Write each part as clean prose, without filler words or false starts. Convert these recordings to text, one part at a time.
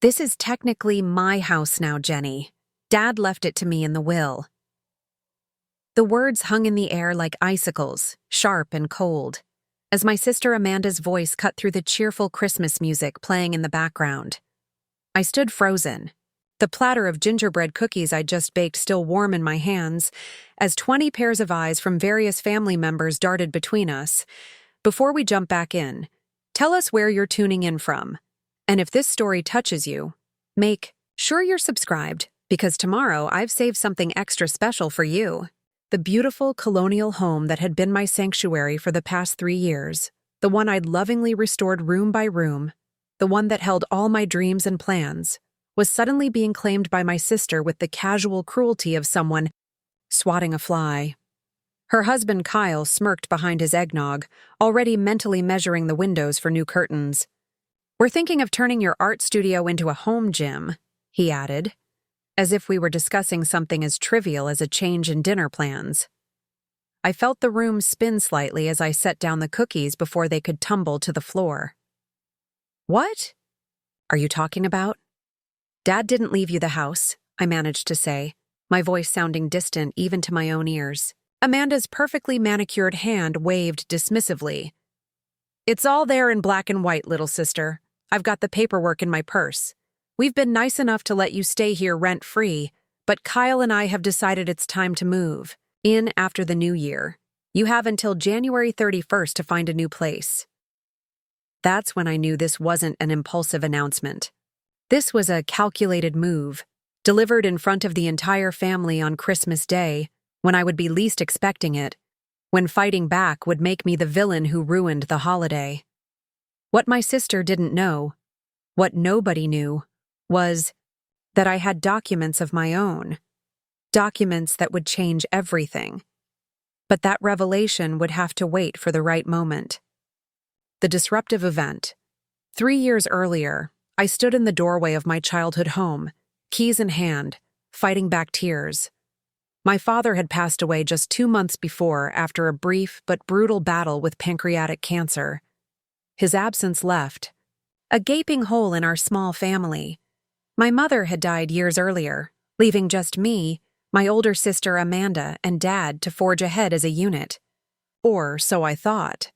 This is technically my house now, Jenny. Dad left it to me in the will. The words hung in the air like icicles, sharp and cold, as my sister Amanda's voice cut through the cheerful Christmas music playing in the background. I stood frozen, the platter of gingerbread cookies I'd just baked still warm in my hands, as 20 pairs of eyes from various family members darted between us. Before we jump back in, tell us where you're tuning in from. And if this story touches you, make sure you're subscribed, because tomorrow I've saved something extra special for you. The beautiful colonial home that had been my sanctuary for the past 3 years, the one I'd lovingly restored room by room, the one that held all my dreams and plans, was suddenly being claimed by my sister with the casual cruelty of someone swatting a fly. Her husband Kyle smirked behind his eggnog, already mentally measuring the windows for new curtains. "We're thinking of turning your art studio into a home gym," he added, as if we were discussing something as trivial as a change in dinner plans. I felt the room spin slightly as I set down the cookies before they could tumble to the floor. "What are you talking about?" "Dad didn't leave you the house," I managed to say, my voice sounding distant even to my own ears. Amanda's perfectly manicured hand waved dismissively. "It's all there in black and white, little sister. I've got the paperwork in my purse. We've been nice enough to let you stay here rent-free, but Kyle and I have decided it's time to move in after the new year. You have until January 31st to find a new place." That's when I knew this wasn't an impulsive announcement. This was a calculated move, delivered in front of the entire family on Christmas Day, when I would be least expecting it, when fighting back would make me the villain who ruined the holiday. What my sister didn't know, what nobody knew, was that I had documents of my own, documents that would change everything. But that revelation would have to wait for the right moment. The disruptive event. 3 years earlier, I stood in the doorway of my childhood home, keys in hand, fighting back tears. My father had passed away just 2 months before after a brief but brutal battle with pancreatic cancer. His absence left a gaping hole in our small family. My mother had died years earlier, leaving just me, my older sister Amanda, and Dad to forge ahead as a unit. Or so I thought.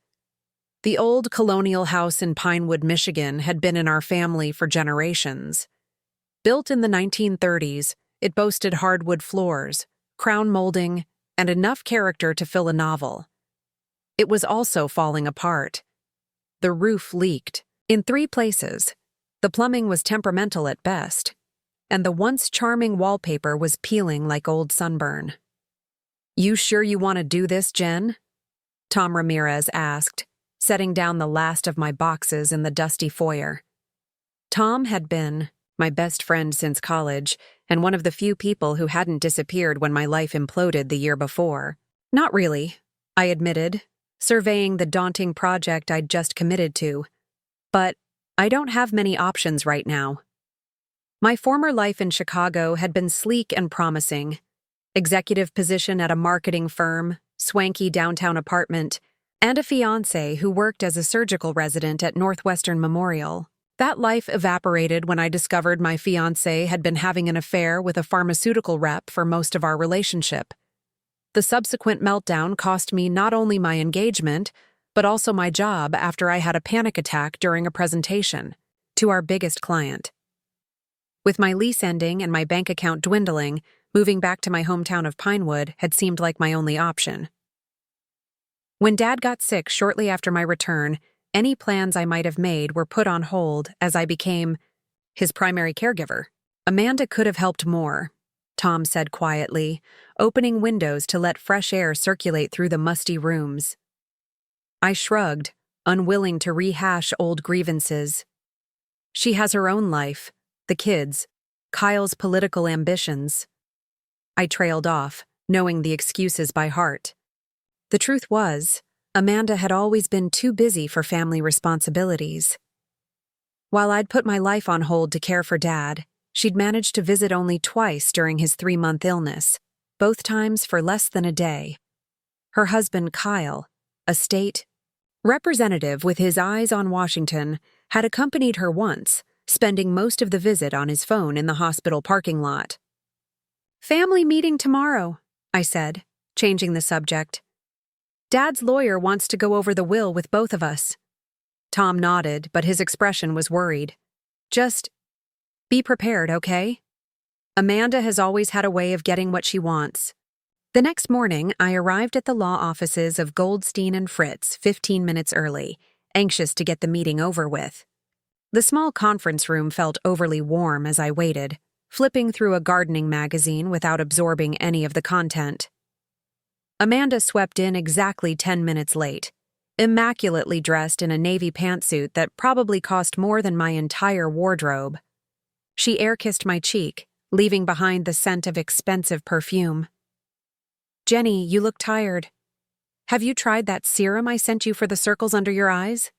The old colonial house in Pinewood, Michigan had been in our family for generations. Built in the 1930s, it boasted hardwood floors, crown molding, and enough character to fill a novel. It was also falling apart. The roof leaked in 3 places. The plumbing was temperamental at best, and the once charming wallpaper was peeling like old sunburn. "You sure you want to do this, Jen?" Tom Ramirez asked, setting down the last of my boxes in the dusty foyer. Tom had been my best friend since college, and one of the few people who hadn't disappeared when my life imploded the year before. "Not really," I admitted, surveying the daunting project I'd just committed to. "But I don't have many options right now." My former life in Chicago had been sleek and promising. Executive position at a marketing firm, swanky downtown apartment, and a fiancé who worked as a surgical resident at Northwestern Memorial. That life evaporated when I discovered my fiancé had been having an affair with a pharmaceutical rep for most of our relationship. The subsequent meltdown cost me not only my engagement, but also my job after I had a panic attack during a presentation to our biggest client. With my lease ending and my bank account dwindling, moving back to my hometown of Pinewood had seemed like my only option. When Dad got sick shortly after my return, any plans I might have made were put on hold as I became his primary caregiver. "Amanda could have helped more," Tom said quietly, opening windows to let fresh air circulate through the musty rooms. I shrugged, unwilling to rehash old grievances. "She has her own life, the kids, Kyle's political ambitions." I trailed off, knowing the excuses by heart. The truth was, Amanda had always been too busy for family responsibilities. While I'd put my life on hold to care for Dad, she'd managed to visit only twice during his 3-month illness, both times for less than a day. Her husband, Kyle, a state representative with his eyes on Washington, had accompanied her once, spending most of the visit on his phone in the hospital parking lot. "Family meeting tomorrow," I said, changing the subject. "Dad's lawyer wants to go over the will with both of us." Tom nodded, but his expression was worried. "Just be prepared, okay? Amanda has always had a way of getting what she wants." The next morning, I arrived at the law offices of Goldstein and Fritz 15 minutes early, anxious to get the meeting over with. The small conference room felt overly warm as I waited, flipping through a gardening magazine without absorbing any of the content. Amanda swept in exactly 10 minutes late, immaculately dressed in a navy pantsuit that probably cost more than my entire wardrobe. She air-kissed my cheek, leaving behind the scent of expensive perfume. "Jenny, you look tired. Have you tried that serum I sent you for the circles under your eyes?"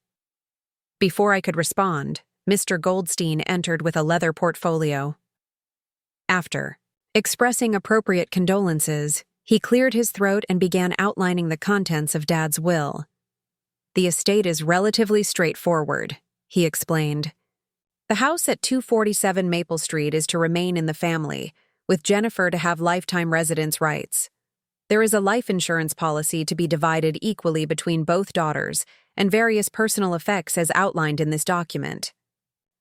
Before I could respond, Mr. Goldstein entered with a leather portfolio. After expressing appropriate condolences, he cleared his throat and began outlining the contents of Dad's will. "The estate is relatively straightforward," he explained. "The house at 247 Maple Street is to remain in the family, with Jennifer to have lifetime residence rights. There is a life insurance policy to be divided equally between both daughters, and various personal effects as outlined in this document."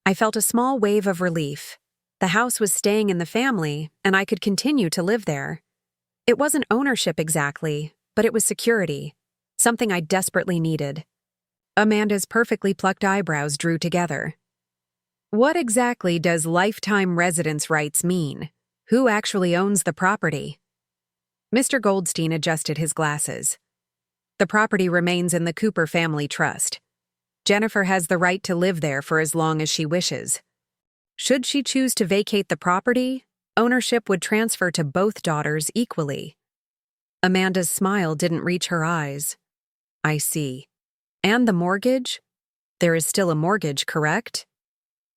I felt a small wave of relief. The house was staying in the family, and I could continue to live there. It wasn't ownership exactly, but it was security, something I desperately needed. Amanda's perfectly plucked eyebrows drew together. "What exactly does lifetime residence rights mean? Who actually owns the property?" Mr. Goldstein adjusted his glasses. "The property remains in the Cooper family trust. Jennifer has the right to live there for as long as she wishes. Should she choose to vacate the property, ownership would transfer to both daughters equally." Amanda's smile didn't reach her eyes. "I see. And the mortgage? There is still a mortgage, correct?"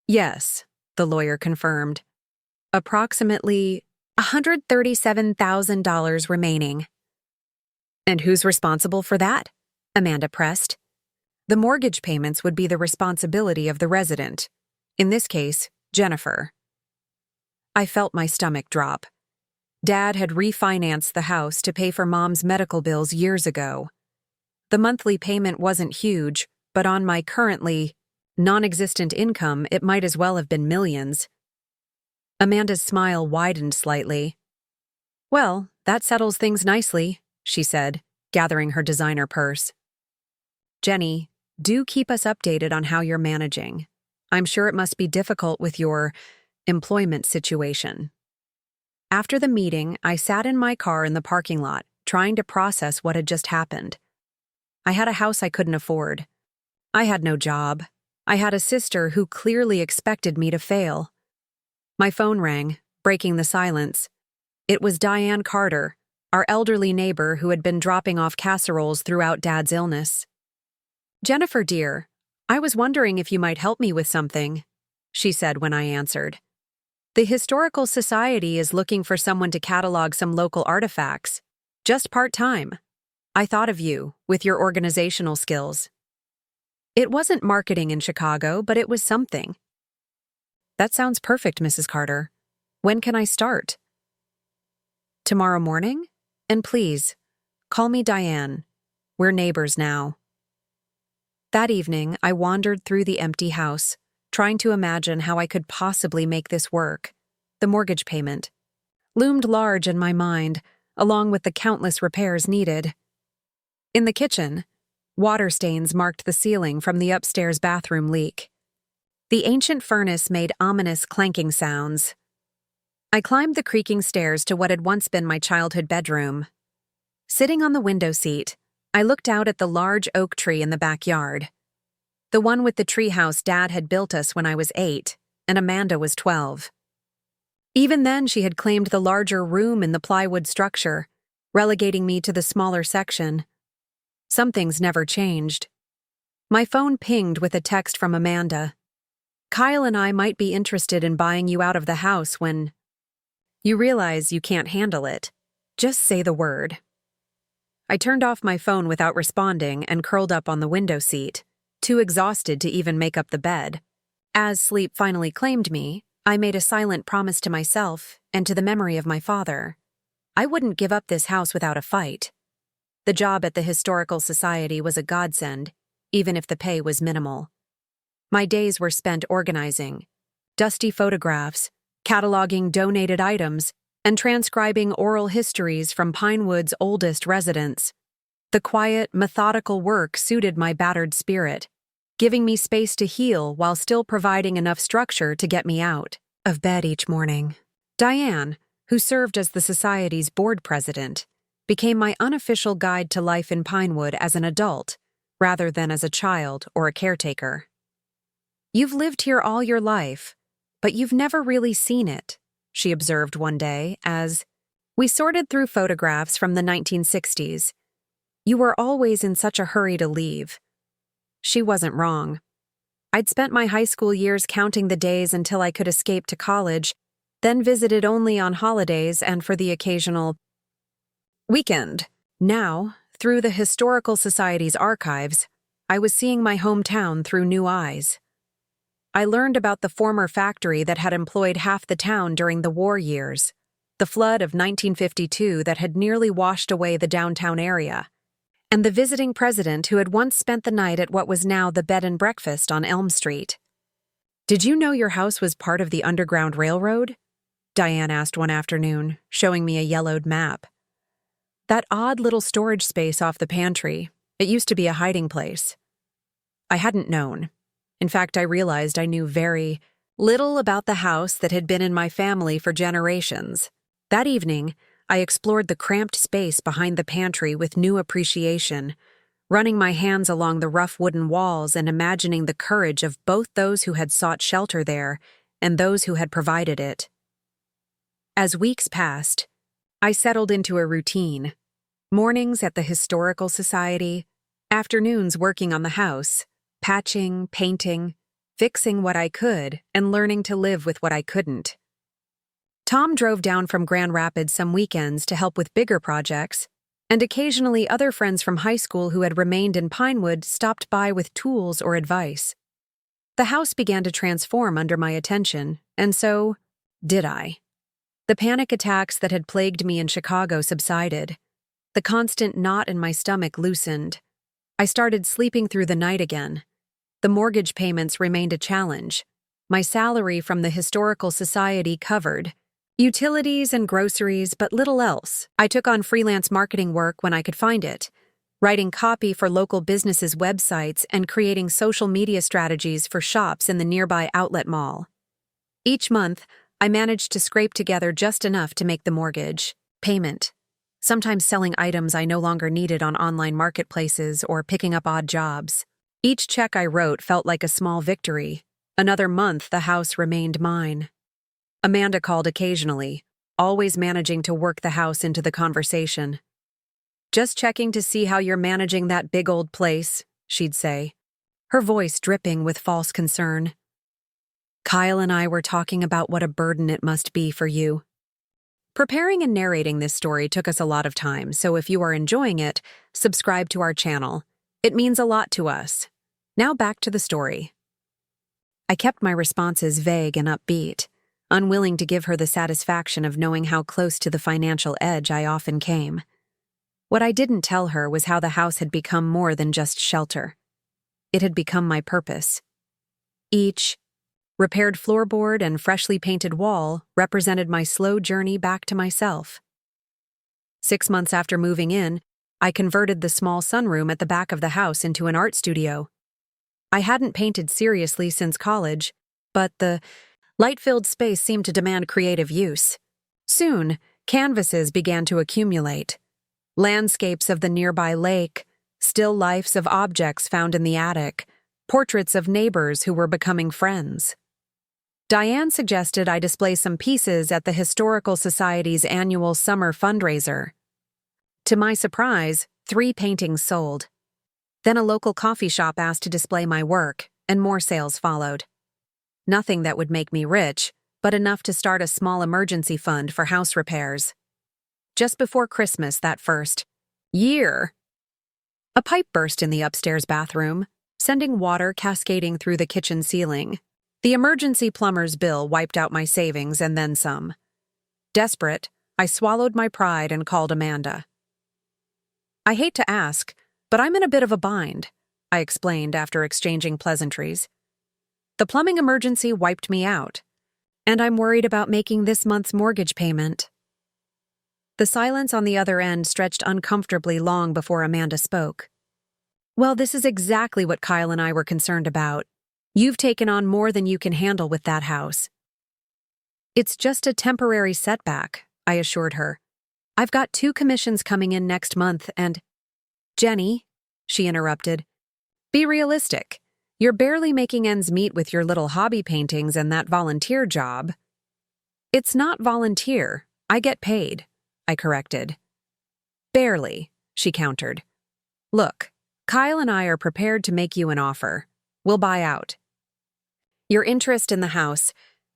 "Yes," the lawyer confirmed. "Approximately $137,000 remaining." "And who's responsible for that?" Amanda pressed. "The mortgage payments would be the responsibility of the resident. In this case, Jennifer." I felt my stomach drop. Dad had refinanced the house to pay for Mom's medical bills years ago. The monthly payment wasn't huge, but on my currently non-existent income, it might as well have been millions. Amanda's smile widened slightly. "Well, that settles things nicely," she said, gathering her designer purse. "Jenny, do keep us updated on how you're managing. I'm sure it must be difficult with your employment situation." After the meeting, I sat in my car in the parking lot, trying to process what had just happened. I had a house I couldn't afford. I had no job. I had a sister who clearly expected me to fail. My phone rang, breaking the silence. It was Diane Carter, our elderly neighbor who had been dropping off casseroles throughout Dad's illness. "Jennifer, dear, I was wondering if you might help me with something," she said when I answered. "The Historical Society is looking for someone to catalog some local artifacts, just part-time. I thought of you, with your organizational skills." It wasn't marketing in Chicago, but it was something. "That sounds perfect, Mrs. Carter. When can I start?" "Tomorrow morning? And please, call me Diane. We're neighbors now." That evening, I wandered through the empty house, trying to imagine how I could possibly make this work. The mortgage payment loomed large in my mind, along with the countless repairs needed. In the kitchen, water stains marked the ceiling from the upstairs bathroom leak. The ancient furnace made ominous clanking sounds. I climbed the creaking stairs to what had once been my childhood bedroom. Sitting on the window seat, I looked out at the large oak tree in the backyard. The one with the treehouse Dad had built us when I was 8, and Amanda was 12. Even then, she had claimed the larger room in the plywood structure, relegating me to the smaller section. Some things never changed. My phone pinged with a text from Amanda. "Kyle and I might be interested in buying you out of the house when you realize you can't handle it. Just say the word." I turned off my phone without responding and curled up on the window seat, too exhausted to even make up the bed. As sleep finally claimed me, I made a silent promise to myself and to the memory of my father. I wouldn't give up this house without a fight. The job at the Historical Society was a godsend, even if the pay was minimal. My days were spent organizing dusty photographs, cataloging donated items, and transcribing oral histories from Pinewood's oldest residents. The quiet, methodical work suited my battered spirit, giving me space to heal while still providing enough structure to get me out of bed each morning. Diane, who served as the Society's board president, became my unofficial guide to life in Pinewood as an adult, rather than as a child or a caretaker. "You've lived here all your life, but you've never really seen it," she observed one day as we sorted through photographs from the 1960s. "You were always in such a hurry to leave." She wasn't wrong. I'd spent my high school years counting the days until I could escape to college, then visited only on holidays and for the occasional weekend. Now, through the Historical Society's archives, I was seeing my hometown through new eyes. I learned about the former factory that had employed half the town during the war years, the flood of 1952 that had nearly washed away the downtown area, and the visiting president who had once spent the night at what was now the bed and breakfast on Elm Street. "Did you know your house was part of the Underground Railroad?" Diane asked one afternoon, showing me a yellowed map. "That odd little storage space off the pantry, it used to be a hiding place." I hadn't known. In fact, I realized I knew very little about the house that had been in my family for generations. That evening, I explored the cramped space behind the pantry with new appreciation, running my hands along the rough wooden walls and imagining the courage of both those who had sought shelter there and those who had provided it. As weeks passed, I settled into a routine. Mornings at the Historical Society, afternoons working on the house, patching, painting, fixing what I could, and learning to live with what I couldn't. Tom drove down from Grand Rapids some weekends to help with bigger projects, and occasionally other friends from high school who had remained in Pinewood stopped by with tools or advice. The house began to transform under my attention, and so did I. The panic attacks that had plagued me in Chicago subsided. The constant knot in my stomach loosened. I started sleeping through the night again. The mortgage payments remained a challenge. My salary from the Historical Society covered utilities and groceries, but little else. I took on freelance marketing work when I could find it, writing copy for local businesses' websites and creating social media strategies for shops in the nearby outlet mall. Each month, I managed to scrape together just enough to make the mortgage payment, sometimes selling items I no longer needed on online marketplaces or picking up odd jobs. Each check I wrote felt like a small victory. Another month, the house remained mine. Amanda called occasionally, always managing to work the house into the conversation. "Just checking to see how you're managing that big old place," she'd say, her voice dripping with false concern. "Kyle and I were talking about what a burden it must be for you." Preparing and narrating this story took us a lot of time, so if you are enjoying it, subscribe to our channel. It means a lot to us. Now back to the story. I kept my responses vague and upbeat, unwilling to give her the satisfaction of knowing how close to the financial edge I often came. What I didn't tell her was how the house had become more than just shelter. It had become my purpose. Each repaired floorboard and freshly painted wall represented my slow journey back to myself. 6 months after moving in, I converted the small sunroom at the back of the house into an art studio. I hadn't painted seriously since college, but the light-filled space seemed to demand creative use. Soon, canvases began to accumulate. Landscapes of the nearby lake, still lifes of objects found in the attic, portraits of neighbors who were becoming friends. Diane suggested I display some pieces at the Historical Society's annual summer fundraiser. To my surprise, 3 paintings sold. Then a local coffee shop asked to display my work, and more sales followed. Nothing that would make me rich, but enough to start a small emergency fund for house repairs. Just before Christmas that first year, a pipe burst in the upstairs bathroom, sending water cascading through the kitchen ceiling. The emergency plumber's bill wiped out my savings and then some. Desperate, I swallowed my pride and called Amanda. I hate to ask, but I'm in a bit of a bind, I explained after exchanging pleasantries. The plumbing emergency wiped me out, and I'm worried about making this month's mortgage payment. The silence on the other end stretched uncomfortably long before Amanda spoke. Well, this is exactly what Kyle and I were concerned about. You've taken on more than you can handle with that house. It's just a temporary setback, I assured her. I've got 2 commissions coming in next month and… Jenny, she interrupted, be realistic. You're barely making ends meet with your little hobby paintings and that volunteer job. It's not volunteer. I get paid, I corrected. Barely, she countered. Look, Kyle and I are prepared to make you an offer. We'll buy out. Your interest in the house,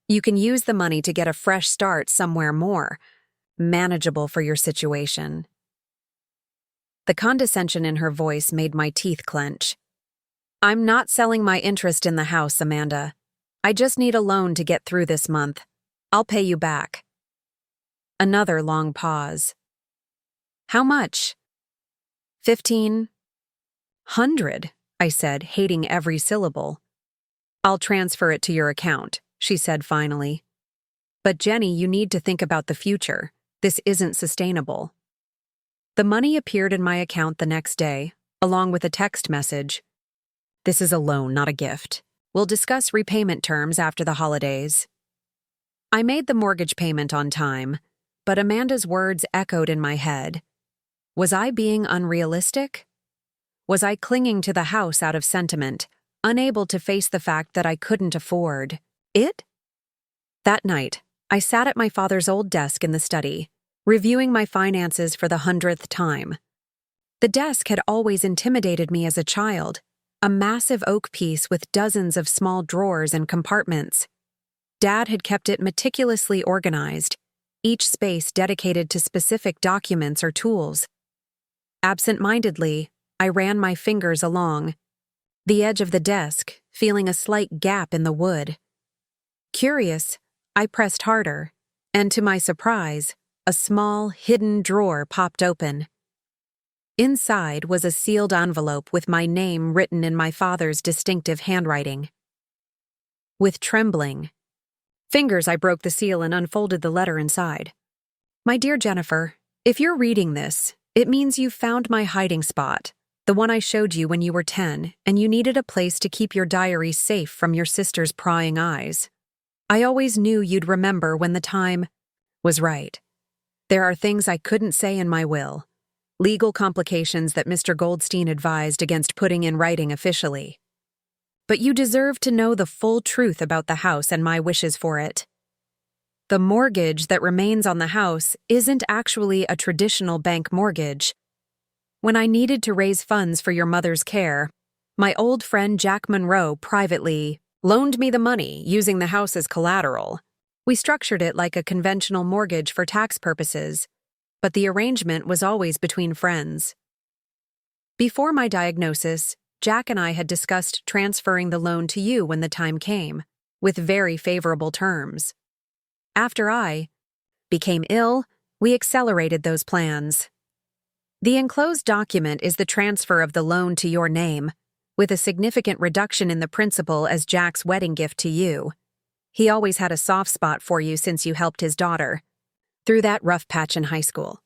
you can use the money to get a fresh start somewhere more manageable for your situation. The condescension in her voice made my teeth clench. I'm not selling my interest in the house, Amanda. I just need a loan to get through this month. I'll pay you back. Another long pause. How much? 1,500, I said, hating every syllable. I'll transfer it to your account, she said finally. But Jenny, you need to think about the future. This isn't sustainable. The money appeared in my account the next day, along with a text message. This is a loan, not a gift. We'll discuss repayment terms after the holidays. I made the mortgage payment on time, but Amanda's words echoed in my head. Was I being unrealistic? Was I clinging to the house out of sentiment, unable to face the fact that I couldn't afford it? That night, I sat at my father's old desk in the study, reviewing my finances for the 100th time. The desk had always intimidated me as a child, a massive oak piece with dozens of small drawers and compartments. Dad had kept it meticulously organized, each space dedicated to specific documents or tools. Absent-mindedly, I ran my fingers along the edge of the desk, feeling a slight gap in the wood. Curious, I pressed harder, and to my surprise, a small, hidden drawer popped open. Inside was a sealed envelope with my name written in my father's distinctive handwriting. With trembling fingers, I broke the seal and unfolded the letter inside. My dear Jennifer, if you're reading this, it means you've found my hiding spot, the one I showed you when you were 10, and you needed a place to keep your diary safe from your sister's prying eyes. I always knew you'd remember when the time was right. There are things I couldn't say in my will, legal complications that Mr. Goldstein advised against putting in writing officially. But you deserve to know the full truth about the house and my wishes for it. The mortgage that remains on the house isn't actually a traditional bank mortgage. When I needed to raise funds for your mother's care, my old friend Jack Monroe privately loaned me the money using the house as collateral. We structured it like a conventional mortgage for tax purposes, but the arrangement was always between friends. Before my diagnosis, Jack and I had discussed transferring the loan to you when the time came, with very favorable terms. After I became ill, we accelerated those plans. The enclosed document is the transfer of the loan to your name, with a significant reduction in the principal as Jack's wedding gift to you. He always had a soft spot for you since you helped his daughter through that rough patch in high school.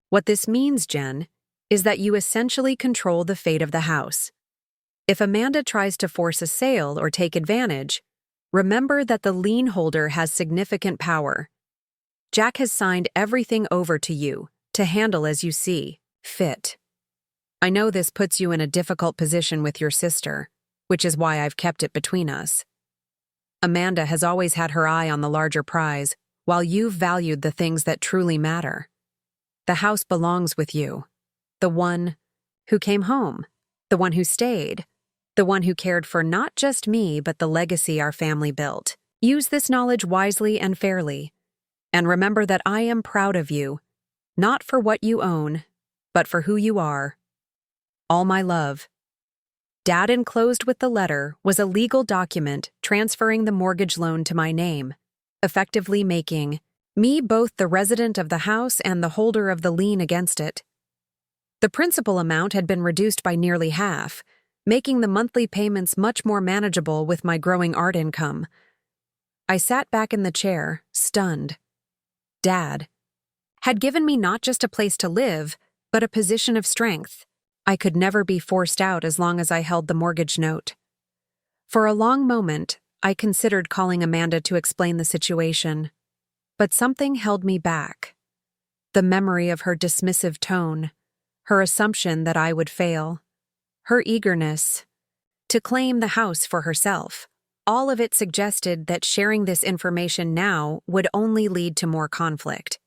What this means, Jen, is that you essentially control the fate of the house. If Amanda tries to force a sale or take advantage, remember that the lien holder has significant power. Jack has signed everything over to you to handle as you see fit. I know this puts you in a difficult position with your sister, which is why I've kept it between us. Amanda has always had her eye on the larger prize, while you've valued the things that truly matter. The house belongs with you. The one who came home. The one who stayed. The one who cared for not just me, but the legacy our family built. Use this knowledge wisely and fairly. And remember that I am proud of you, not for what you own, but for who you are. All my love. Dad enclosed with the letter was a legal document transferring the mortgage loan to my name, effectively making me both the resident of the house and the holder of the lien against it. The principal amount had been reduced by nearly half, making the monthly payments much more manageable with my growing art income. I sat back in the chair, stunned. Dad had given me not just a place to live, but a position of strength. I could never be forced out as long as I held the mortgage note. For a long moment, I considered calling Amanda to explain the situation, but something held me back. The memory of her dismissive tone, her assumption that I would fail, her eagerness to claim the house for herself. All of it suggested that sharing this information now would only lead to more conflict.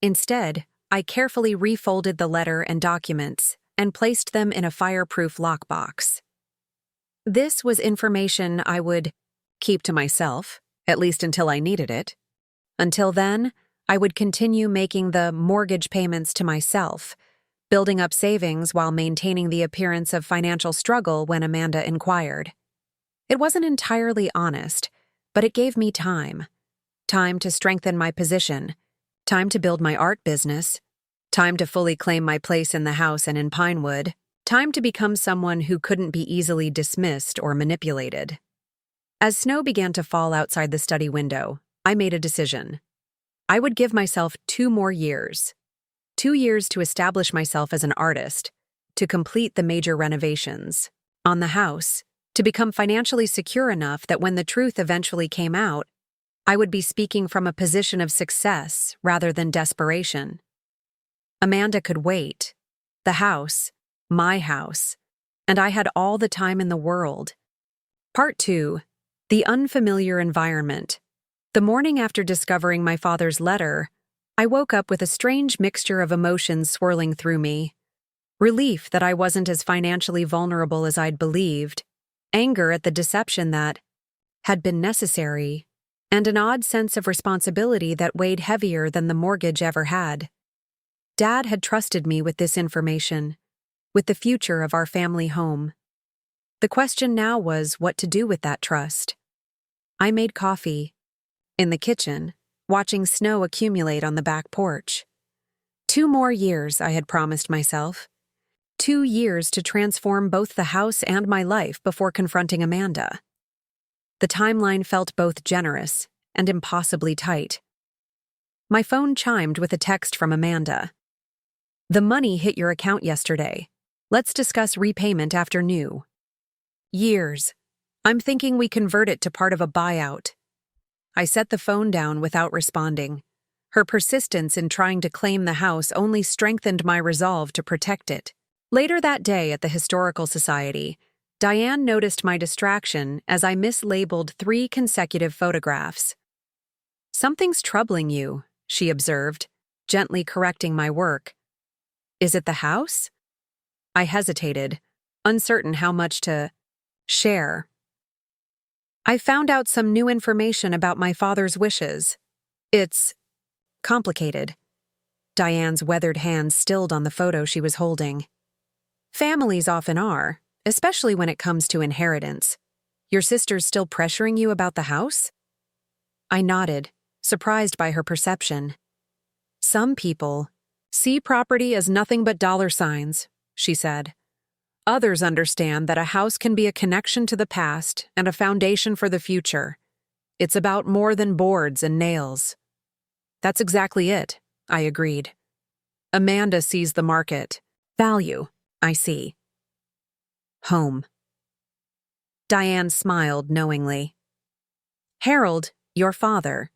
Instead, I carefully refolded the letter and documents and placed them in a fireproof lockbox. This was information I would keep to myself, at least until I needed it. Until then, I would continue making the mortgage payments to myself, building up savings while maintaining the appearance of financial struggle when Amanda inquired. It wasn't entirely honest, but it gave me time. Time to strengthen my position, time to build my art business, time to fully claim my place in the house and in Pinewood, time to become someone who couldn't be easily dismissed or manipulated. As snow began to fall outside the study window, I made a decision. I would give myself 2 more years. 2 years to establish myself as an artist, to complete the major renovations on the house, to become financially secure enough that when the truth eventually came out, I would be speaking from a position of success rather than desperation. Amanda could wait. The house, my house, and I had all the time in the world. Part 2. The unfamiliar environment. The morning after discovering my father's letter, I woke up with a strange mixture of emotions swirling through me. Relief that I wasn't as financially vulnerable as I'd believed, anger at the deception that had been necessary, and an odd sense of responsibility that weighed heavier than the mortgage ever had. Dad had trusted me with this information, with the future of our family home. The question now was what to do with that trust. I made coffee, in the kitchen, watching snow accumulate on the back porch. 2 more years, I had promised myself. 2 years to transform both the house and my life before confronting Amanda. The timeline felt both generous and impossibly tight. My phone chimed with a text from Amanda. "The money hit your account yesterday. Let's discuss repayment after new." Years. I'm thinking we convert it to part of a buyout. I set the phone down without responding. Her persistence in trying to claim the house only strengthened my resolve to protect it. Later that day at the Historical Society, Diane noticed my distraction as I mislabeled 3 consecutive photographs. "Something's troubling you," she observed, gently correcting my work. "Is it the house?" I hesitated, uncertain how much to share. "I found out some new information about my father's wishes. It's complicated." Diane's weathered hands stilled on the photo she was holding. "Families often are, especially when it comes to inheritance. Your sister's still pressuring you about the house?" I nodded, surprised by her perception. "Some people see property as nothing but dollar signs," she said. "Others understand that a house can be a connection to the past and a foundation for the future. It's about more than boards and nails." "That's exactly it," I agreed. "Amanda sees the market. Value, I see. Home." Diane smiled knowingly. "Harold, your father,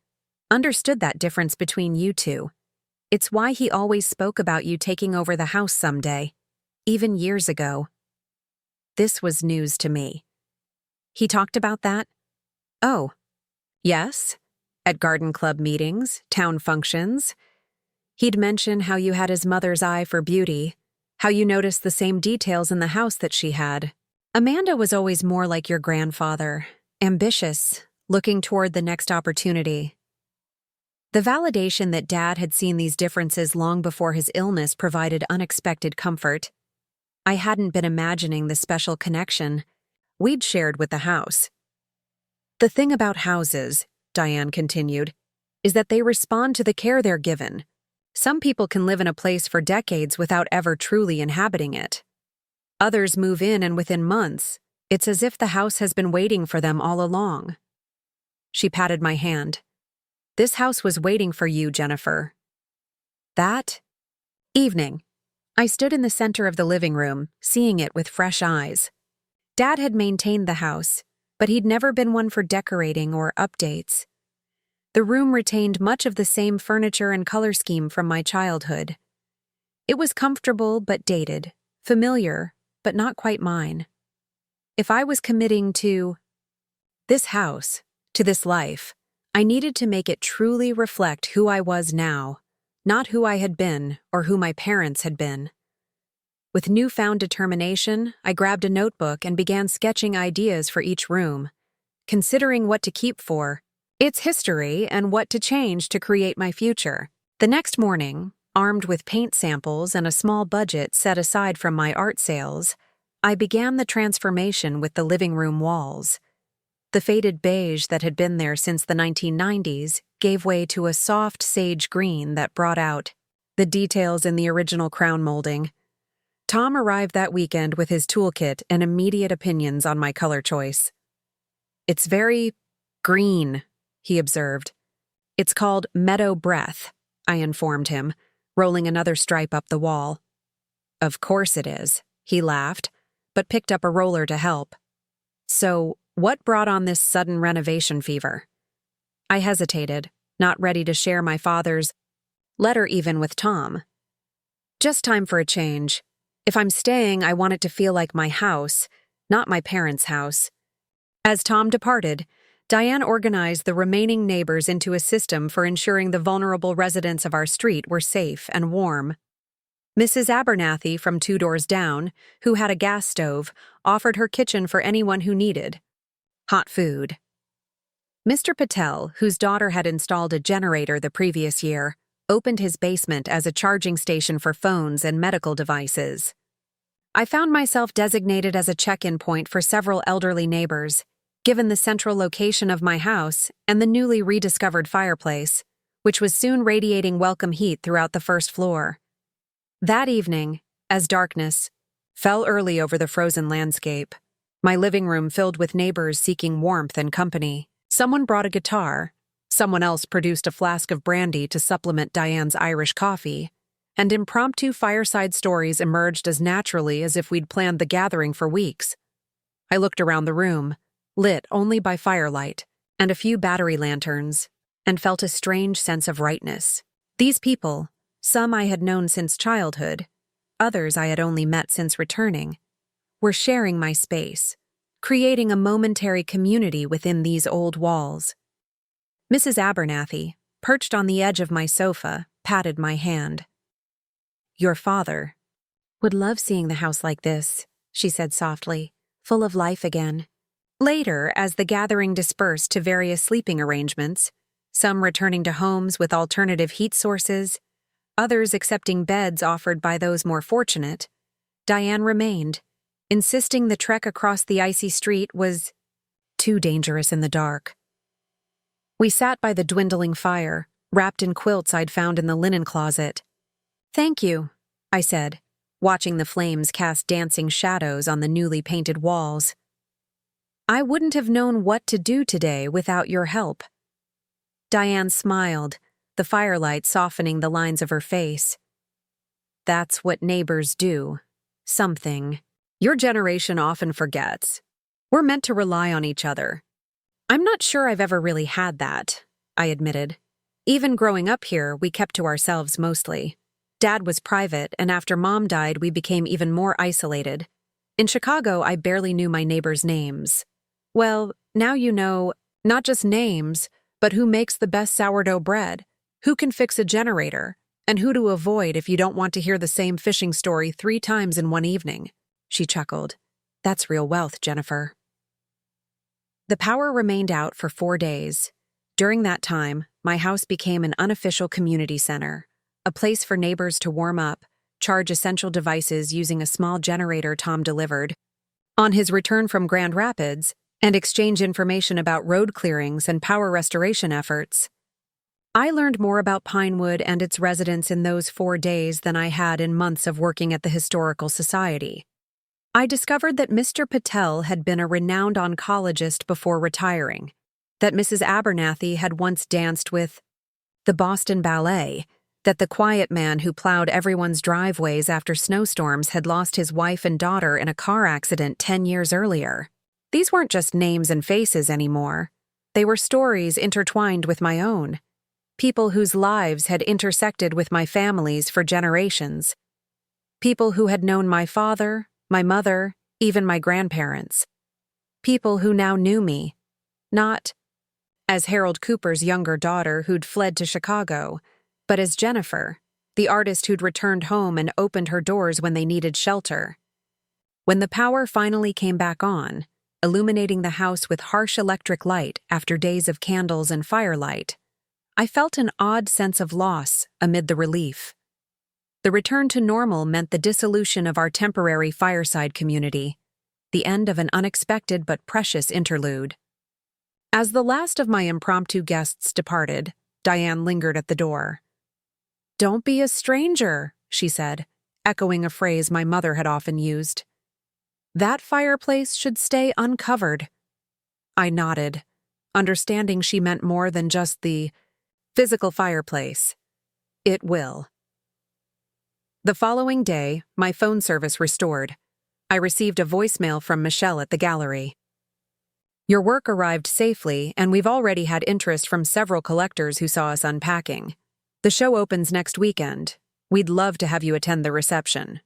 understood that difference between you two. It's why he always spoke about you taking over the house someday, even years ago." This was news to me. "He talked about that?" "Oh, yes. At garden club meetings, town functions. He'd mention how you had his mother's eye for beauty, how you noticed the same details in the house that she had. Amanda was always more like your grandfather, ambitious, looking toward the next opportunity." The validation that Dad had seen these differences long before his illness provided unexpected comfort. I hadn't been imagining the special connection we'd shared with the house. The thing about houses, Diane continued, is that they respond to the care they're given. Some people can live in a place for decades without ever truly inhabiting it. Others move in and within months, it's as if the house has been waiting for them all along. She patted my hand. This house was waiting for you, Jennifer. That evening, I stood in the center of the living room, seeing it with fresh eyes. Dad had maintained the house, but he'd never been one for decorating or updates. The room retained much of the same furniture and color scheme from my childhood. It was comfortable but dated, familiar but not quite mine. If I was committing to this house, to this life, I needed to make it truly reflect who I was now, not who I had been or who my parents had been. With newfound determination, I grabbed a notebook and began sketching ideas for each room, considering what to keep for its history and what to change to create my future. The next morning, armed with paint samples and a small budget set aside from my art sales, I began the transformation with the living room walls. The faded beige that had been there since the 1990s gave way to a soft sage green that brought out the details in the original crown molding. Tom arrived that weekend with his toolkit and immediate opinions on my color choice. "It's very green," he observed. "It's called Meadow Breath," I informed him, rolling another stripe up the wall. "Of course it is," he laughed, but picked up a roller to help. "So, what brought on this sudden renovation fever?" I hesitated, not ready to share my father's letter even with Tom. "Just time for a change. If I'm staying, I want it to feel like my house, not my parents' house." As Tom departed, Diane organized the remaining neighbors into a system for ensuring the vulnerable residents of our street were safe and warm. Mrs. Abernathy from 2 doors down, who had a gas stove, offered her kitchen for anyone who needed hot food. Mr. Patel, whose daughter had installed a generator the previous year, opened his basement as a charging station for phones and medical devices. I found myself designated as a check-in point for several elderly neighbors, given the central location of my house and the newly rediscovered fireplace, which was soon radiating welcome heat throughout the first floor. That evening, as darkness fell early over the frozen landscape, my living room filled with neighbors seeking warmth and company. Someone brought a guitar, someone else produced a flask of brandy to supplement Diane's Irish coffee, and impromptu fireside stories emerged as naturally as if we'd planned the gathering for weeks. I looked around the room, lit only by firelight and a few battery lanterns, and felt a strange sense of rightness. These people, some I had known since childhood, others I had only met since returning, were sharing my space, creating a momentary community within these old walls. Mrs. Abernathy, perched on the edge of my sofa, patted my hand. "Your father would love seeing the house like this," she said softly, full of life again. Later, as the gathering dispersed to various sleeping arrangements, some returning to homes with alternative heat sources, others accepting beds offered by those more fortunate, Diane remained, insisting the trek across the icy street was too dangerous in the dark. We sat by the dwindling fire, wrapped in quilts I'd found in the linen closet. "Thank you," I said, watching the flames cast dancing shadows on the newly painted walls. "I wouldn't have known what to do today without your help." Diane smiled, the firelight softening the lines of her face. "That's what neighbors do. Something your generation often forgets. We're meant to rely on each other." "I'm not sure I've ever really had that," I admitted. "Even growing up here, we kept to ourselves mostly. Dad was private, and after Mom died, we became even more isolated. In Chicago, I barely knew my neighbors' names. Well, now you know, not just names, but who makes the best sourdough bread, who can fix a generator, and who to avoid if you don't want to hear the same fishing story 3 times in one evening." She chuckled. "That's real wealth, Jennifer." The power remained out for 4 days. During that time, my house became an unofficial community center, a place for neighbors to warm up, charge essential devices using a small generator Tom delivered on his return from Grand Rapids, and exchange information about road clearings and power restoration efforts. I learned more about Pinewood and its residents in those 4 days than I had in months of working at the Historical Society. I discovered that Mr. Patel had been a renowned oncologist before retiring, that Mrs. Abernathy had once danced with the Boston Ballet, that the quiet man who plowed everyone's driveways after snowstorms had lost his wife and daughter in a car accident 10 years earlier. These weren't just names and faces anymore. They were stories intertwined with my own. People whose lives had intersected with my family's for generations. People who had known my father, my mother, even my grandparents. People who now knew me, not as Harold Cooper's younger daughter who'd fled to Chicago, but as Jennifer, the artist who'd returned home and opened her doors when they needed shelter. When the power finally came back on, illuminating the house with harsh electric light after days of candles and firelight, I felt an odd sense of loss amid the relief. The return to normal meant the dissolution of our temporary fireside community, the end of an unexpected but precious interlude. As the last of my impromptu guests departed, Diane lingered at the door. "Don't be a stranger," she said, echoing a phrase my mother had often used. "That fireplace should stay uncovered." I nodded, understanding she meant more than just the physical fireplace. It will. The following day, my phone service restored. I received a voicemail from Michelle at the gallery. "Your work arrived safely, and we've already had interest from several collectors who saw us unpacking. The show opens next weekend. We'd love to have you attend the reception."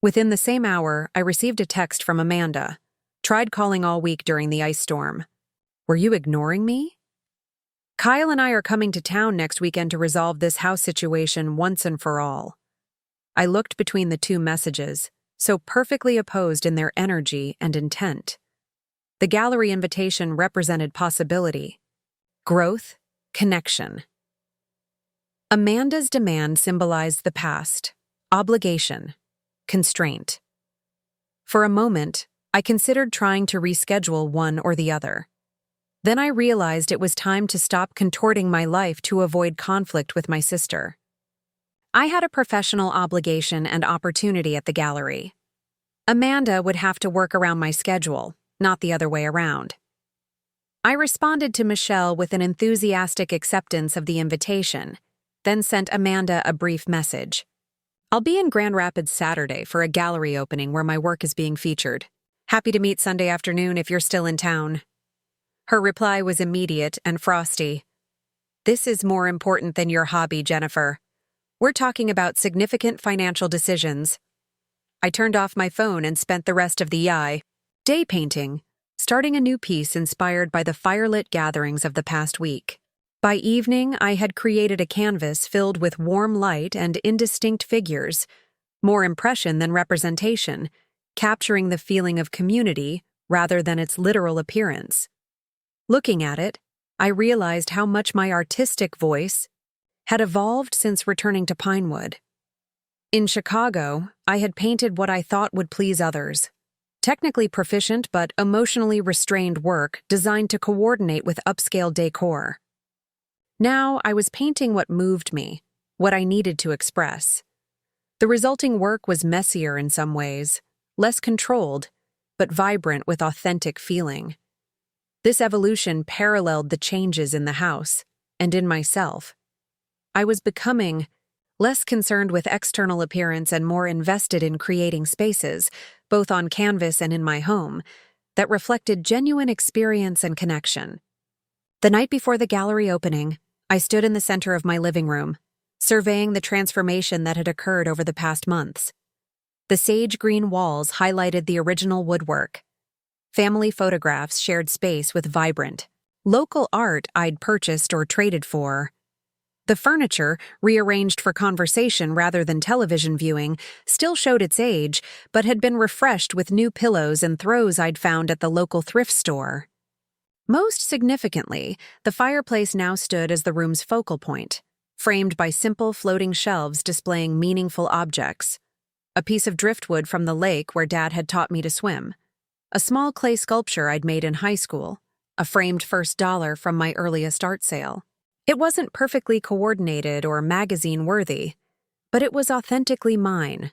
Within the same hour, I received a text from Amanda. "Tried calling all week during the ice storm. Were you ignoring me? Kyle and I are coming to town next weekend to resolve this house situation once and for all." I looked between the two messages, so perfectly opposed in their energy and intent. The gallery invitation represented possibility, growth, connection. Amanda's demand symbolized the past, obligation, constraint. For a moment, I considered trying to reschedule one or the other. Then I realized it was time to stop contorting my life to avoid conflict with my sister. I had a professional obligation and opportunity at the gallery. Amanda would have to work around my schedule, not the other way around. I responded to Michelle with an enthusiastic acceptance of the invitation, then sent Amanda a brief message. "I'll be in Grand Rapids Saturday for a gallery opening where my work is being featured. Happy to meet Sunday afternoon if you're still in town." Her reply was immediate and frosty. "This is more important than your hobby, Jennifer. We're talking about significant financial decisions." I turned off my phone and spent the rest of the day painting, starting a new piece inspired by the firelit gatherings of the past week. By evening, I had created a canvas filled with warm light and indistinct figures, more impression than representation, capturing the feeling of community rather than its literal appearance. Looking at it, I realized how much my artistic voice had evolved since returning to Pinewood. In Chicago, I had painted what I thought would please others. Technically proficient but emotionally restrained work designed to coordinate with upscale decor. Now I was painting what moved me, what I needed to express. The resulting work was messier in some ways, less controlled, but vibrant with authentic feeling. This evolution paralleled the changes in the house and in myself. I was becoming less concerned with external appearance and more invested in creating spaces, both on canvas and in my home, that reflected genuine experience and connection. The night before the gallery opening, I stood in the center of my living room, surveying the transformation that had occurred over the past months. The sage green walls highlighted the original woodwork. Family photographs shared space with vibrant, local art I'd purchased or traded for. The furniture, rearranged for conversation rather than television viewing, still showed its age, but had been refreshed with new pillows and throws I'd found at the local thrift store. Most significantly, the fireplace now stood as the room's focal point, framed by simple floating shelves displaying meaningful objects, a piece of driftwood from the lake where Dad had taught me to swim, a small clay sculpture I'd made in high school, a framed first dollar from my earliest art sale. It wasn't perfectly coordinated or magazine-worthy, but it was authentically mine,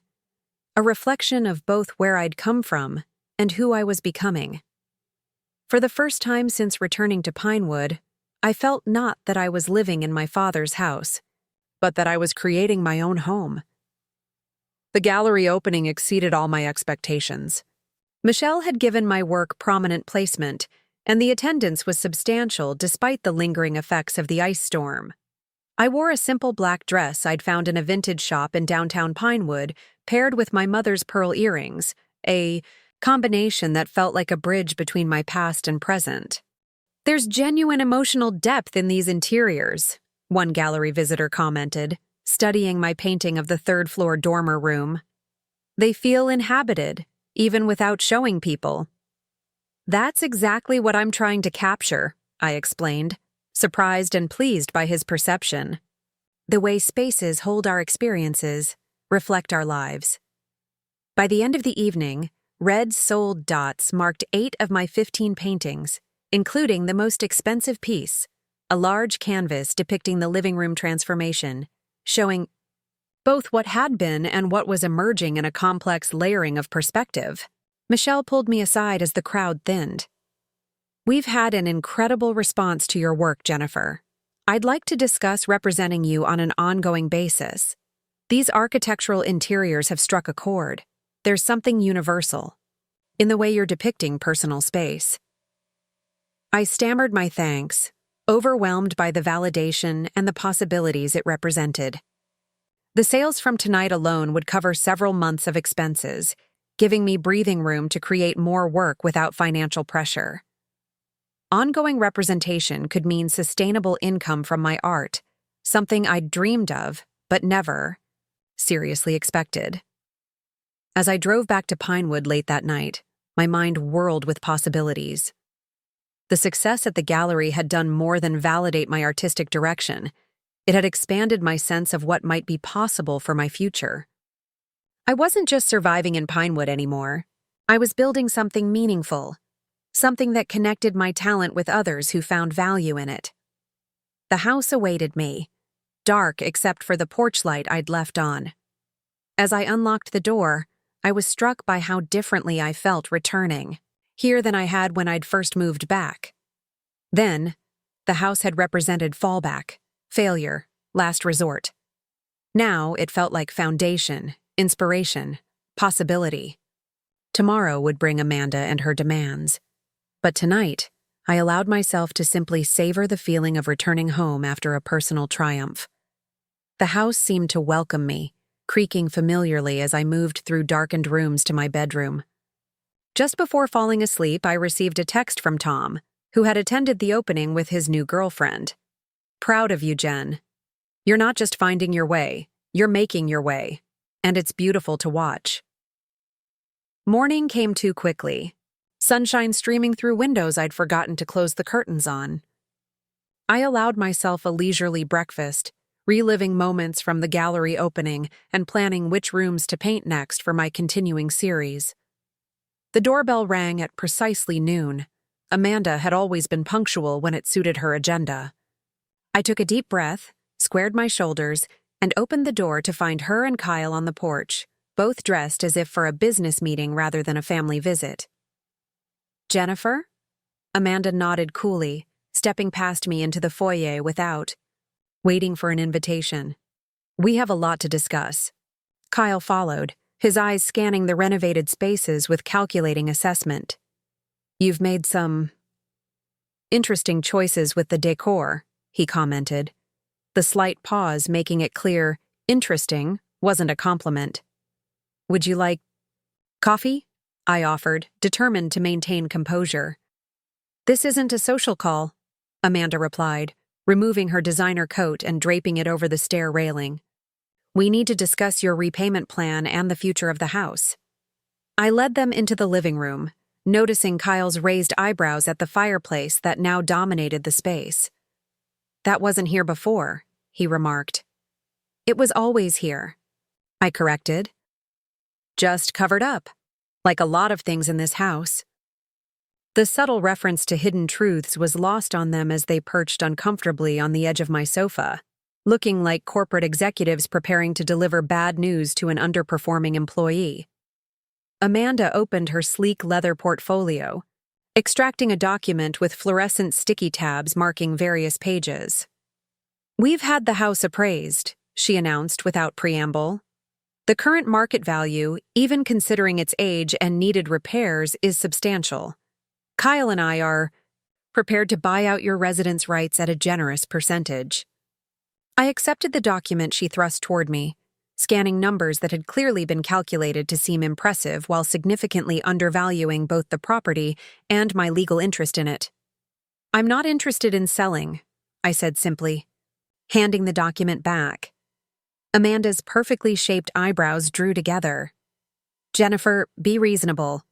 a reflection of both where I'd come from and who I was becoming. For the first time since returning to Pinewood, I felt not that I was living in my father's house, but that I was creating my own home. The gallery opening exceeded all my expectations. Michelle had given my work prominent placement, and the attendance was substantial despite the lingering effects of the ice storm. I wore a simple black dress I'd found in a vintage shop in downtown Pinewood, paired with my mother's pearl earrings, a combination that felt like a bridge between my past and present. "There's genuine emotional depth in these interiors," one gallery visitor commented, studying my painting of the third-floor dormer room. "They feel inhabited, even without showing people." "That's exactly what I'm trying to capture," I explained, surprised and pleased by his perception. "The way spaces hold our experiences, reflect our lives." By the end of the evening, red sold dots marked 8 of my 15 paintings, including the most expensive piece, a large canvas depicting the living room transformation, showing both what had been and what was emerging in a complex layering of perspective. Michelle pulled me aside as the crowd thinned. "We've had an incredible response to your work, Jennifer. I'd like to discuss representing you on an ongoing basis. These architectural interiors have struck a chord. There's something universal in the way you're depicting personal space." I stammered my thanks, overwhelmed by the validation and the possibilities it represented. The sales from tonight alone would cover several months of expenses, giving me breathing room to create more work without financial pressure. Ongoing representation could mean sustainable income from my art, something I'd dreamed of, but never seriously expected. As I drove back to Pinewood late that night, my mind whirled with possibilities. The success at the gallery had done more than validate my artistic direction. It had expanded my sense of what might be possible for my future. I wasn't just surviving in Pinewood anymore. I was building something meaningful, something that connected my talent with others who found value in it. The house awaited me, dark except for the porch light I'd left on. As I unlocked the door, I was struck by how differently I felt returning, here than I had when I'd first moved back. Then, the house had represented fallback, failure, last resort. Now it felt like foundation, inspiration, possibility. Tomorrow would bring Amanda and her demands. But tonight, I allowed myself to simply savor the feeling of returning home after a personal triumph. The house seemed to welcome me, creaking familiarly as I moved through darkened rooms to my bedroom. Just before falling asleep, I received a text from Tom, who had attended the opening with his new girlfriend. "Proud of you, Jen. You're not just finding your way, you're making your way, and it's beautiful to watch." Morning came too quickly, sunshine streaming through windows I'd forgotten to close the curtains on. I allowed myself a leisurely breakfast, reliving moments from the gallery opening and planning which rooms to paint next for my continuing series. The doorbell rang at precisely noon. Amanda had always been punctual when it suited her agenda. I took a deep breath, squared my shoulders, and opened the door to find her and Kyle on the porch, both dressed as if for a business meeting rather than a family visit. "Jennifer?" Amanda nodded coolly, stepping past me into the foyer without waiting for an invitation. "We have a lot to discuss." Kyle followed, his eyes scanning the renovated spaces with calculating assessment. "You've made some interesting choices with the decor," he commented, the slight pause making it clear interesting wasn't a compliment. "Would you like coffee?" I offered, determined to maintain composure. "This isn't a social call," Amanda replied, removing her designer coat and draping it over the stair railing. "We need to discuss your repayment plan and the future of the house." I led them into the living room, noticing Kyle's raised eyebrows at the fireplace that now dominated the space. "That wasn't here before," he remarked. "It was always here," I corrected. just covered up, like a lot of things in this house. The subtle reference to hidden truths was lost on them as they perched uncomfortably on the edge of my sofa, looking like corporate executives preparing to deliver bad news to an underperforming employee. Amanda opened her sleek leather portfolio, extracting a document with fluorescent sticky tabs marking various pages. "We've had the house appraised," she announced without preamble. "The current market value, even considering its age and needed repairs, is substantial. Kyle and I are prepared to buy out your residence rights at a generous percentage." I accepted the document she thrust toward me, scanning numbers that had clearly been calculated to seem impressive while significantly undervaluing both the property and my legal interest in it. "I'm not interested in selling," I said simply, handing the document back. Amanda's perfectly shaped eyebrows drew together. "Jennifer, be reasonable.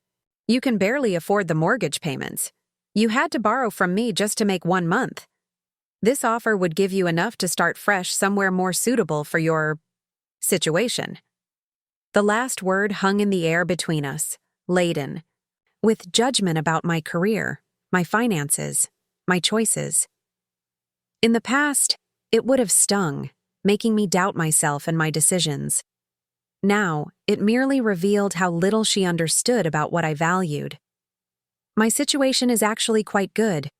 You can barely afford the mortgage payments. You had to borrow from me just to make 1 month. This offer would give you enough to start fresh somewhere more suitable for your situation." The last word hung in the air between us, laden with judgment about my career, my finances, my choices. In the past, it would have stung, making me doubt myself and my decisions. Now, it merely revealed how little she understood about what I valued. "My situation is actually quite good,"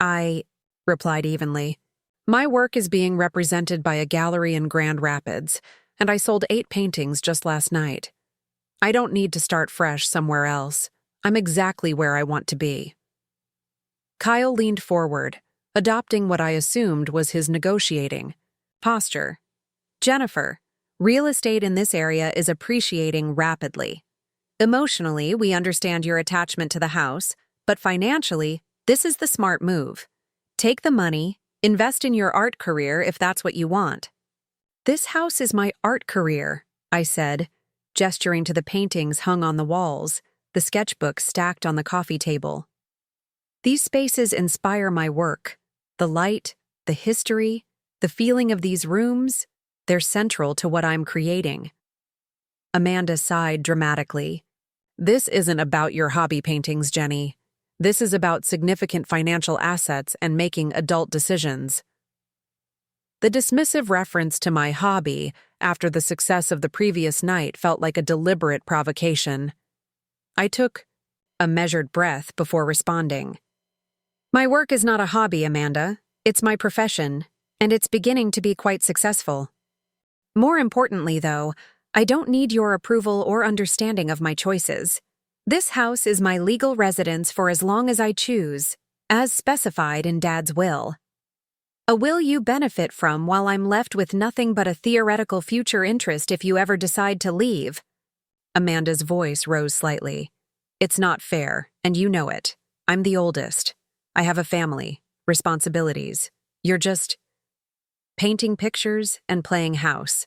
I replied evenly. "My work is being represented by a gallery in Grand Rapids, and I sold 8 paintings just last night. I don't need to start fresh somewhere else. I'm exactly where I want to be." Kyle leaned forward, adopting what I assumed was his negotiating posture. "Jennifer, real estate in this area is appreciating rapidly. Emotionally, we understand your attachment to the house, but financially, this is the smart move. Take the money, invest in your art career if that's what you want." "This house is my art career," I said, gesturing to the paintings hung on the walls, the sketchbook stacked on the coffee table. "These spaces inspire my work. The light, the history, the feeling of these rooms, they're central to what I'm creating." Amanda sighed dramatically. "This isn't about your hobby paintings, Jenny. This is about significant financial assets and making adult decisions." The dismissive reference to my hobby after the success of the previous night felt like a deliberate provocation. I took a measured breath before responding. "My work is not a hobby, Amanda. It's my profession, and it's beginning to be quite successful. More importantly, though, I don't need your approval or understanding of my choices. This house is my legal residence for as long as I choose, as specified in Dad's will. A will you benefit from while I'm left with nothing but a theoretical future interest if you ever decide to leave." Amanda's voice rose slightly. "It's not fair, and you know it. I'm the oldest. I have a family, responsibilities. You're just painting pictures and playing house."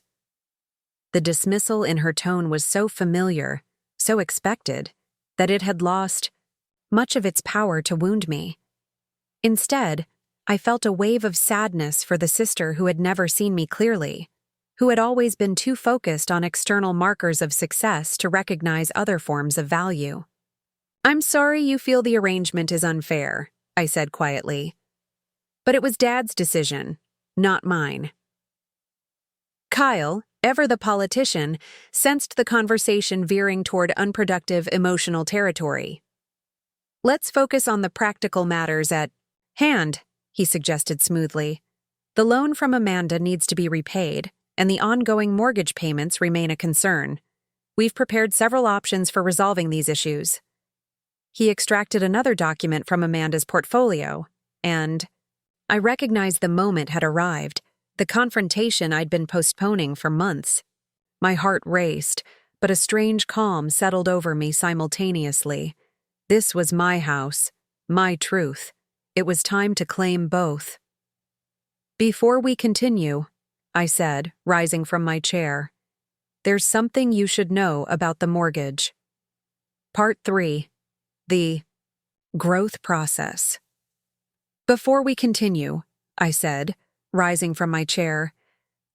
The dismissal in her tone was so familiar, so expected, that it had lost much of its power to wound me. Instead, I felt a wave of sadness for the sister who had never seen me clearly, who had always been too focused on external markers of success to recognize other forms of value. "I'm sorry you feel the arrangement is unfair," I said quietly. "But it was Dad's decision, not mine." Kyle, ever the politician, sensed the conversation veering toward unproductive emotional territory. "Let's focus on the practical matters at hand," he suggested smoothly. "The loan from Amanda needs to be repaid, and the ongoing mortgage payments remain a concern. We've prepared several options for resolving these issues." He extracted another document from Amanda's portfolio, and I recognized the moment had arrived, the confrontation I'd been postponing for months. My heart raced, but a strange calm settled over me simultaneously. This was my house, my truth. It was time to claim both. "Before we continue," I said, rising from my chair, "there's something you should know about the mortgage." Part 3. The growth process. "Before we continue," I said, rising from my chair,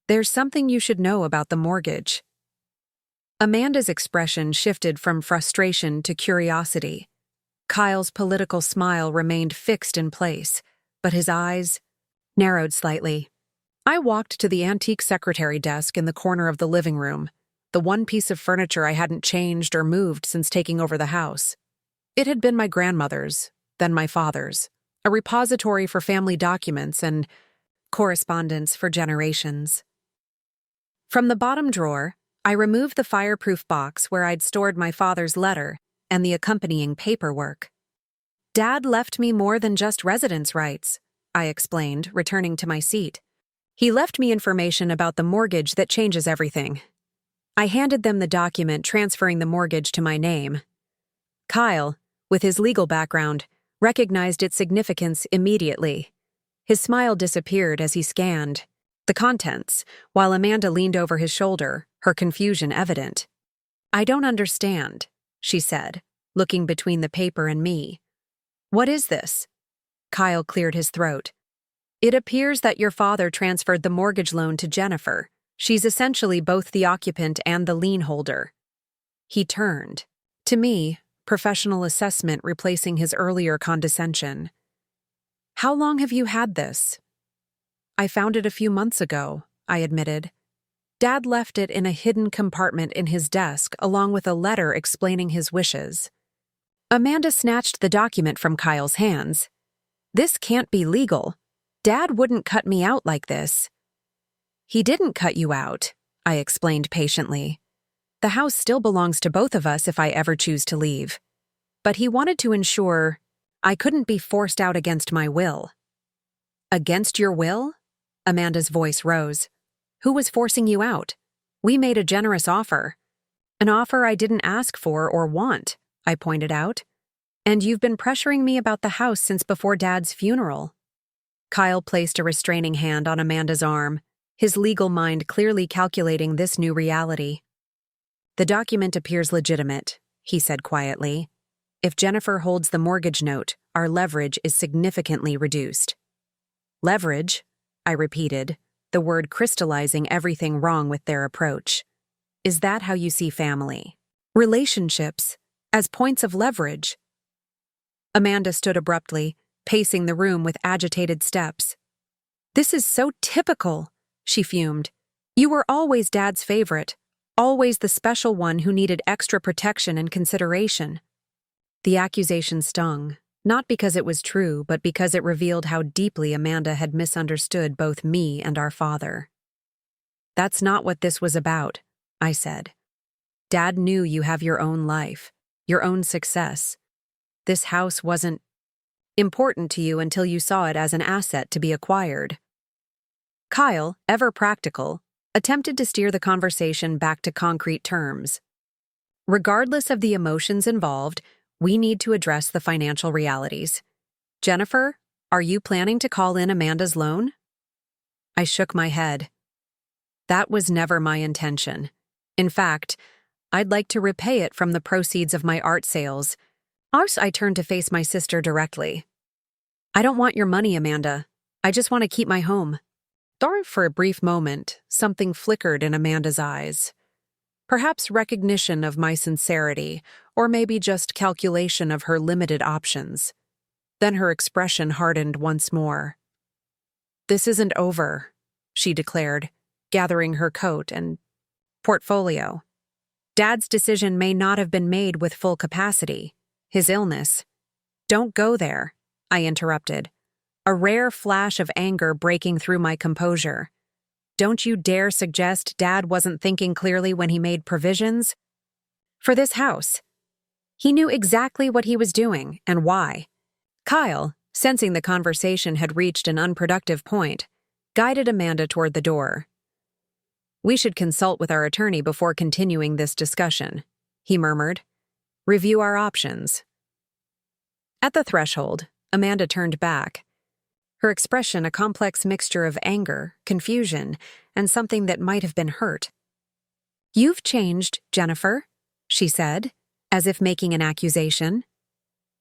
"there's something you should know about the mortgage." Amanda's expression shifted from frustration to curiosity. Kyle's political smile remained fixed in place, but his eyes narrowed slightly. I walked to the antique secretary desk in the corner of the living room, the one piece of furniture I hadn't changed or moved since taking over the house. It had been my grandmother's, then my father's, a repository for family documents and correspondence for generations. From the bottom drawer, I removed the fireproof box where I'd stored my father's letter and the accompanying paperwork. Dad left me more than just residence rights, I explained, returning to my seat. He left me information about the mortgage that changes everything. I handed them the document transferring the mortgage to my name. Kyle, with his legal background, recognized its significance immediately. His smile disappeared as he scanned the contents, while Amanda leaned over his shoulder, her confusion evident. "I don't understand," she said, looking between the paper and me. "What is this?" Kyle cleared his throat. "It appears that your father transferred the mortgage loan to Jennifer. She's essentially both the occupant and the lien holder." He turned. To me, professional assessment replacing his earlier condescension. "How long have you had this?" "I found it a few months ago," I admitted. Dad left it in a hidden compartment in his desk along with a letter explaining his wishes. Amanda snatched the document from Kyle's hands. "This can't be legal. Dad wouldn't cut me out like this." "He didn't cut you out," I explained patiently. "The house still belongs to both of us if I ever choose to leave. But he wanted to ensure I couldn't be forced out against my will." "Against your will?" Amanda's voice rose. "Who was forcing you out? We made a generous offer." "An offer I didn't ask for or want," I pointed out. "And you've been pressuring me about the house since before Dad's funeral." Kyle placed a restraining hand on Amanda's arm, his legal mind clearly calculating this new reality. "The document appears legitimate," he said quietly. "If Jennifer holds the mortgage note, our leverage is significantly reduced." "Leverage?" I repeated, the word crystallizing everything wrong with their approach. "Is that how you see family? Relationships as points of leverage?" Amanda stood abruptly, pacing the room with agitated steps. "This is so typical," she fumed. "You were always Dad's favorite, always the special one who needed extra protection and consideration." The accusation stung, not because it was true, but because it revealed how deeply Amanda had misunderstood both me and our father. "That's not what this was about," I said. "Dad knew you have your own life, your own success. This house wasn't important to you until you saw it as an asset to be acquired." Kyle, ever practical, attempted to steer the conversation back to concrete terms. "Regardless of the emotions involved, we need to address the financial realities. Jennifer, are you planning to call in Amanda's loan?" I shook my head. "That was never my intention. In fact, I'd like to repay it from the proceeds of my art sales." I turned to face my sister directly. "I don't want your money, Amanda. I just want to keep my home." For a brief moment, something flickered in Amanda's eyes. Perhaps recognition of my sincerity, or maybe just calculation of her limited options. Then her expression hardened once more. "This isn't over," she declared, gathering her coat and portfolio. "Dad's decision may not have been made with full capacity. His illness." "Don't go there," I interrupted, a rare flash of anger breaking through my composure. "Don't you dare suggest Dad wasn't thinking clearly when he made provisions for this house. He knew exactly what he was doing and why." Kyle, sensing the conversation had reached an unproductive point, guided Amanda toward the door. "We should consult with our attorney before continuing this discussion," he murmured. "Review our options." At the threshold, Amanda turned back, her expression a complex mixture of anger, confusion, and something that might have been hurt. "You've changed, Jennifer," she said, as if making an accusation.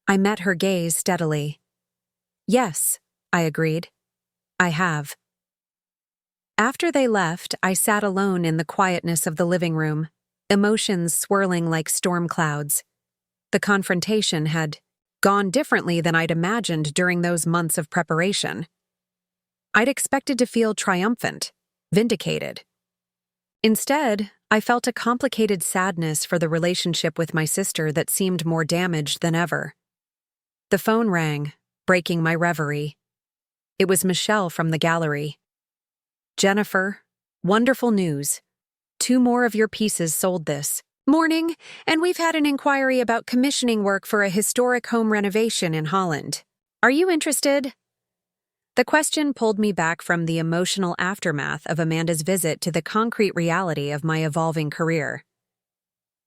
I met her gaze steadily. "Yes," I agreed. "I have." After they left, I sat alone in the quietness of the living room. emotions swirling like storm clouds. The confrontation had gone differently than I'd imagined during those months of preparation. I'd expected to feel triumphant, vindicated. Instead, I felt a complicated sadness for the relationship with my sister that seemed more damaged than ever. The phone rang, breaking my reverie. It was Michelle from the gallery. "Jennifer, wonderful news. 2 more of your pieces sold this morning, and we've had an inquiry about commissioning work for a historic home renovation in Holland. Are you interested?" The question pulled me back from the emotional aftermath of Amanda's visit to the concrete reality of my evolving career.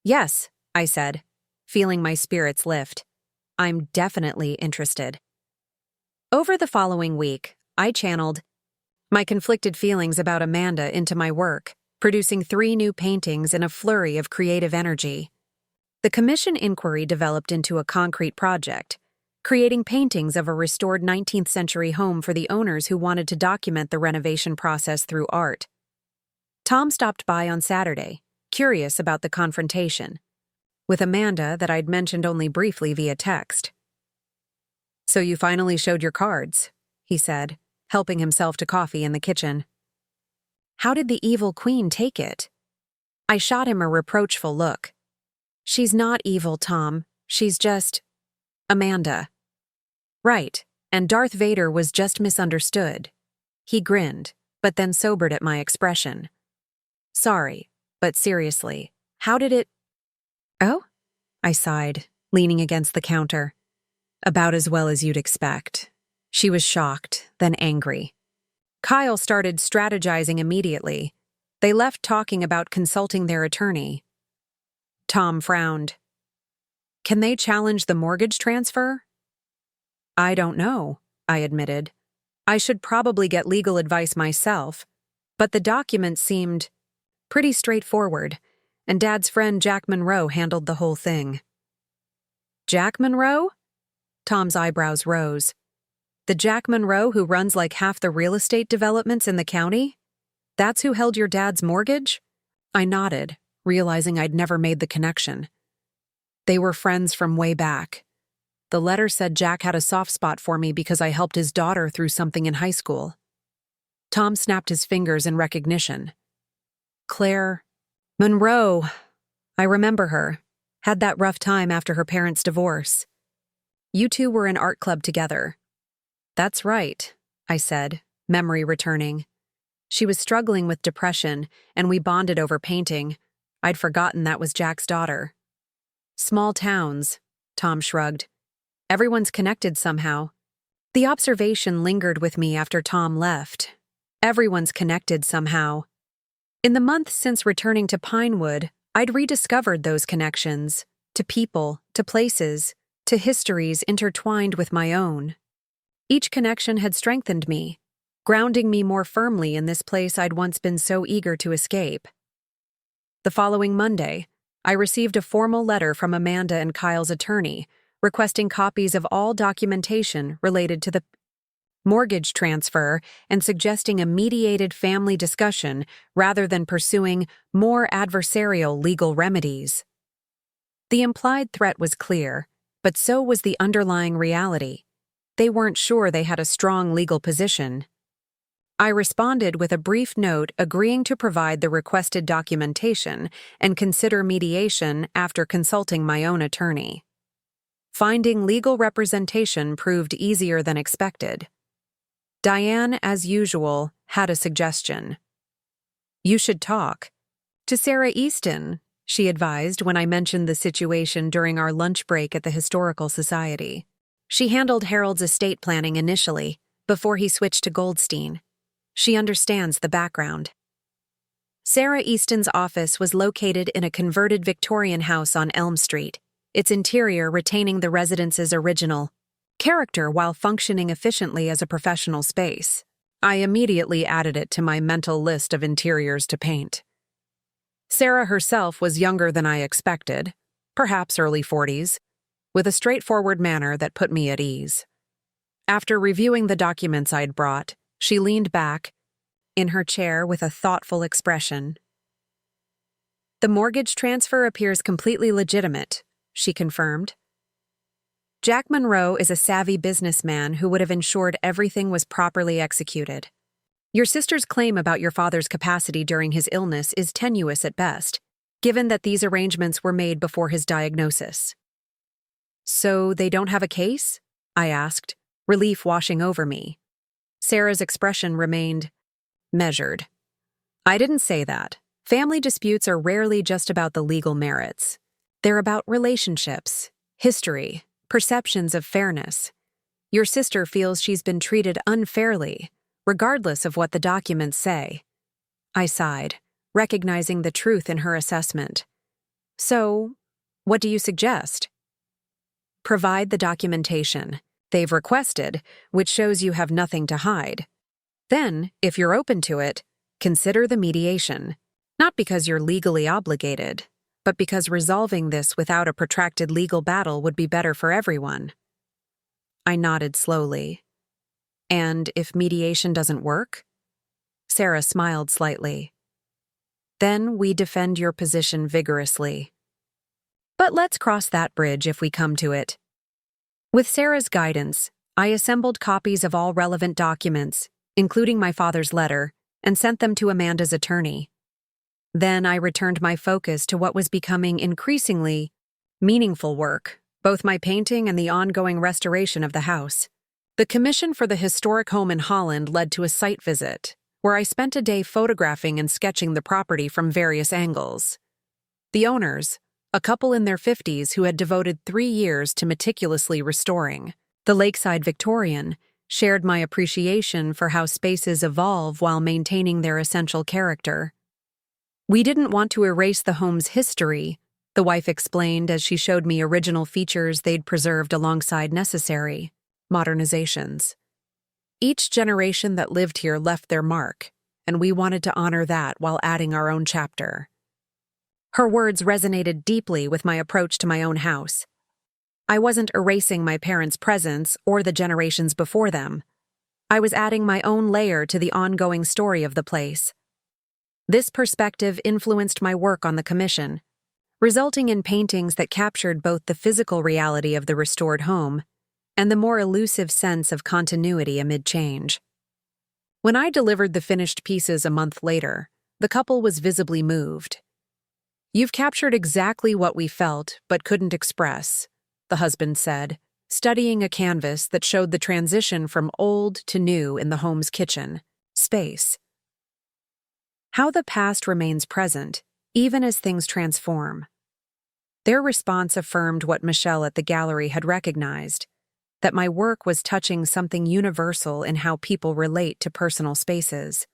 "Yes," I said, feeling my spirits lift. "I'm definitely interested." Over the following week, I channeled my conflicted feelings about Amanda into my work, producing 3 new paintings in a flurry of creative energy. The commission inquiry developed into a concrete project, creating paintings of a restored 19th century home for the owners who wanted to document the renovation process through art. Tom stopped by on Saturday, curious about the confrontation with Amanda that I'd mentioned only briefly via text. "So you finally showed your cards," he said, helping himself to coffee in the kitchen. "How did the evil queen take it?" I shot him a reproachful look. "She's not evil, Tom. She's just Amanda." "Right, and Darth Vader was just misunderstood." He grinned, but then sobered at my expression. "Sorry, but seriously, how did it—" "Oh?" I sighed, leaning against the counter. "About as well as you'd expect." She was shocked, then angry. Kyle started strategizing immediately. They left talking about consulting their attorney. Tom frowned. "Can they challenge the mortgage transfer?" "I don't know," I admitted. "I should probably get legal advice myself, but the document seemed pretty straightforward, and Dad's friend Jack Monroe handled the whole thing." "Jack Monroe?" Tom's eyebrows rose. "The Jack Monroe who runs like half the real estate developments in the county? That's who held your dad's mortgage?" I nodded, realizing I'd never made the connection. "They were friends from way back. The letter said Jack had a soft spot for me because I helped his daughter through something in high school." Tom snapped his fingers in recognition. "Claire Monroe. I remember her. Had that rough time after her parents' divorce. You two were in art club together." "That's right," I said, memory returning. "She was struggling with depression, and we bonded over painting. I'd forgotten that was Jack's daughter." "Small towns," Tom shrugged. "Everyone's connected somehow." The observation lingered with me after Tom left. Everyone's connected somehow. In the month since returning to Pinewood, I'd rediscovered those connections, to people, to places, to histories intertwined with my own. Each connection had strengthened me, grounding me more firmly in this place I'd once been so eager to escape. The following Monday, I received a formal letter from Amanda and Kyle's attorney, requesting copies of all documentation related to the mortgage transfer and suggesting a mediated family discussion rather than pursuing more adversarial legal remedies. The implied threat was clear, but so was the underlying reality. They weren't sure they had a strong legal position. I responded with a brief note agreeing to provide the requested documentation and consider mediation after consulting my own attorney. Finding legal representation proved easier than expected. Diane, as usual, had a suggestion. "You should talk to Sarah Easton," she advised when I mentioned the situation during our lunch break at the Historical Society. She handled Harold's estate planning initially, before he switched to Goldstein. She understands the background. Sarah Easton's office was located in a converted Victorian house on Elm Street, its interior retaining the residence's original character while functioning efficiently as a professional space. I immediately added it to my mental list of interiors to paint. Sarah herself was younger than I expected, perhaps early 40s, with a straightforward manner that put me at ease. After reviewing the documents I'd brought, she leaned back in her chair with a thoughtful expression. The mortgage transfer appears completely legitimate, she confirmed. Jack Monroe is a savvy businessman who would have ensured everything was properly executed. Your sister's claim about your father's capacity during his illness is tenuous at best, given that these arrangements were made before his diagnosis. So they don't have a case? I asked, relief washing over me. Sarah's expression remained measured. I didn't say that. Family disputes are rarely just about the legal merits. They're about relationships, history, perceptions of fairness. Your sister feels she's been treated unfairly, regardless of what the documents say. I sighed, recognizing the truth in her assessment. So, what do you suggest? Provide the documentation they've requested, which shows you have nothing to hide. Then, if you're open to it, consider the mediation, not because you're legally obligated, but because resolving this without a protracted legal battle would be better for everyone. I nodded slowly. And if mediation doesn't work? Sarah smiled slightly. Then we defend your position vigorously. But let's cross that bridge if we come to it. With Sarah's guidance, I assembled copies of all relevant documents, including my father's letter, and sent them to Amanda's attorney. Then I returned my focus to what was becoming increasingly meaningful work, both my painting and the ongoing restoration of the house. The commission for the historic home in Holland led to a site visit, where I spent a day photographing and sketching the property from various angles. The owners, a couple in their 50s who had devoted 3 years to meticulously restoring the lakeside Victorian, shared my appreciation for how spaces evolve while maintaining their essential character. We didn't want to erase the home's history, the wife explained as she showed me original features they'd preserved alongside necessary modernizations. Each generation that lived here left their mark, and we wanted to honor that while adding our own chapter. Her words resonated deeply with my approach to my own house. I wasn't erasing my parents' presence or the generations before them. I was adding my own layer to the ongoing story of the place. This perspective influenced my work on the commission, resulting in paintings that captured both the physical reality of the restored home and the more elusive sense of continuity amid change. When I delivered the finished pieces a month later, the couple was visibly moved. "You've captured exactly what we felt but couldn't express," the husband said, studying a canvas that showed the transition from old to new in the home's kitchen space. How the past remains present, even as things transform. Their response affirmed what Michelle at the gallery had recognized, that my work was touching something universal in how people relate to personal spaces.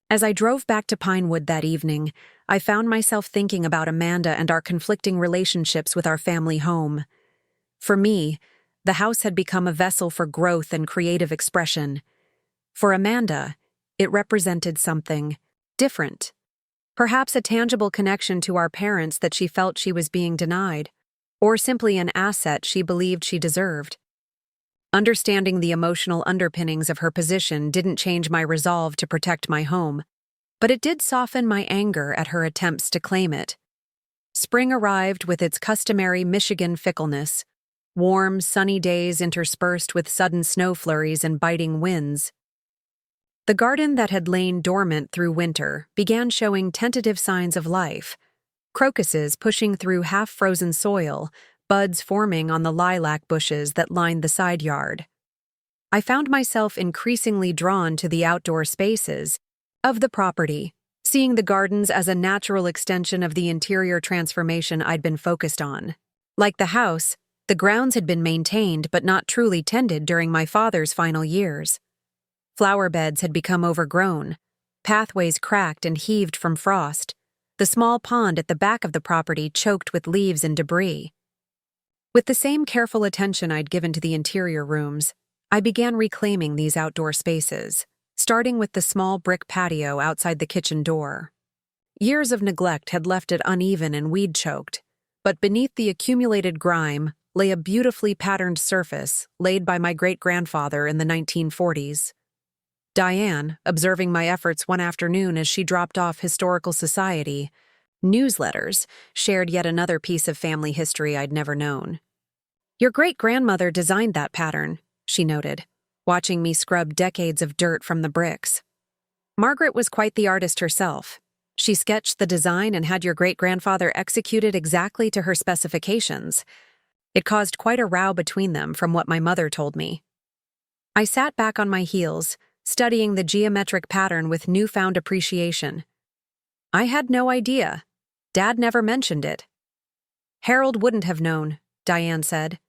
As I drove back to Pinewood that evening, I found myself thinking about Amanda and our conflicting relationships with our family home. For me, the house had become a vessel for growth and creative expression. For Amanda, it represented something different. Perhaps a tangible connection to our parents that she felt she was being denied, or simply an asset she believed she deserved. Understanding the emotional underpinnings of her position didn't change my resolve to protect my home, but it did soften my anger at her attempts to claim it. Spring arrived with its customary Michigan fickleness, warm, sunny days interspersed with sudden snow flurries and biting winds. The garden that had lain dormant through winter began showing tentative signs of life, crocuses pushing through half-frozen soil, buds forming on the lilac bushes that lined the side yard. I found myself increasingly drawn to the outdoor spaces of the property, seeing the gardens as a natural extension of the interior transformation I'd been focused on. Like the house, the grounds had been maintained but not truly tended during my father's final years. Flower beds had become overgrown, pathways cracked and heaved from frost, the small pond at the back of the property choked with leaves and debris. With the same careful attention I'd given to the interior rooms, I began reclaiming these outdoor spaces, starting with the small brick patio outside the kitchen door. Years of neglect had left it uneven and weed-choked, but beneath the accumulated grime lay a beautifully patterned surface laid by my great-grandfather in the 1940s. Diane, observing my efforts one afternoon as she dropped off Historical Society, Newsletters shared yet another piece of family history I'd never known. "Your great-grandmother designed that pattern," she noted, watching me scrub decades of dirt from the bricks. "Margaret was quite the artist herself. She sketched the design and had your great-grandfather execute it exactly to her specifications. It caused quite a row between them, from what my mother told me." I sat back on my heels, studying the geometric pattern with newfound appreciation. I had no idea. Dad never mentioned it. "Harold wouldn't have known," Diane said.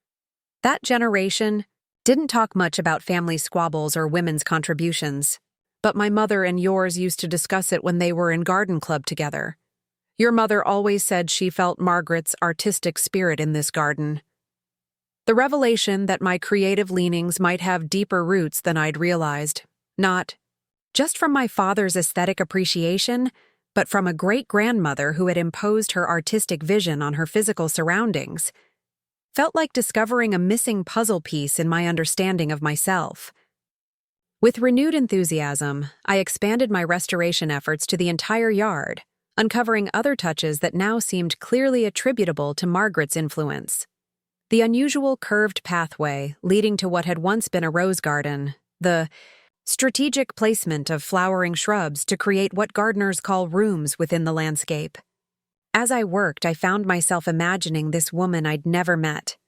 "That generation didn't talk much about family squabbles or women's contributions. But my mother and yours used to discuss it when they were in garden club together. Your mother always said she felt Margaret's artistic spirit in this garden. The revelation that my creative leanings might have deeper roots than I'd realized, not just from my father's aesthetic appreciation, but from a great-grandmother who had imposed her artistic vision on her physical surroundings, felt like discovering a missing puzzle piece in my understanding of myself. With renewed enthusiasm, I expanded my restoration efforts to the entire yard, uncovering other touches that now seemed clearly attributable to Margaret's influence. The unusual curved pathway leading to what had once been a rose garden, the strategic placement of flowering shrubs to create what gardeners call rooms within the landscape. As I worked, I found myself imagining this woman I'd never met,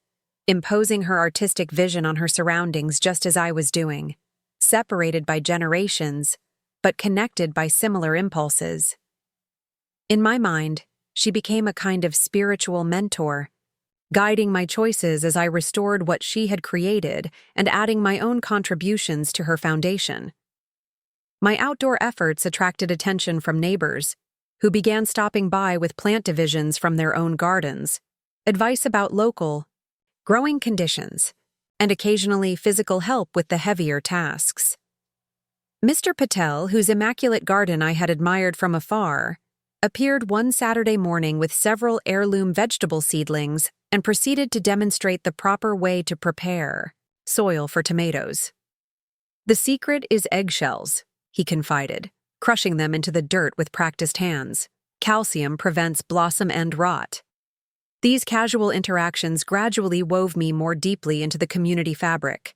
imposing her artistic vision on her surroundings just as I was doing. Separated by generations, but connected by similar impulses. In my mind, she became a kind of spiritual mentor, guiding my choices as I restored what she had created and adding my own contributions to her foundation. My outdoor efforts attracted attention from neighbors, who began stopping by with plant divisions from their own gardens, advice about local growing conditions, and occasionally physical help with the heavier tasks. Mr. Patel, whose immaculate garden I had admired from afar, appeared one Saturday morning with several heirloom vegetable seedlings and proceeded to demonstrate the proper way to prepare soil for tomatoes. "The secret is eggshells," he confided, crushing them into the dirt with practiced hands. "Calcium prevents blossom end rot." These casual interactions gradually wove me more deeply into the community fabric.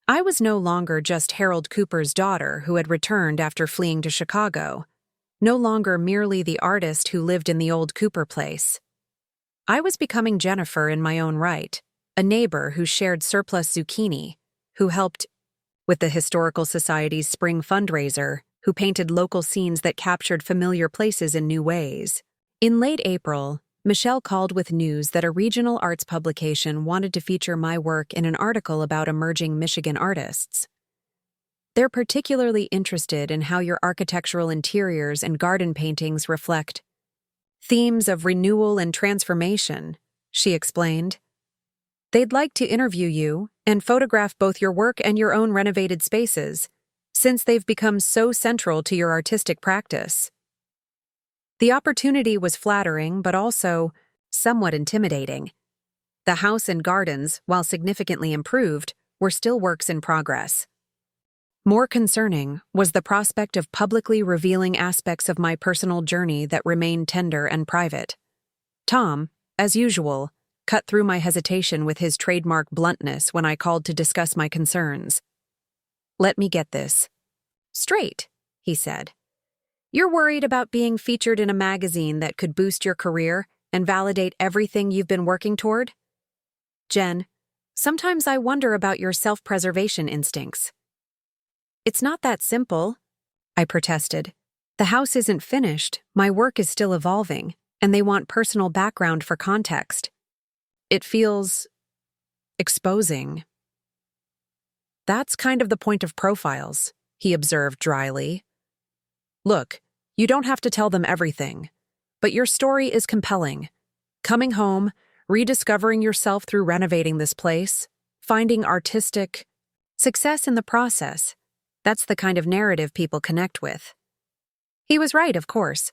I was no longer just Harold Cooper's daughter who had returned after fleeing to Chicago, no longer merely the artist who lived in the old Cooper place. I was becoming Jennifer in my own right, a neighbor who shared surplus zucchini, who helped with the Historical Society's spring fundraiser, who painted local scenes that captured familiar places in new ways. In late April, Michelle called with news that a regional arts publication wanted to feature my work in an article about emerging Michigan artists. "They're particularly interested in how your architectural interiors and garden paintings reflect themes of renewal and transformation," she explained. "They'd like to interview you and photograph both your work and your own renovated spaces, since they've become so central to your artistic practice." The opportunity was flattering, but also somewhat intimidating. The house and gardens, while significantly improved, were still works in progress. More concerning was the prospect of publicly revealing aspects of my personal journey that remained tender and private. Tom, as usual, cut through my hesitation with his trademark bluntness when I called to discuss my concerns. "Let me get this straight," he said. "You're worried about being featured in a magazine that could boost your career and validate everything you've been working toward? Jen, sometimes I wonder about your self-preservation instincts." "It's not that simple," I protested. "The house isn't finished, my work is still evolving, and they want personal background for context. It feels exposing." "That's kind of the point of profiles," he observed dryly. "Look, you don't have to tell them everything, but your story is compelling. Coming home, rediscovering yourself through renovating this place, finding artistic success in the process. That's the kind of narrative people connect with." He was right, of course.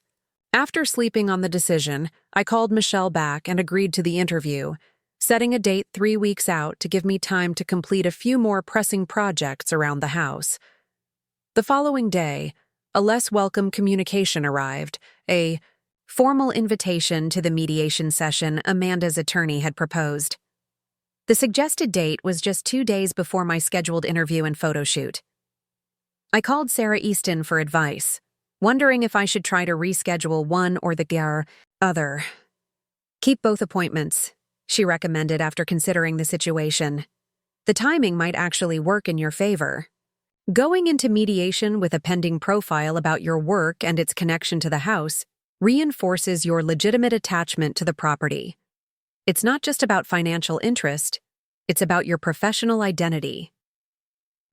After sleeping on the decision, I called Michelle back and agreed to the interview, setting a date 3 weeks out to give me time to complete a few more pressing projects around the house. The following day, a less welcome communication arrived, a formal invitation to the mediation session Amanda's attorney had proposed. The suggested date was just 2 days before my scheduled interview and photo shoot. I called Sarah Easton for advice, wondering if I should try to reschedule one or the other. Keep both appointments, she recommended after considering the situation. The timing might actually work in your favor. Going into mediation with a pending profile about your work and its connection to the house reinforces your legitimate attachment to the property. It's not just about financial interest, it's about your professional identity.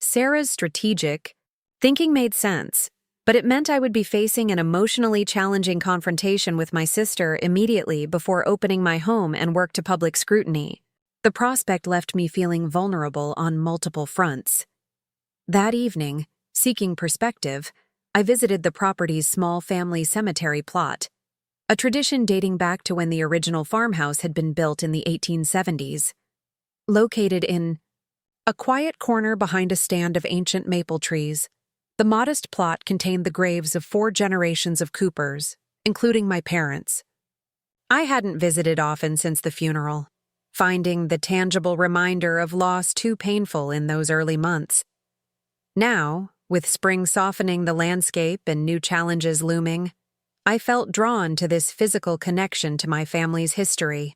Sarah's strategic thinking made sense, but it meant I would be facing an emotionally challenging confrontation with my sister immediately before opening my home and work to public scrutiny. The prospect left me feeling vulnerable on multiple fronts. That evening, seeking perspective, I visited the property's small family cemetery plot, a tradition dating back to when the original farmhouse had been built in the 1870s. Located in a quiet corner behind a stand of ancient maple trees, the modest plot contained the graves of 4 generations of Coopers, including my parents. I hadn't visited often since the funeral, finding the tangible reminder of loss too painful in those early months. Now, with spring softening the landscape and new challenges looming, I felt drawn to this physical connection to my family's history.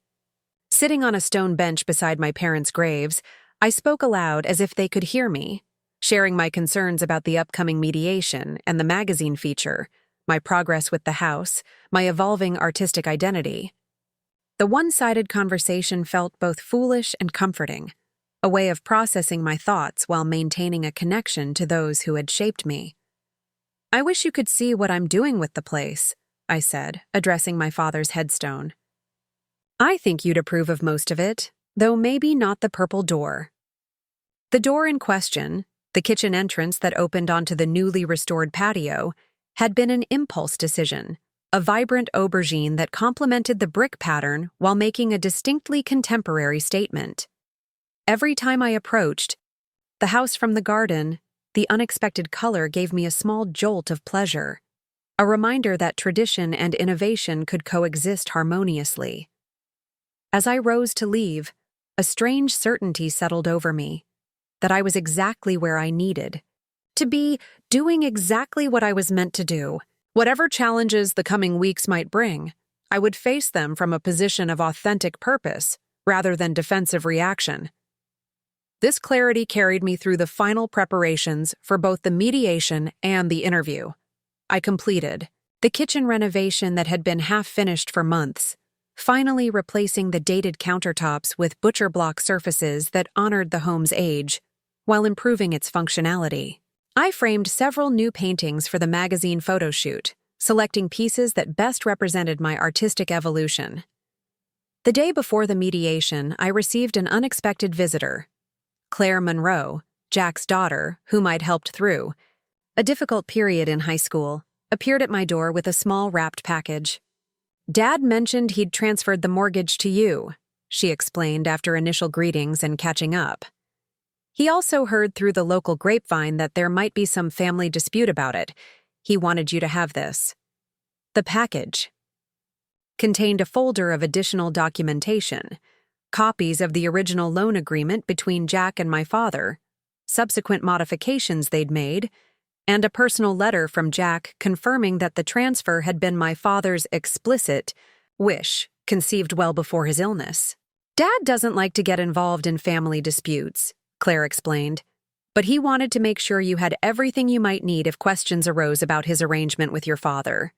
Sitting on a stone bench beside my parents' graves, I spoke aloud as if they could hear me, sharing my concerns about the upcoming mediation and the magazine feature, my progress with the house, my evolving artistic identity. The one-sided conversation felt both foolish and comforting, a way of processing my thoughts while maintaining a connection to those who had shaped me. "I wish you could see what I'm doing with the place," I said, addressing my father's headstone. "I think you'd approve of most of it, though maybe not the purple door." The door in question, the kitchen entrance that opened onto the newly restored patio, had been an impulse decision, a vibrant aubergine that complemented the brick pattern while making a distinctly contemporary statement. Every time I approached the house from the garden, the unexpected color gave me a small jolt of pleasure, a reminder that tradition and innovation could coexist harmoniously. As I rose to leave, a strange certainty settled over me, that I was exactly where I needed to be, doing exactly what I was meant to do. Whatever challenges the coming weeks might bring, I would face them from a position of authentic purpose rather than defensive reaction. This clarity carried me through the final preparations for both the mediation and the interview. I completed the kitchen renovation that had been half-finished for months, finally replacing the dated countertops with butcher block surfaces that honored the home's age, while improving its functionality. I framed several new paintings for the magazine photo shoot, selecting pieces that best represented my artistic evolution. The day before the mediation, I received an unexpected visitor. Claire Monroe, Jack's daughter, whom I'd helped through a difficult period in high school, appeared at my door with a small wrapped package. "Dad mentioned he'd transferred the mortgage to you," she explained after initial greetings and catching up. "He also heard through the local grapevine that there might be some family dispute about it. He wanted you to have this." The package contained a folder of additional documentation, copies of the original loan agreement between Jack and my father, subsequent modifications they'd made, and a personal letter from Jack confirming that the transfer had been my father's explicit wish, conceived well before his illness. "Dad doesn't like to get involved in family disputes," Claire explained, "but he wanted to make sure you had everything you might need if questions arose about his arrangement with your father."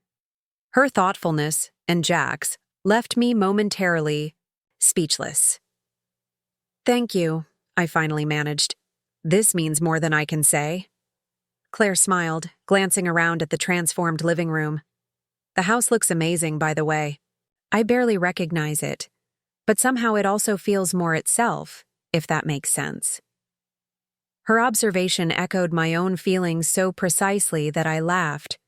Her thoughtfulness, and Jack's, left me momentarily speechless. "Thank you," I finally managed. "This means more than I can say." Claire smiled, glancing around at the transformed living room. "The house looks amazing, by the way. I barely recognize it, but somehow it also feels more itself, if that makes sense." Her observation echoed my own feelings so precisely that I laughed.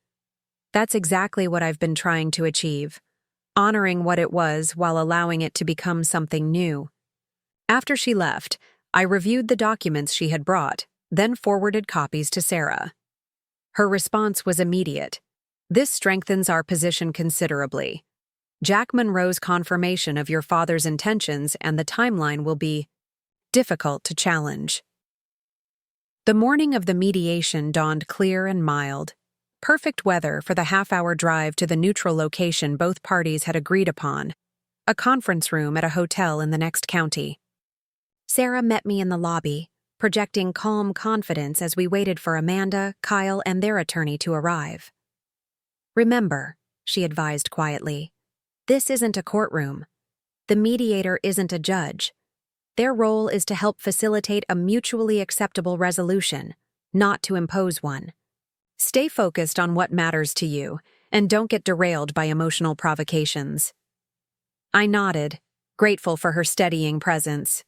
That's exactly what I've been trying to achieve, honoring what it was while allowing it to become something new. After she left, I reviewed the documents she had brought, then forwarded copies to Sarah. Her response was immediate. "This strengthens our position considerably. Jack Monroe's confirmation of your father's intentions and the timeline will be difficult to challenge. The morning of the mediation dawned clear and mild. Perfect weather for the half-hour drive to the neutral location both parties had agreed upon, a conference room at a hotel in the next county. Sarah met me in the lobby, projecting calm confidence as we waited for Amanda, Kyle, and their attorney to arrive. "Remember," she advised quietly, "this isn't a courtroom. The mediator isn't a judge. Their role is to help facilitate a mutually acceptable resolution, not to impose one. Stay focused on what matters to you, and don't get derailed by emotional provocations." I nodded, grateful for her steadying presence.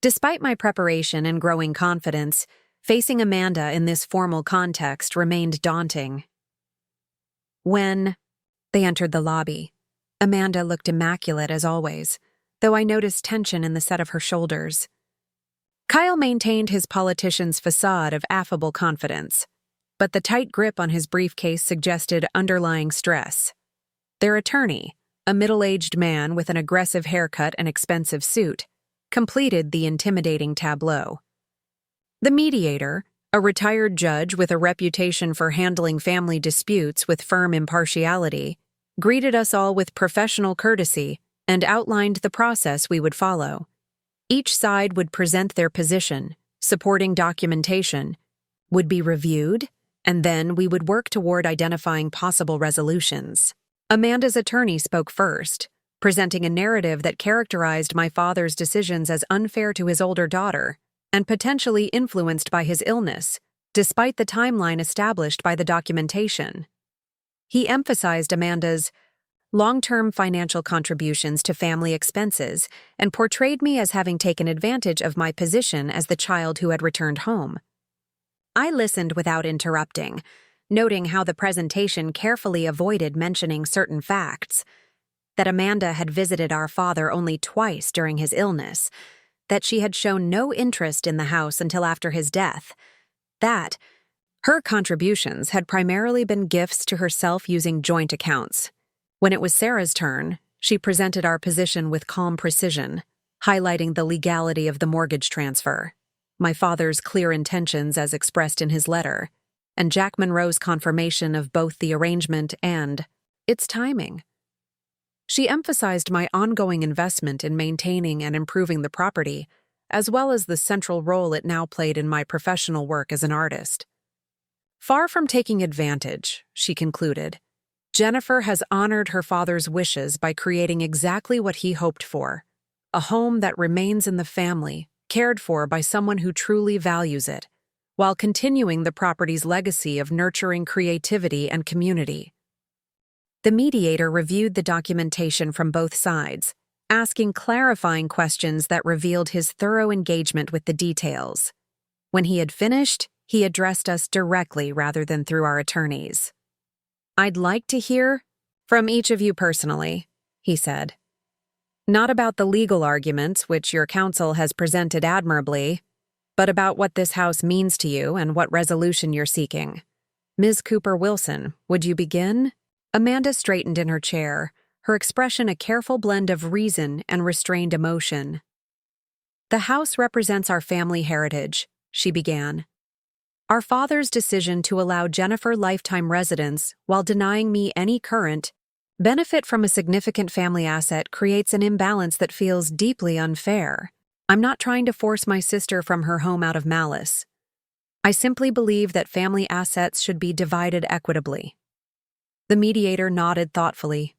Despite my preparation and growing confidence, facing Amanda in this formal context remained daunting. When they entered the lobby, Amanda looked immaculate as always, though I noticed tension in the set of her shoulders. Kyle maintained his politician's facade of affable confidence, but the tight grip on his briefcase suggested underlying stress. Their attorney, a middle-aged man with an aggressive haircut and expensive suit, completed the intimidating tableau. The mediator, a retired judge with a reputation for handling family disputes with firm impartiality, greeted us all with professional courtesy and outlined the process we would follow. Each side would present their position, supporting documentation, would be reviewed, and then we would work toward identifying possible resolutions. Amanda's attorney spoke first, presenting a narrative that characterized my father's decisions as unfair to his older daughter and potentially influenced by his illness, despite the timeline established by the documentation. He emphasized Amanda's long-term financial contributions to family expenses and portrayed me as having taken advantage of my position as the child who had returned home. I listened without interrupting, noting how the presentation carefully avoided mentioning certain facts: that Amanda had visited our father only twice during his illness, that she had shown no interest in the house until after his death, that her contributions had primarily been gifts to herself using joint accounts. When it was Sarah's turn, she presented our position with calm precision, highlighting the legality of the mortgage transfer, my father's clear intentions as expressed in his letter, and Jack Monroe's confirmation of both the arrangement and its timing. She emphasized my ongoing investment in maintaining and improving the property, as well as the central role it now played in my professional work as an artist. Far from taking advantage, she concluded, Jennifer has honored her father's wishes by creating exactly what he hoped for: a home that remains in the family, cared for by someone who truly values it, while continuing the property's legacy of nurturing creativity and community. The mediator reviewed the documentation from both sides, asking clarifying questions that revealed his thorough engagement with the details. When he had finished, he addressed us directly rather than through our attorneys. "I'd like to hear from each of you personally," he said. "Not about the legal arguments, which your counsel has presented admirably, but about what this house means to you and what resolution you're seeking. Ms. Cooper-Wilson, would you begin?" Amanda straightened in her chair, her expression a careful blend of reason and restrained emotion. "The house represents our family heritage," she began. "Our father's decision to allow Jennifer lifetime residence while denying me any current benefit from a significant family asset creates an imbalance that feels deeply unfair. I'm not trying to force my sister from her home out of malice. I simply believe that family assets should be divided equitably." The mediator nodded thoughtfully.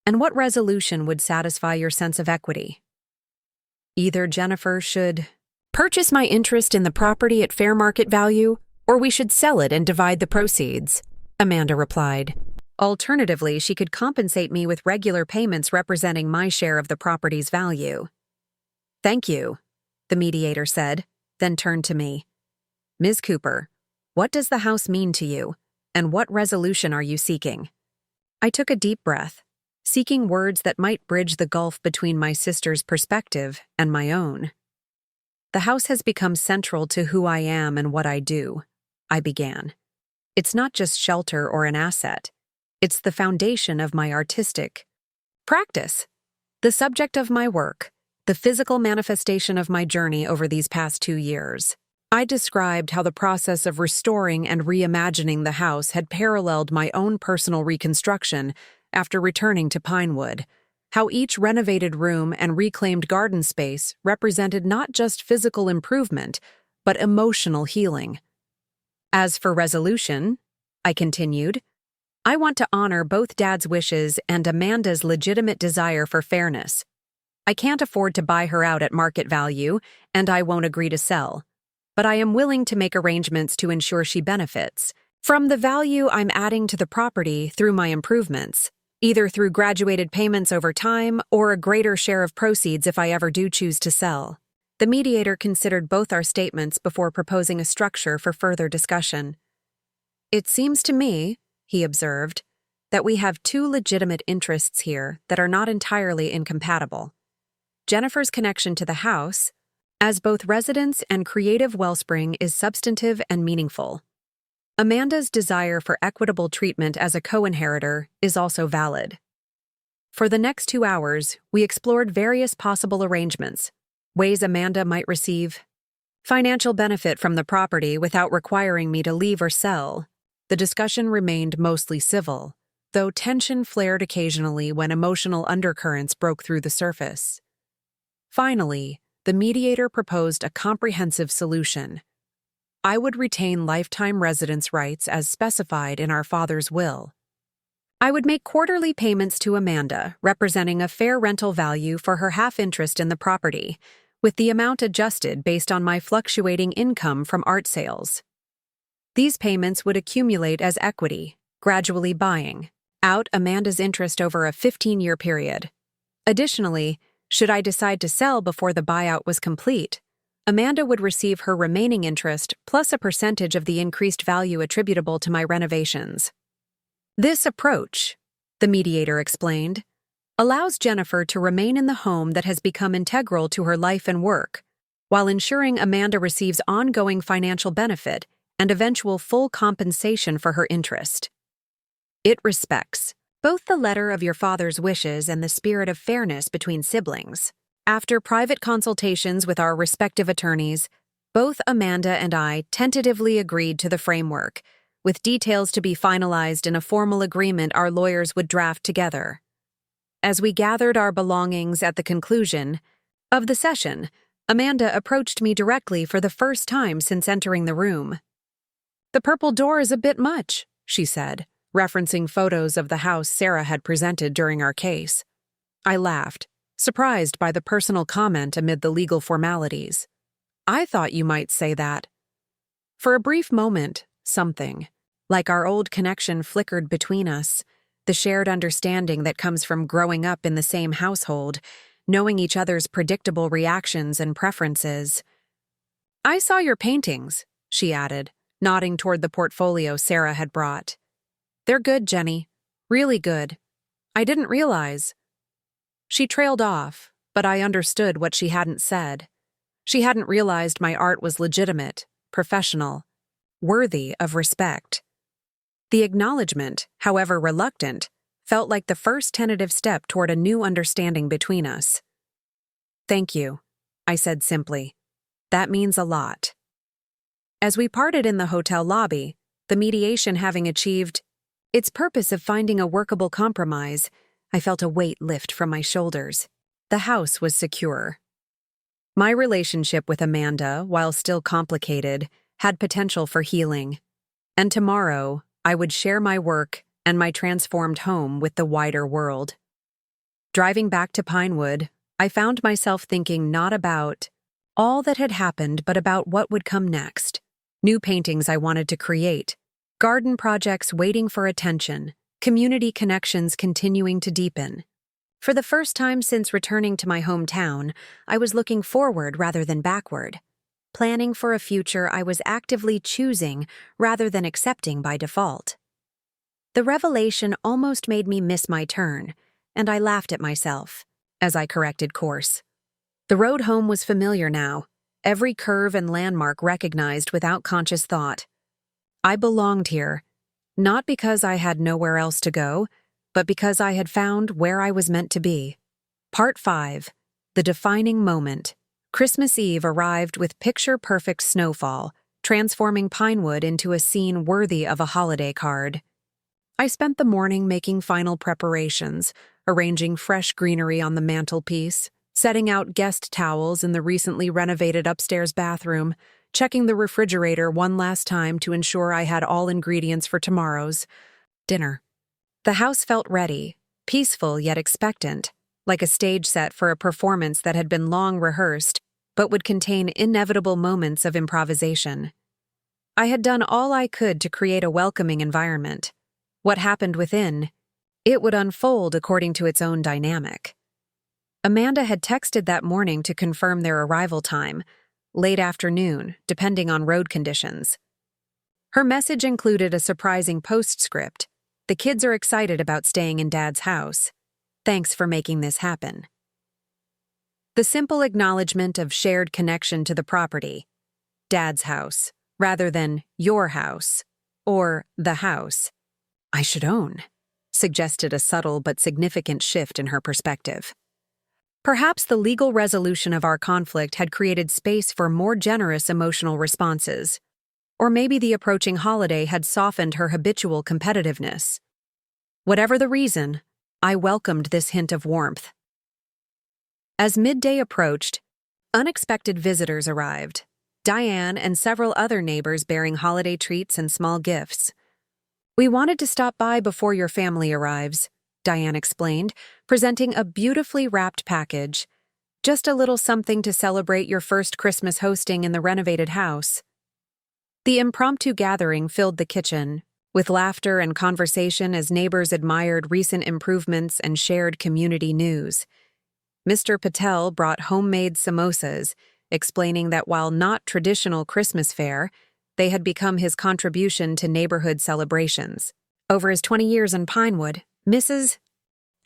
"And what resolution would satisfy your sense of equity?" "Either Jennifer should purchase my interest in the property at fair market value, or we should sell it and divide the proceeds," Amanda replied. "Alternatively, she could compensate me with regular payments representing my share of the property's value." "Thank you," the mediator said, then turned to me. "Ms. Cooper, what does the house mean to you, and what resolution are you seeking?" I took a deep breath, seeking words that might bridge the gulf between my sister's perspective and my own. "The house has become central to who I am and what I do," I began. "It's not just shelter or an asset. It's the foundation of my artistic, Practice. The subject of my work, the physical manifestation of my journey over these past 2 years. I described how the process of restoring and reimagining the house had paralleled my own personal reconstruction after returning to Pinewood, how each renovated room and reclaimed garden space represented not just physical improvement, but emotional healing. As for resolution, I continued, I want to honor both Dad's wishes and Amanda's legitimate desire for fairness. I can't afford to buy her out at market value, and I won't agree to sell. But I am willing to make arrangements to ensure she benefits from the value I'm adding to the property through my improvements, either through graduated payments over time or a greater share of proceeds if I ever do choose to sell. The mediator considered both our statements before proposing a structure for further discussion. It seems to me, he observed, that we have 2 legitimate interests here that are not entirely incompatible. Jennifer's connection to the house, as both residence and creative wellspring, is substantive and meaningful. Amanda's desire for equitable treatment as a co-inheritor is also valid. For the next 2 hours, we explored various possible arrangements, ways Amanda might receive financial benefit from the property without requiring me to leave or sell. The discussion remained mostly civil, though tension flared occasionally when emotional undercurrents broke through the surface. Finally, the mediator proposed a comprehensive solution. I would retain lifetime residence rights as specified in our father's will. I would make quarterly payments to Amanda, representing a fair rental value for her half-interest in the property, with the amount adjusted based on my fluctuating income from art sales. These payments would accumulate as equity, gradually buying out Amanda's interest over a 15-year period. Additionally, should I decide to sell before the buyout was complete, Amanda would receive her remaining interest plus a percentage of the increased value attributable to my renovations. This approach, the mediator explained, allows Jennifer to remain in the home that has become integral to her life and work, while ensuring Amanda receives ongoing financial benefit and eventual full compensation for her interest. It respects both the letter of your father's wishes and the spirit of fairness between siblings. After private consultations with our respective attorneys, both Amanda and I tentatively agreed to the framework, with details to be finalized in a formal agreement our lawyers would draft together. As we gathered our belongings at the conclusion of the session, Amanda approached me directly for the first time since entering the room. "The purple door is a bit much," she said, referencing photos of the house Sarah had presented during our case. I laughed, surprised by the personal comment amid the legal formalities. "I thought you might say that." For a brief moment, something, like our old connection, flickered between us, the shared understanding that comes from growing up in the same household, knowing each other's predictable reactions and preferences. "I saw your paintings," she added, nodding toward the portfolio Sarah had brought. "They're good, Jenny. Really good. I didn't realize." She trailed off, but I understood what she hadn't said. She hadn't realized my art was legitimate, professional, worthy of respect. The acknowledgement, however reluctant, felt like the first tentative step toward a new understanding between us. "Thank you," I said simply. "That means a lot." As we parted in the hotel lobby, the mediation having achieved its purpose of finding a workable compromise, I felt a weight lift from my shoulders. The house was secure. My relationship with Amanda, while still complicated, had potential for healing. And tomorrow, I would share my work and my transformed home with the wider world. Driving back to Pinewood, I found myself thinking not about all that had happened, but about what would come next. New paintings I wanted to create, garden projects waiting for attention, community connections continuing to deepen. For the first time since returning to my hometown, I was looking forward rather than backward, planning for a future I was actively choosing rather than accepting by default. The revelation almost made me miss my turn, and I laughed at myself as I corrected course. The road home was familiar now, every curve and landmark recognized without conscious thought. I belonged here, not because I had nowhere else to go, but because I had found where I was meant to be. Part 5. The Defining Moment. Christmas Eve arrived with picture-perfect snowfall, transforming Pinewood into a scene worthy of a holiday card. I spent the morning making final preparations, arranging fresh greenery on the mantelpiece, setting out guest towels in the recently renovated upstairs bathroom, checking the refrigerator one last time to ensure I had all ingredients for tomorrow's dinner. The house felt ready, peaceful yet expectant, like a stage set for a performance that had been long rehearsed, but would contain inevitable moments of improvisation. I had done all I could to create a welcoming environment. What happened within, it would unfold according to its own dynamic. Amanda had texted that morning to confirm their arrival time, late afternoon, depending on road conditions. Her message included a surprising postscript. The kids are excited about staying in Dad's house. Thanks for making this happen. The simple acknowledgement of shared connection to the property. Dad's house, rather than your house, or the house. I should own, suggested a subtle but significant shift in her perspective. Perhaps the legal resolution of our conflict had created space for more generous emotional responses. Or maybe the approaching holiday had softened her habitual competitiveness. Whatever the reason, I welcomed this hint of warmth. As midday approached, unexpected visitors arrived. Diane and several other neighbors bearing holiday treats and small gifts. We wanted to stop by before your family arrives, Diane explained, presenting a beautifully wrapped package. Just a little something to celebrate your first Christmas hosting in the renovated house. The impromptu gathering filled the kitchen, with laughter and conversation as neighbors admired recent improvements and shared community news. Mr. Patel brought homemade samosas, explaining that while not traditional Christmas fare, they had become his contribution to neighborhood celebrations. Over his 20 years in Pinewood, Mrs.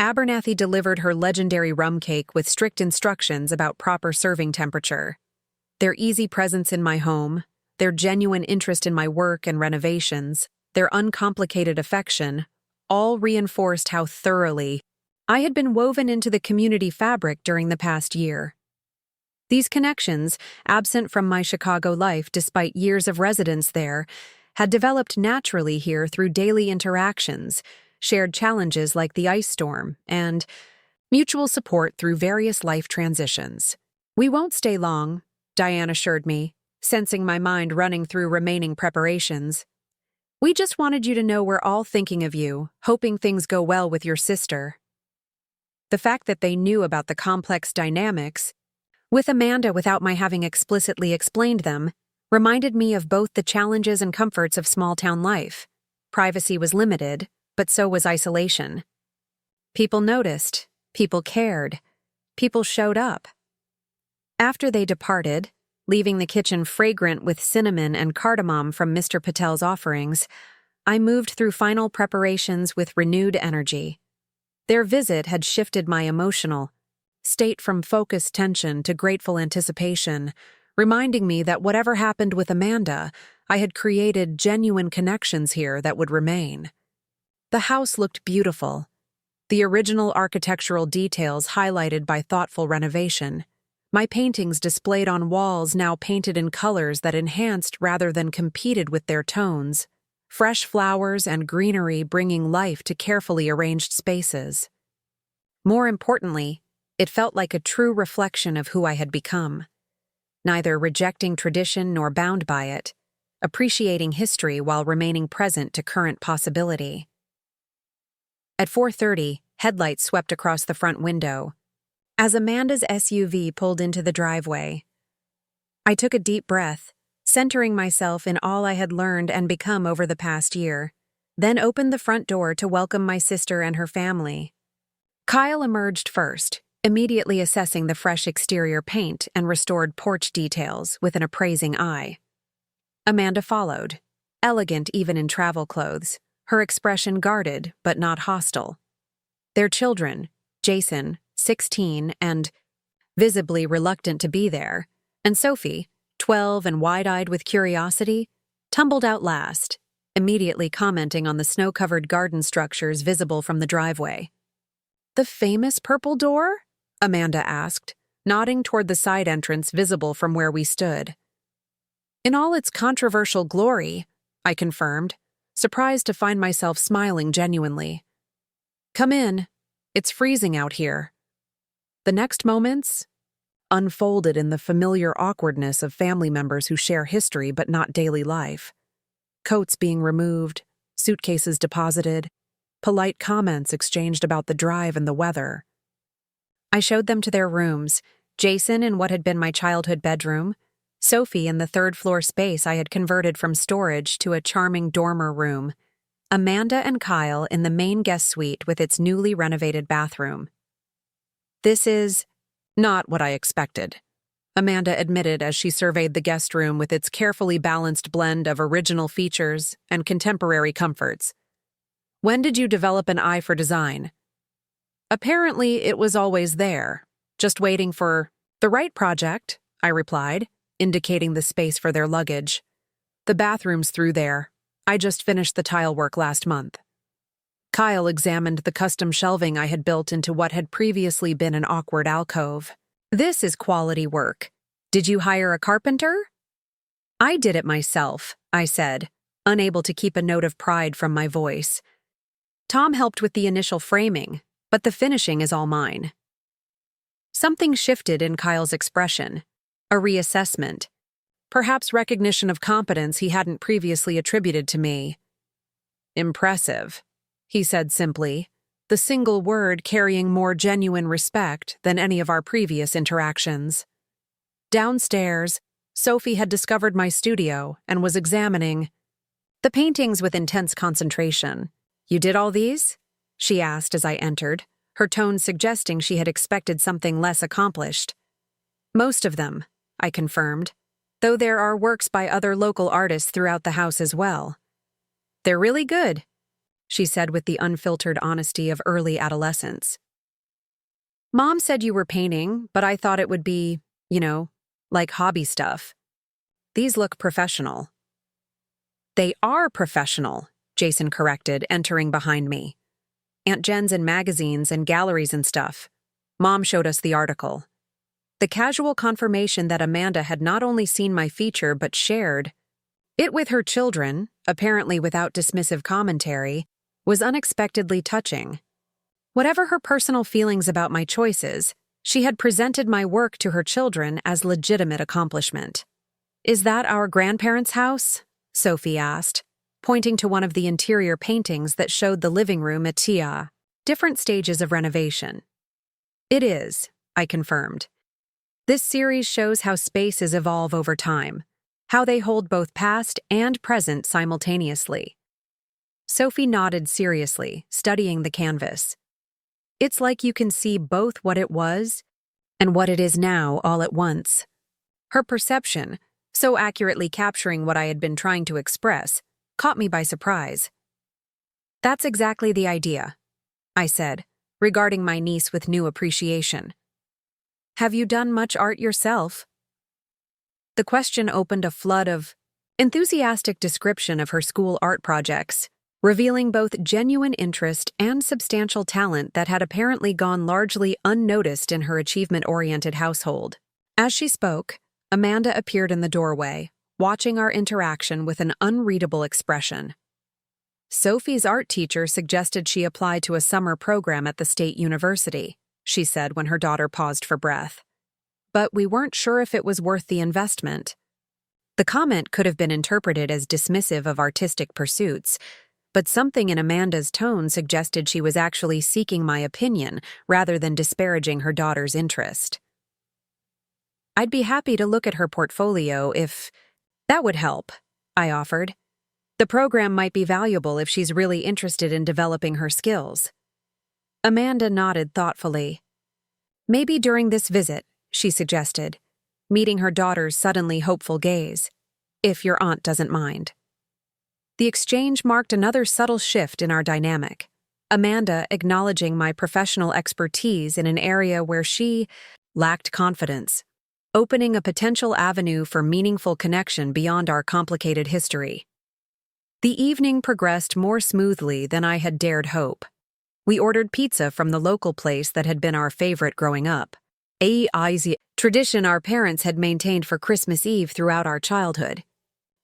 Abernathy delivered her legendary rum cake with strict instructions about proper serving temperature. Their easy presence in my home, their genuine interest in my work and renovations, their uncomplicated affection, all reinforced how thoroughly I had been woven into the community fabric during the past year. These connections, absent from my Chicago life despite years of residence there, had developed naturally here through daily interactions, shared challenges like the ice storm, and mutual support through various life transitions. We won't stay long, Diane assured me, sensing my mind running through remaining preparations. We just wanted you to know we're all thinking of you, hoping things go well with your sister. The fact that they knew about the complex dynamics with Amanda without my having explicitly explained them reminded me of both the challenges and comforts of small-town life. Privacy was limited, but so was isolation. People noticed, people cared, people showed up. After they departed, leaving the kitchen fragrant with cinnamon and cardamom from Mr. Patel's offerings, I moved through final preparations with renewed energy. Their visit had shifted my emotional state from focused tension to grateful anticipation, reminding me that whatever happened with Amanda, I had created genuine connections here that would remain. The house looked beautiful, the original architectural details highlighted by thoughtful renovation. My paintings displayed on walls now painted in colors that enhanced rather than competed with their tones, fresh flowers and greenery bringing life to carefully arranged spaces. More importantly, it felt like a true reflection of who I had become, neither rejecting tradition nor bound by it, appreciating history while remaining present to current possibility. At 4:30, headlights swept across the front window, as Amanda's SUV pulled into the driveway. I took a deep breath, centering myself in all I had learned and become over the past year, then opened the front door to welcome my sister and her family. Kyle emerged first, immediately assessing the fresh exterior paint and restored porch details with an appraising eye. Amanda followed, elegant even in travel clothes, her expression guarded but not hostile. Their children, Jason, 16, and visibly reluctant to be there, and Sophie, 12 and wide-eyed with curiosity, tumbled out last, immediately commenting on the snow-covered garden structures visible from the driveway. "The famous purple door?" Amanda asked, nodding toward the side entrance visible from where we stood. "In all its controversial glory," I confirmed, surprised to find myself smiling genuinely. "Come in. It's freezing out here." The next moments unfolded in the familiar awkwardness of family members who share history but not daily life. Coats being removed, suitcases deposited, polite comments exchanged about the drive and the weather. I showed them to their rooms, Jason in what had been my childhood bedroom, Sophie in the third-floor space I had converted from storage to a charming dormer room, Amanda and Kyle in the main guest suite with its newly renovated bathroom. "This is not what I expected," Amanda admitted as she surveyed the guest room with its carefully balanced blend of original features and contemporary comforts. "When did you develop an eye for design?" "Apparently, it was always there, just waiting for the right project," I replied, indicating the space for their luggage. "The bathroom's through there. I just finished the tile work last month." Kyle examined the custom shelving I had built into what had previously been an awkward alcove. "This is quality work. Did you hire a carpenter?" "I did it myself," I said, unable to keep a note of pride from my voice. "Tom helped with the initial framing, but the finishing is all mine." Something shifted in Kyle's expression, a reassessment, perhaps recognition of competence he hadn't previously attributed to me. "Impressive," he said simply, the single word carrying more genuine respect than any of our previous interactions. Downstairs, Sophie had discovered my studio and was examining the paintings with intense concentration. "You did all these?" she asked as I entered, her tone suggesting she had expected something less accomplished. "Most of them," I confirmed, though there are works by other local artists throughout the house as well. "They're really good," she said with the unfiltered honesty of early adolescence. "Mom said you were painting, but I thought it would be, like hobby stuff. These look professional." "They are professional," Jason corrected, entering behind me. "Aunt Jen's in magazines and galleries and stuff. Mom showed us the article." The casual confirmation that Amanda had not only seen my feature but shared it with her children, apparently without dismissive commentary, was unexpectedly touching. Whatever her personal feelings about my choices, she had presented my work to her children as legitimate accomplishment. "Is that our grandparents' house?" Sophie asked, pointing to one of the interior paintings that showed the living room at different stages of renovation. "It is," I confirmed. This series shows how spaces evolve over time, how they hold both past and present simultaneously. Sophie nodded seriously, studying the canvas. "It's like you can see both what it was and what it is now all at once." Her perception, so accurately capturing what I had been trying to express, caught me by surprise. "That's exactly the idea," I said, regarding my niece with new appreciation. "Have you done much art yourself?" The question opened a flood of enthusiastic description of her school art projects, revealing both genuine interest and substantial talent that had apparently gone largely unnoticed in her achievement-oriented household. As she spoke, Amanda appeared in the doorway, watching our interaction with an unreadable expression. "Sophie's art teacher suggested she apply to a summer program at the state university," she said when her daughter paused for breath. "But we weren't sure if it was worth the investment." The comment could have been interpreted as dismissive of artistic pursuits, but something in Amanda's tone suggested she was actually seeking my opinion rather than disparaging her daughter's interest. "I'd be happy to look at her portfolio if that would help," I offered. "The program might be valuable if she's really interested in developing her skills." Amanda nodded thoughtfully. "Maybe during this visit," she suggested, meeting her daughter's suddenly hopeful gaze, "if your aunt doesn't mind." The exchange marked another subtle shift in our dynamic, Amanda acknowledging my professional expertise in an area where she lacked confidence, opening a potential avenue for meaningful connection beyond our complicated history. The evening progressed more smoothly than I had dared hope. We ordered pizza from the local place that had been our favorite growing up, a easy tradition our parents had maintained for Christmas Eve throughout our childhood.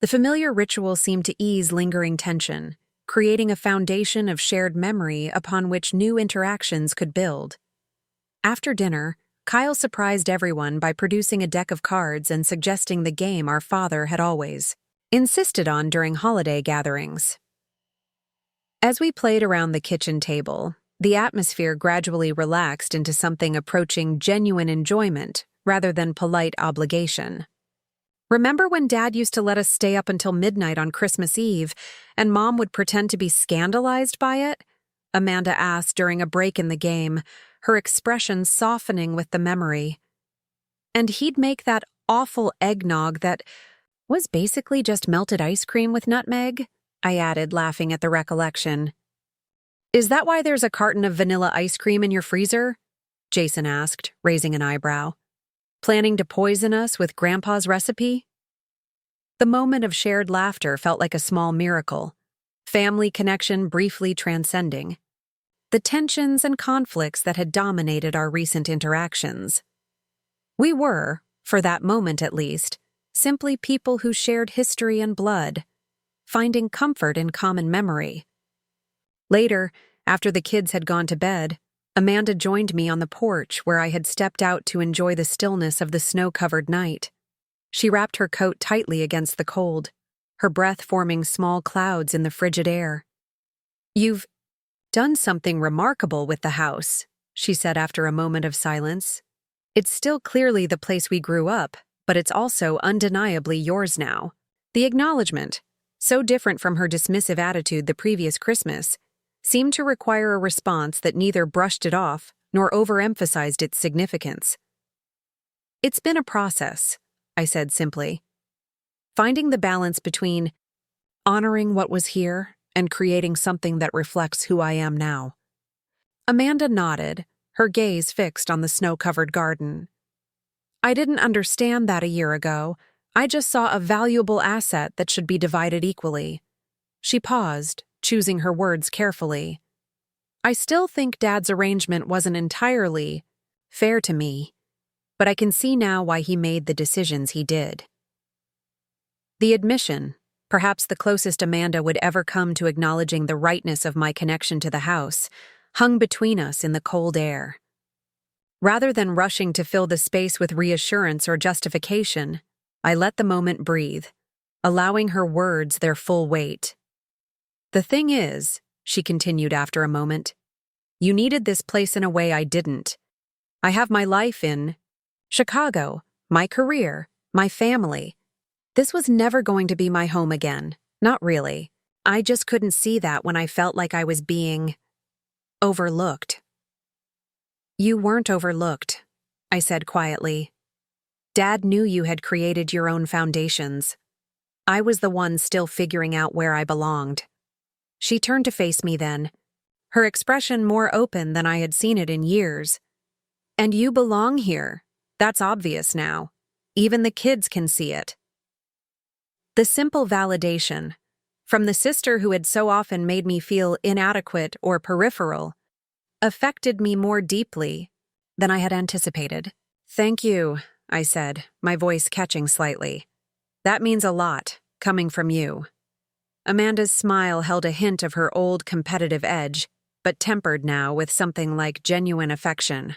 The familiar ritual seemed to ease lingering tension, creating a foundation of shared memory upon which new interactions could build. After dinner, Kyle surprised everyone by producing a deck of cards and suggesting the game our father had always insisted on during holiday gatherings. As we played around the kitchen table, the atmosphere gradually relaxed into something approaching genuine enjoyment rather than polite obligation. Remember when Dad used to let us stay up until midnight on Christmas Eve, and Mom would pretend to be scandalized by it? Amanda asked during a break in the game, her expression softening with the memory. And he'd make that awful eggnog that was basically just melted ice cream with nutmeg, I added, laughing at the recollection. Is that why there's a carton of vanilla ice cream in your freezer? Jason asked, raising an eyebrow. Planning to poison us with Grandpa's recipe? The moment of shared laughter felt like a small miracle, family connection briefly transcending the tensions and conflicts that had dominated our recent interactions. We were, for that moment at least, simply people who shared history and blood, finding comfort in common memory. Later, after the kids had gone to bed, Amanda joined me on the porch where I had stepped out to enjoy the stillness of the snow-covered night. She wrapped her coat tightly against the cold, her breath forming small clouds in the frigid air. You've done something remarkable with the house, she said after a moment of silence. It's still clearly the place we grew up, but it's also undeniably yours now. The acknowledgement, so different from her dismissive attitude the previous Christmas, seemed to require a response that neither brushed it off nor overemphasized its significance. It's been a process, I said simply. Finding the balance between honoring what was here and creating something that reflects who I am now. Amanda nodded, her gaze fixed on the snow-covered garden. I didn't understand that a year ago. I just saw a valuable asset that should be divided equally. She paused, choosing her words carefully. I still think Dad's arrangement wasn't entirely fair to me, but I can see now why he made the decisions he did. The admission, perhaps the closest Amanda would ever come to acknowledging the rightness of my connection to the house, hung between us in the cold air. Rather than rushing to fill the space with reassurance or justification, I let the moment breathe, allowing her words their full weight. The thing is, she continued after a moment, you needed this place in a way I didn't. I have my life in Chicago, my career, my family. This was never going to be my home again. Not really. I just couldn't see that when I felt like I was being overlooked. You weren't overlooked, I said quietly. Dad knew you had created your own foundations. I was the one still figuring out where I belonged. She turned to face me then, her expression more open than I had seen it in years. And you belong here. That's obvious now. Even the kids can see it. The simple validation, from the sister who had so often made me feel inadequate or peripheral, affected me more deeply than I had anticipated. Thank you, I said, my voice catching slightly. That means a lot, coming from you. Amanda's smile held a hint of her old competitive edge, but tempered now with something like genuine affection.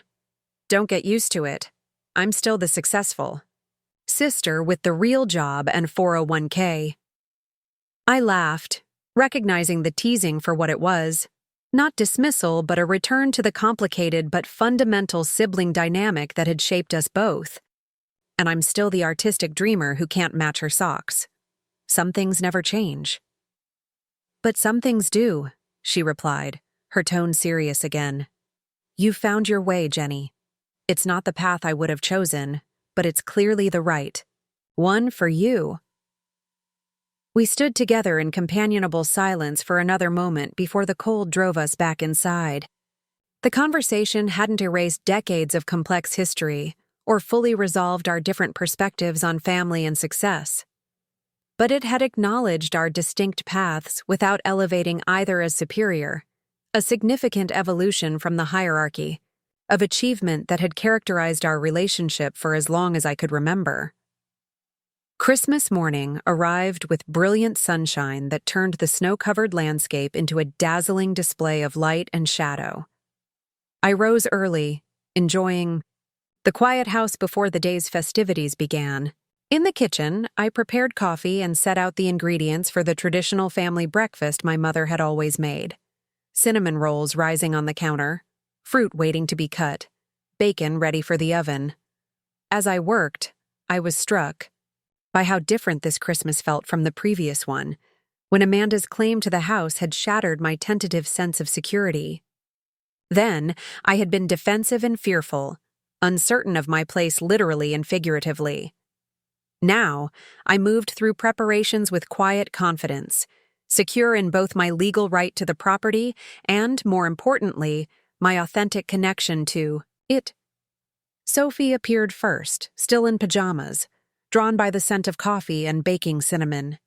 Don't get used to it. I'm still the successful sister with the real job and 401k. I laughed, recognizing the teasing for what it was. Not dismissal, but a return to the complicated but fundamental sibling dynamic that had shaped us both. And I'm still the artistic dreamer who can't match her socks. Some things never change. But some things do, she replied, her tone serious again. You've found your way, Jenny. It's not the path I would have chosen, but it's clearly the right one for you. We stood together in companionable silence for another moment before the cold drove us back inside. The conversation hadn't erased decades of complex history or fully resolved our different perspectives on family and success. but it had acknowledged our distinct paths without elevating either as superior, a significant evolution from the hierarchy of achievement that had characterized our relationship for as long as I could remember. Christmas morning arrived with brilliant sunshine that turned the snow-covered landscape into a dazzling display of light and shadow. I rose early, enjoying the quiet house before the day's festivities began. In the kitchen, I prepared coffee and set out the ingredients for the traditional family breakfast my mother had always made. Cinnamon rolls rising on the counter, fruit waiting to be cut, bacon ready for the oven. As I worked, I was struck by how different this Christmas felt from the previous one, when Amanda's claim to the house had shattered my tentative sense of security. Then, I had been defensive and fearful, uncertain of my place literally and figuratively. Now, I moved through preparations with quiet confidence, secure in both my legal right to the property and, more importantly, my authentic connection to it. Sophie appeared first, still in pajamas, drawn by the scent of coffee and baking cinnamon.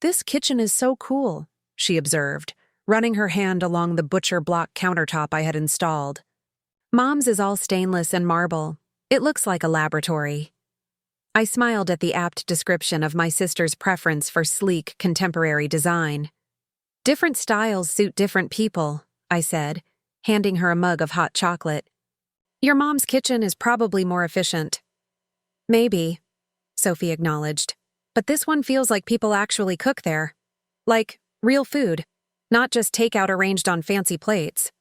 "This kitchen is so cool," she observed, running her hand along the butcher block countertop I had installed. "Mom's is all stainless and marble. It looks like a laboratory." I smiled at the apt description of my sister's preference for sleek, contemporary design. "Different styles suit different people," I said, handing her a mug of hot chocolate. "Your mom's kitchen is probably more efficient." "Maybe," Sophie acknowledged, "but this one feels like people actually cook there. Like real food, not just takeout arranged on fancy plates."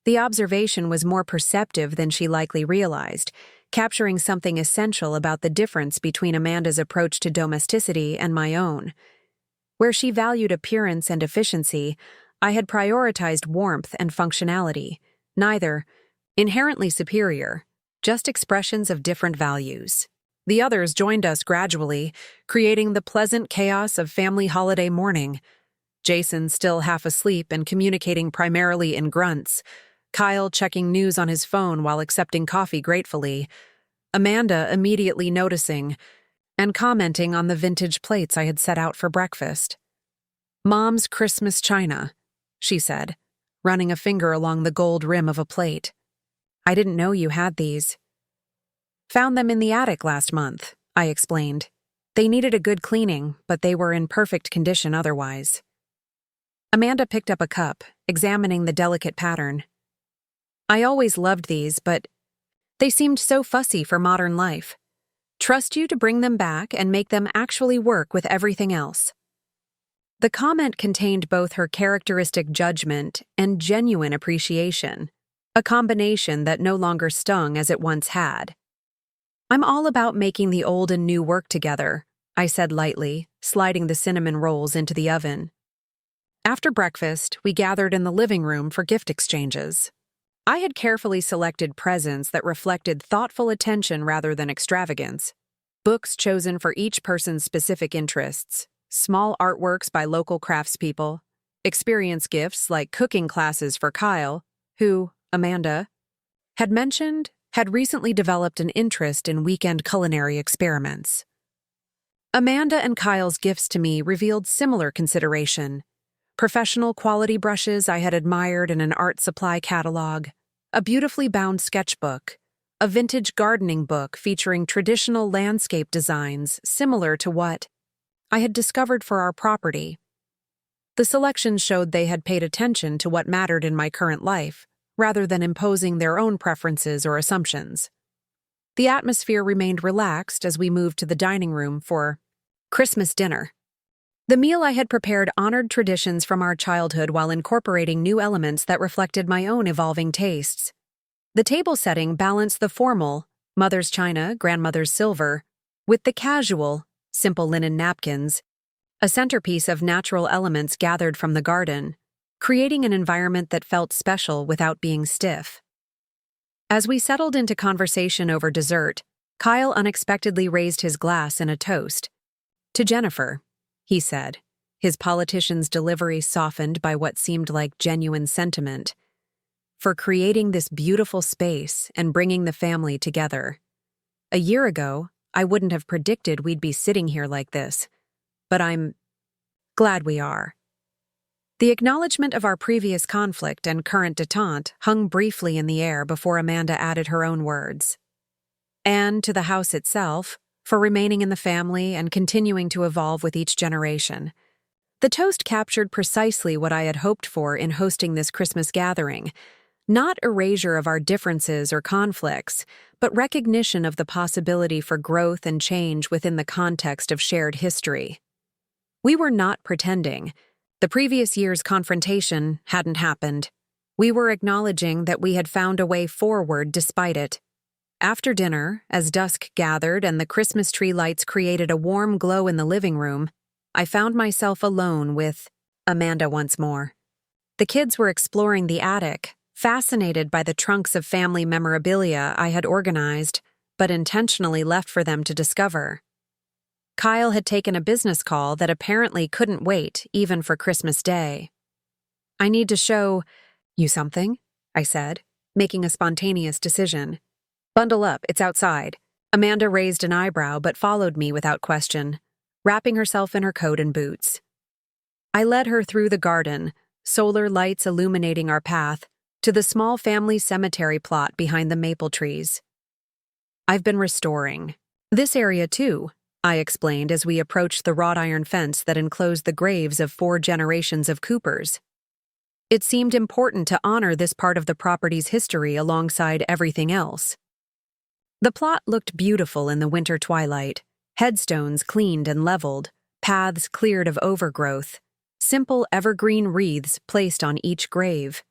The observation was more perceptive than she likely realized, capturing something essential about the difference between Amanda's approach to domesticity and my own. Where she valued appearance and efficiency, I had prioritized warmth and functionality, neither inherently superior, just expressions of different values. The others joined us gradually, creating the pleasant chaos of family holiday morning. Jason still half asleep and communicating primarily in grunts, Kyle checking news on his phone while accepting coffee gratefully, Amanda immediately noticing and commenting on the vintage plates I had set out for breakfast. "Mom's Christmas china," she said, running a finger along the gold rim of a plate. "I didn't know you had these." "Found them in the attic last month," I explained. "They needed a good cleaning, but they were in perfect condition otherwise." Amanda picked up a cup, examining the delicate pattern. "I always loved these, but they seemed so fussy for modern life. Trust you to bring them back and make them actually work with everything else." The comment contained both her characteristic judgment and genuine appreciation, a combination that no longer stung as it once had. "I'm all about making the old and new work together," I said lightly, sliding the cinnamon rolls into the oven. After breakfast, we gathered in the living room for gift exchanges. I had carefully selected presents that reflected thoughtful attention rather than extravagance. Books chosen for each person's specific interests, small artworks by local craftspeople, experience gifts like cooking classes for Kyle, who, Amanda had mentioned, had recently developed an interest in weekend culinary experiments. Amanda and Kyle's gifts to me revealed similar consideration. Professional quality brushes I had admired in an art supply catalog, a beautifully bound sketchbook, a vintage gardening book featuring traditional landscape designs similar to what I had discovered for our property. The selection showed they had paid attention to what mattered in my current life, rather than imposing their own preferences or assumptions. The atmosphere remained relaxed as we moved to the dining room for Christmas dinner. The meal I had prepared honored traditions from our childhood while incorporating new elements that reflected my own evolving tastes. The table setting balanced the formal, mother's china, grandmother's silver, with the casual, simple linen napkins, a centerpiece of natural elements gathered from the garden, creating an environment that felt special without being stiff. As we settled into conversation over dessert, Kyle unexpectedly raised his glass in a toast. "To Jennifer," he said, his politician's delivery softened by what seemed like genuine sentiment, "for creating this beautiful space and bringing the family together. A year ago, I wouldn't have predicted we'd be sitting here like this. But I'm glad we are. The acknowledgement of our previous conflict and current detente hung briefly in the air before Amanda added her own words. And to the house itself, for remaining in the family and continuing to evolve with each generation. The toast captured precisely what I had hoped for in hosting this Christmas gathering. Not erasure of our differences or conflicts, but recognition of the possibility for growth and change within the context of shared history. We were not pretending. The previous year's confrontation hadn't happened. We were acknowledging that we had found a way forward despite it. After dinner, as dusk gathered and the Christmas tree lights created a warm glow in the living room, I found myself alone with Amanda once more. The kids were exploring the attic, fascinated by the trunks of family memorabilia I had organized, but intentionally left for them to discover. Kyle had taken a business call that apparently couldn't wait, even for Christmas Day. "I need to show you something," I said, making a spontaneous decision. "Bundle up, it's outside." Amanda raised an eyebrow but followed me without question, wrapping herself in her coat and boots. I led her through the garden, solar lights illuminating our path, to the small family cemetery plot behind the maple trees. "I've been restoring this area too," I explained as we approached the wrought iron fence that enclosed the graves of 4 generations of Coopers. It seemed important to honor this part of the property's history alongside everything else. The plot looked beautiful in the winter twilight, headstones cleaned and leveled, paths cleared of overgrowth, simple evergreen wreaths placed on each grave.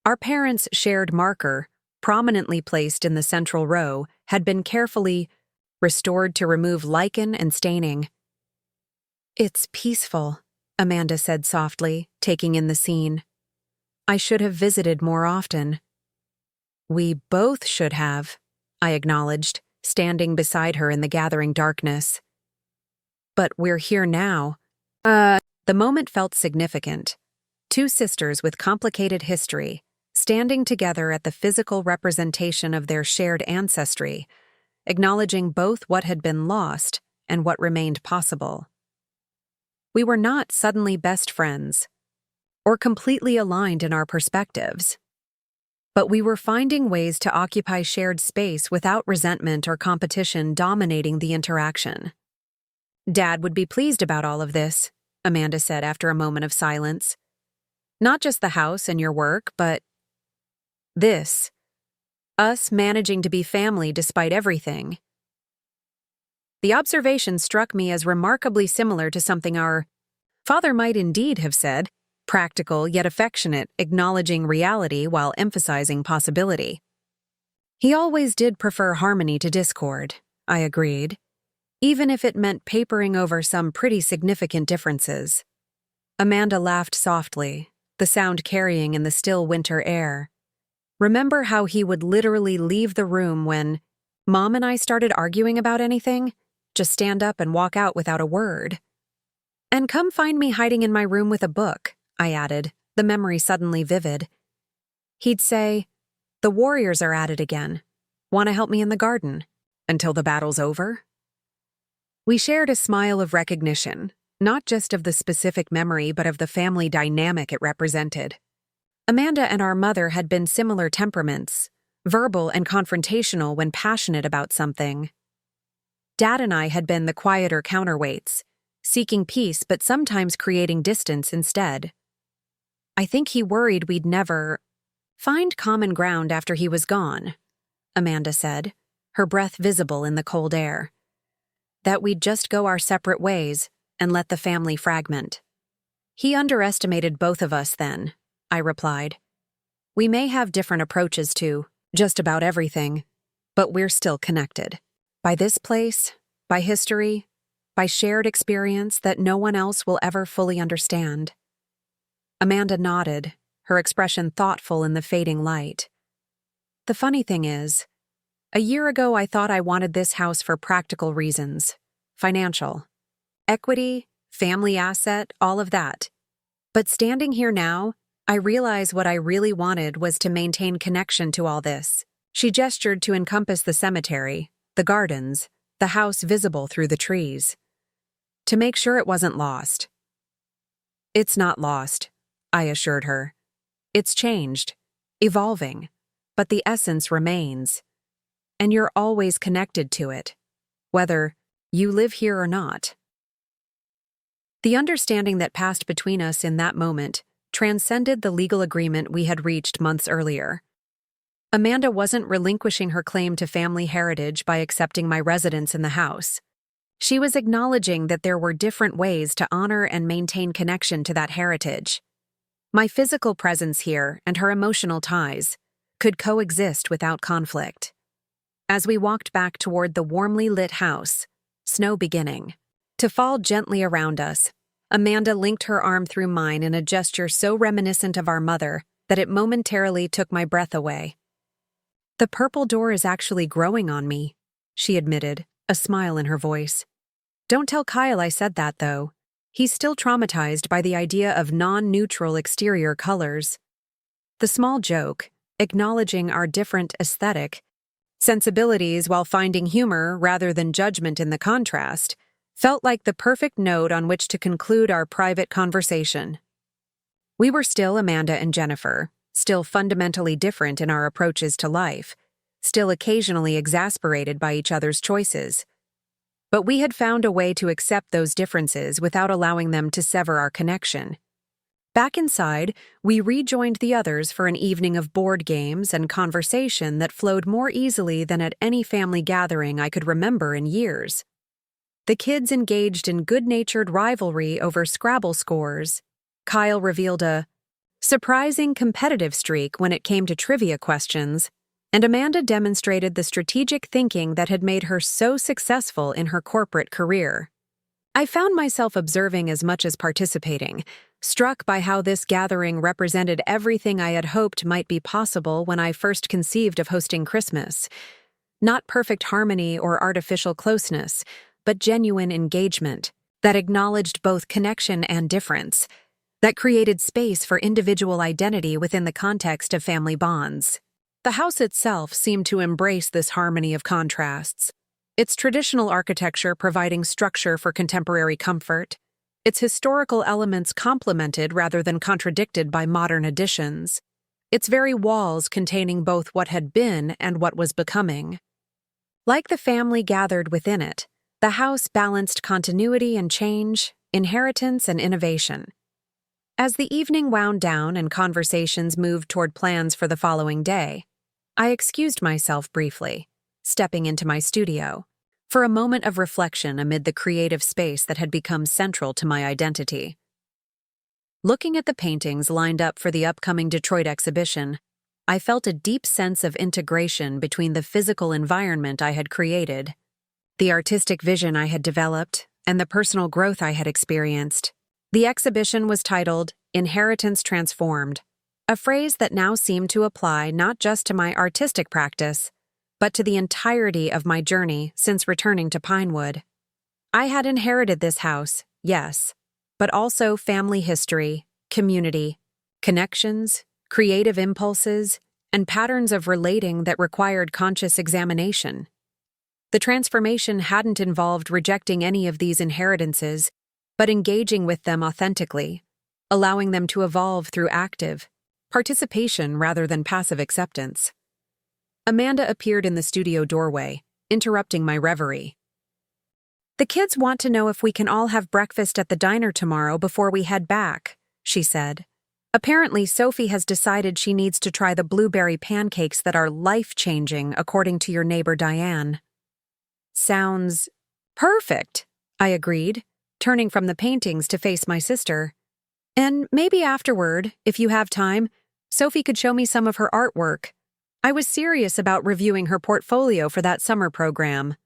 Our parents' shared marker, prominently placed in the central row, had been carefully restored to remove lichen and staining. "It's peaceful," Amanda said softly, taking in the scene. "I should have visited more often." "We both should have," I acknowledged, standing beside her in the gathering darkness. "But we're here now." The moment felt significant. 2 sisters with complicated history, standing together at the physical representation of their shared ancestry, acknowledging both what had been lost and what remained possible. We were not suddenly best friends, or completely aligned in our perspectives, but we were finding ways to occupy shared space without resentment or competition dominating the interaction. "Dad would be pleased about all of this," Amanda said after a moment of silence. "Not just the house and your work, but this. Us managing to be family despite everything." The observation struck me as remarkably similar to something our father might indeed have said, practical yet affectionate, acknowledging reality while emphasizing possibility. "He always did prefer harmony to discord," I agreed, even if it meant papering over some pretty significant differences. Amanda laughed softly, the sound carrying in the still winter air. "Remember how he would literally leave the room when Mom and I started arguing about anything? Just stand up and walk out without a word. And come find me hiding in my room with a book," I added, the memory suddenly vivid. He'd say, "The Warriors are at it again. Want to help me in the garden? Until the battle's over?" We shared a smile of recognition, not just of the specific memory but of the family dynamic it represented. Amanda and our mother had been similar temperaments, verbal and confrontational when passionate about something. Dad and I had been the quieter counterweights, seeking peace but sometimes creating distance instead. "I think he worried we'd never find common ground after he was gone," Amanda said, her breath visible in the cold air. "That we'd just go our separate ways and let the family fragment." "He underestimated both of us then," I replied. "We may have different approaches to just about everything, but we're still connected. By this place, by history, by shared experience that no one else will ever fully understand." Amanda nodded, her expression thoughtful in the fading light. "The funny thing is, a year ago I thought I wanted this house for practical reasons. Financial. Equity, family asset, all of that. But standing here now, I realize what I really wanted was to maintain connection to all this." She gestured to encompass the cemetery, the gardens, the house visible through the trees, to make sure it wasn't lost. "It's not lost," I assured her. "It's changed, evolving, but the essence remains. And you're always connected to it, whether you live here or not." The understanding that passed between us in that moment transcended the legal agreement we had reached months earlier. Amanda wasn't relinquishing her claim to family heritage by accepting my residence in the house. She was acknowledging that there were different ways to honor and maintain connection to that heritage. My physical presence here and her emotional ties could coexist without conflict. As we walked back toward the warmly lit house, snow beginning to fall gently around us, Amanda linked her arm through mine in a gesture so reminiscent of our mother that it momentarily took my breath away. "The purple door is actually growing on me," she admitted, a smile in her voice. "Don't tell Kyle I said that, though. He's still traumatized by the idea of non-neutral exterior colors." The small joke, acknowledging our different aesthetic sensibilities while finding humor rather than judgment in the contrast, felt like the perfect note on which to conclude our private conversation. We were still Amanda and Jennifer, still fundamentally different in our approaches to life, still occasionally exasperated by each other's choices. But we had found a way to accept those differences without allowing them to sever our connection. Back inside, we rejoined the others for an evening of board games and conversation that flowed more easily than at any family gathering I could remember in years. The kids engaged in good-natured rivalry over Scrabble scores. Kyle revealed a surprising competitive streak when it came to trivia questions, and Amanda demonstrated the strategic thinking that had made her so successful in her corporate career. I found myself observing as much as participating, struck by how this gathering represented everything I had hoped might be possible when I first conceived of hosting Christmas. Not perfect harmony or artificial closeness, but genuine engagement that acknowledged both connection and difference, that created space for individual identity within the context of family bonds. The house itself seemed to embrace this harmony of contrasts, its traditional architecture providing structure for contemporary comfort, its historical elements complemented rather than contradicted by modern additions, its very walls containing both what had been and what was becoming. Like the family gathered within it, the house balanced continuity and change, inheritance and innovation. As the evening wound down and conversations moved toward plans for the following day, I excused myself briefly, stepping into my studio, for a moment of reflection amid the creative space that had become central to my identity. Looking at the paintings lined up for the upcoming Detroit exhibition, I felt a deep sense of integration between the physical environment I had created, the artistic vision I had developed, and the personal growth I had experienced. The exhibition was titled Inheritance Transformed, a phrase that now seemed to apply not just to my artistic practice, but to the entirety of my journey since returning to Pinewood. I had inherited this house, yes, but also family history, community, connections, creative impulses, and patterns of relating that required conscious examination. The transformation hadn't involved rejecting any of these inheritances, but engaging with them authentically, allowing them to evolve through active participation rather than passive acceptance. Amanda appeared in the studio doorway, interrupting my reverie. "The kids want to know if we can all have breakfast at the diner tomorrow before we head back," she said. "Apparently, Sophie has decided she needs to try the blueberry pancakes that are life-changing, according to your neighbor Diane." "Sounds perfect," I agreed, turning from the paintings to face my sister. "And maybe afterward, if you have time, Sophie could show me some of her artwork. I was serious about reviewing her portfolio for that summer program."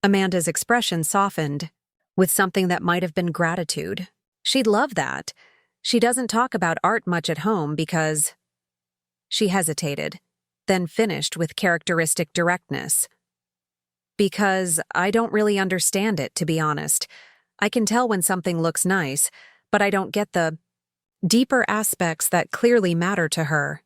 Amanda's expression softened, with something that might have been gratitude. She'd love that. She doesn't talk about art much at home because... She hesitated, then finished with characteristic directness. "Because I don't really understand it, to be honest. I can tell when something looks nice, but I don't get the deeper aspects that clearly matter to her."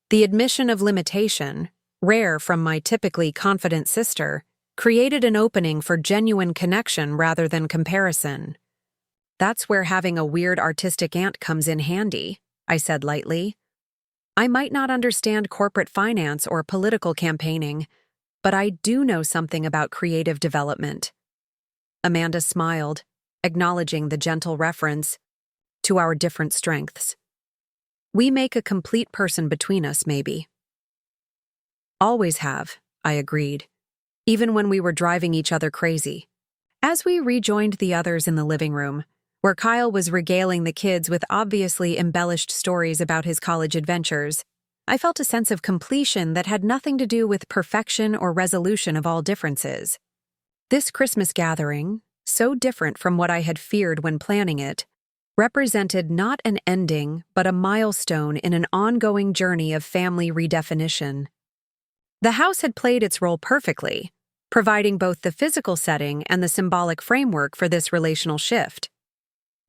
The admission of limitation, rare from my typically confident sister, created an opening for genuine connection rather than comparison. That's where having a weird artistic aunt comes in handy, I said lightly. I might not understand corporate finance or political campaigning, but I do know something about creative development. Amanda smiled, acknowledging the gentle reference to our different strengths. We make a complete person between us, maybe. Always have, I agreed, even when we were driving each other crazy. As we rejoined the others in the living room, where Kyle was regaling the kids with obviously embellished stories about his college adventures, I felt a sense of completion that had nothing to do with perfection or resolution of all differences. This Christmas gathering, so different from what I had feared when planning it, represented not an ending but a milestone in an ongoing journey of family redefinition. The house had played its role perfectly, providing both the physical setting and the symbolic framework for this relational shift.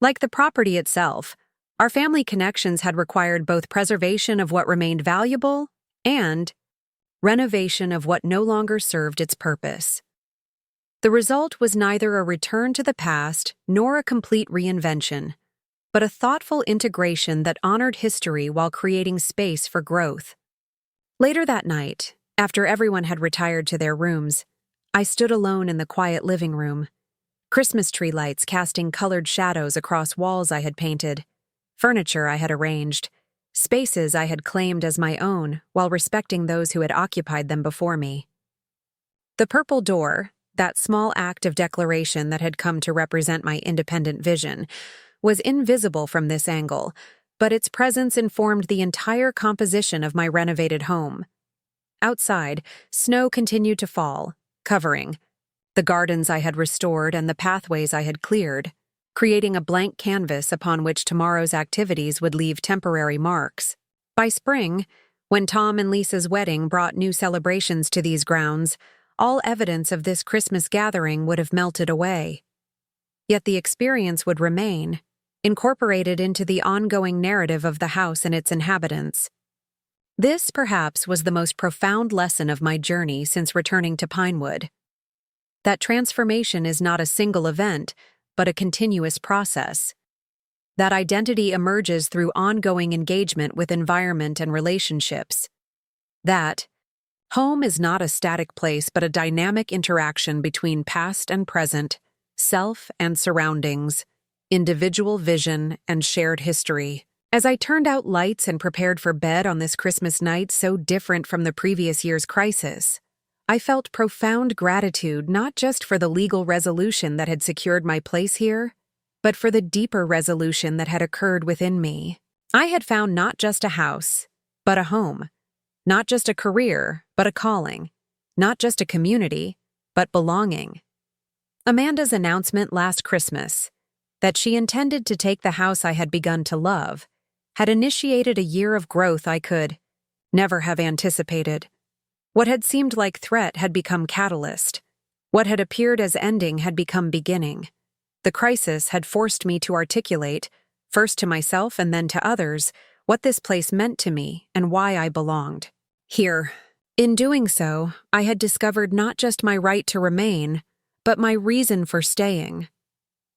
Like the property itself, our family connections had required both preservation of what remained valuable and renovation of what no longer served its purpose. The result was neither a return to the past nor a complete reinvention, but a thoughtful integration that honored history while creating space for growth. Later that night, after everyone had retired to their rooms, I stood alone in the quiet living room, Christmas tree lights casting colored shadows across walls I had painted, furniture I had arranged, spaces I had claimed as my own while respecting those who had occupied them before me. The purple door, that small act of declaration that had come to represent my independent vision, was invisible from this angle, but its presence informed the entire composition of my renovated home. Outside, snow continued to fall, covering the gardens I had restored and the pathways I had cleared, creating a blank canvas upon which tomorrow's activities would leave temporary marks. By spring, when Tom and Lisa's wedding brought new celebrations to these grounds, all evidence of this Christmas gathering would have melted away. Yet the experience would remain, incorporated into the ongoing narrative of the house and its inhabitants. This, perhaps, was the most profound lesson of my journey since returning to Pinewood. That transformation is not a single event, but a continuous process. That identity emerges through ongoing engagement with environment and relationships. That home is not a static place but a dynamic interaction between past and present, self and surroundings, individual vision and shared history. As I turned out lights and prepared for bed on this Christmas night so different from the previous year's crisis, I felt profound gratitude not just for the legal resolution that had secured my place here, but for the deeper resolution that had occurred within me. I had found not just a house, but a home. Not just a career, but a calling. Not just a community, but belonging. Amanda's announcement last Christmas, that she intended to take the house I had begun to love, had initiated a year of growth I could never have anticipated. What had seemed like threat had become catalyst. What had appeared as ending had become beginning. The crisis had forced me to articulate, first to myself and then to others, what this place meant to me and why I belonged here. In doing so, I had discovered not just my right to remain, but my reason for staying.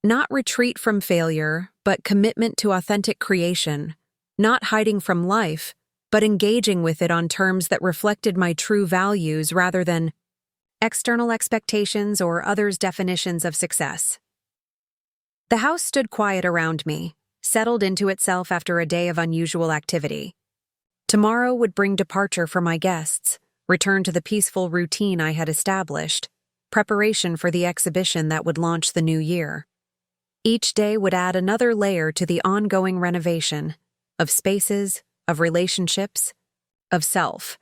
Not retreat from failure, but commitment to authentic creation. Not hiding from life, but engaging with it on terms that reflected my true values rather than external expectations or others' definitions of success. The house stood quiet around me, settled into itself after a day of unusual activity. Tomorrow would bring departure for my guests, return to the peaceful routine I had established, preparation for the exhibition that would launch the new year. Each day would add another layer to the ongoing renovation of spaces, of relationships, of self,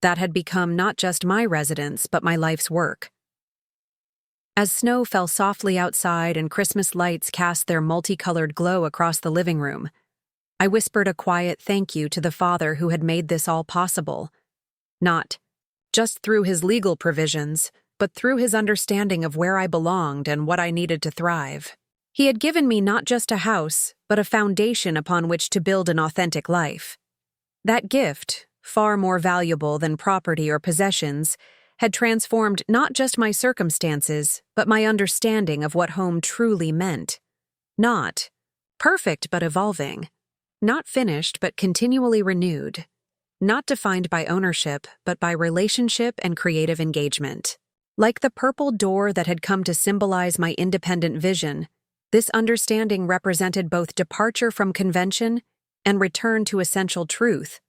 that had become not just my residence but my life's work. As snow fell softly outside and Christmas lights cast their multicolored glow across the living room, I whispered a quiet thank you to the Father who had made this all possible, not just through his legal provisions, but through his understanding of where I belonged and what I needed to thrive. He had given me not just a house, but a foundation upon which to build an authentic life. That gift, far more valuable than property or possessions, had transformed not just my circumstances, but my understanding of what home truly meant. Not perfect but evolving. Not finished but continually renewed. Not defined by ownership but by relationship and creative engagement. Like the purple door that had come to symbolize my independent vision, this understanding represented both departure from convention and return to essential truth.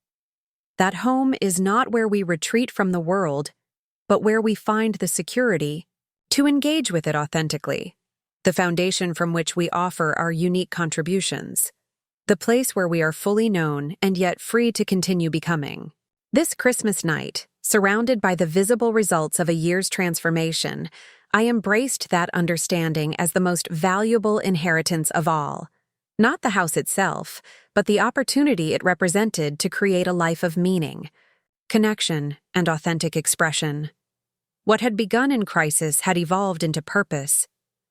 That home is not where we retreat from the world, but where we find the security to engage with it authentically, the foundation from which we offer our unique contributions, the place where we are fully known and yet free to continue becoming. This Christmas night, surrounded by the visible results of a year's transformation, I embraced that understanding as the most valuable inheritance of all. Not the house itself, but the opportunity it represented to create a life of meaning, connection, and authentic expression. What had begun in crisis had evolved into purpose.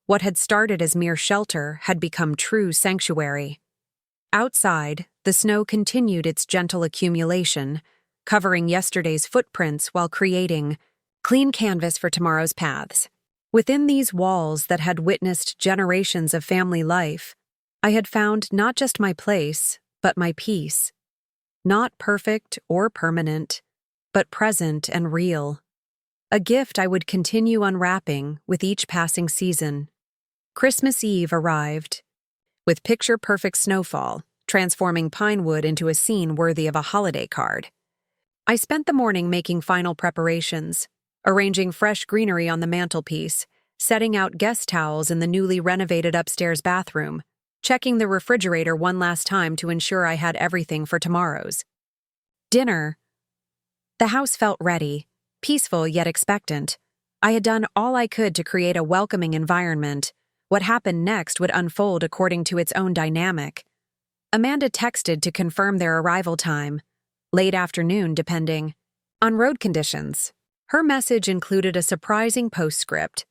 What had started as mere shelter had become true sanctuary. Outside, the snow continued its gentle accumulation, covering yesterday's footprints while creating clean canvas for tomorrow's paths. Within these walls that had witnessed generations of family life, I had found not just my place, but my peace. Not perfect or permanent, but present and real. A gift I would continue unwrapping with each passing season. Christmas Eve arrived, with picture-perfect snowfall, transforming Pinewood into a scene worthy of a holiday card. I spent the morning making final preparations, arranging fresh greenery on the mantelpiece, setting out guest towels in the newly renovated upstairs bathroom, checking the refrigerator one last time to ensure I had everything for tomorrow's dinner. The house felt ready, peaceful yet expectant. I had done all I could to create a welcoming environment. What happened next would unfold according to its own dynamic. Amanda texted to confirm their arrival time, late afternoon depending on road conditions. Her message included a surprising postscript.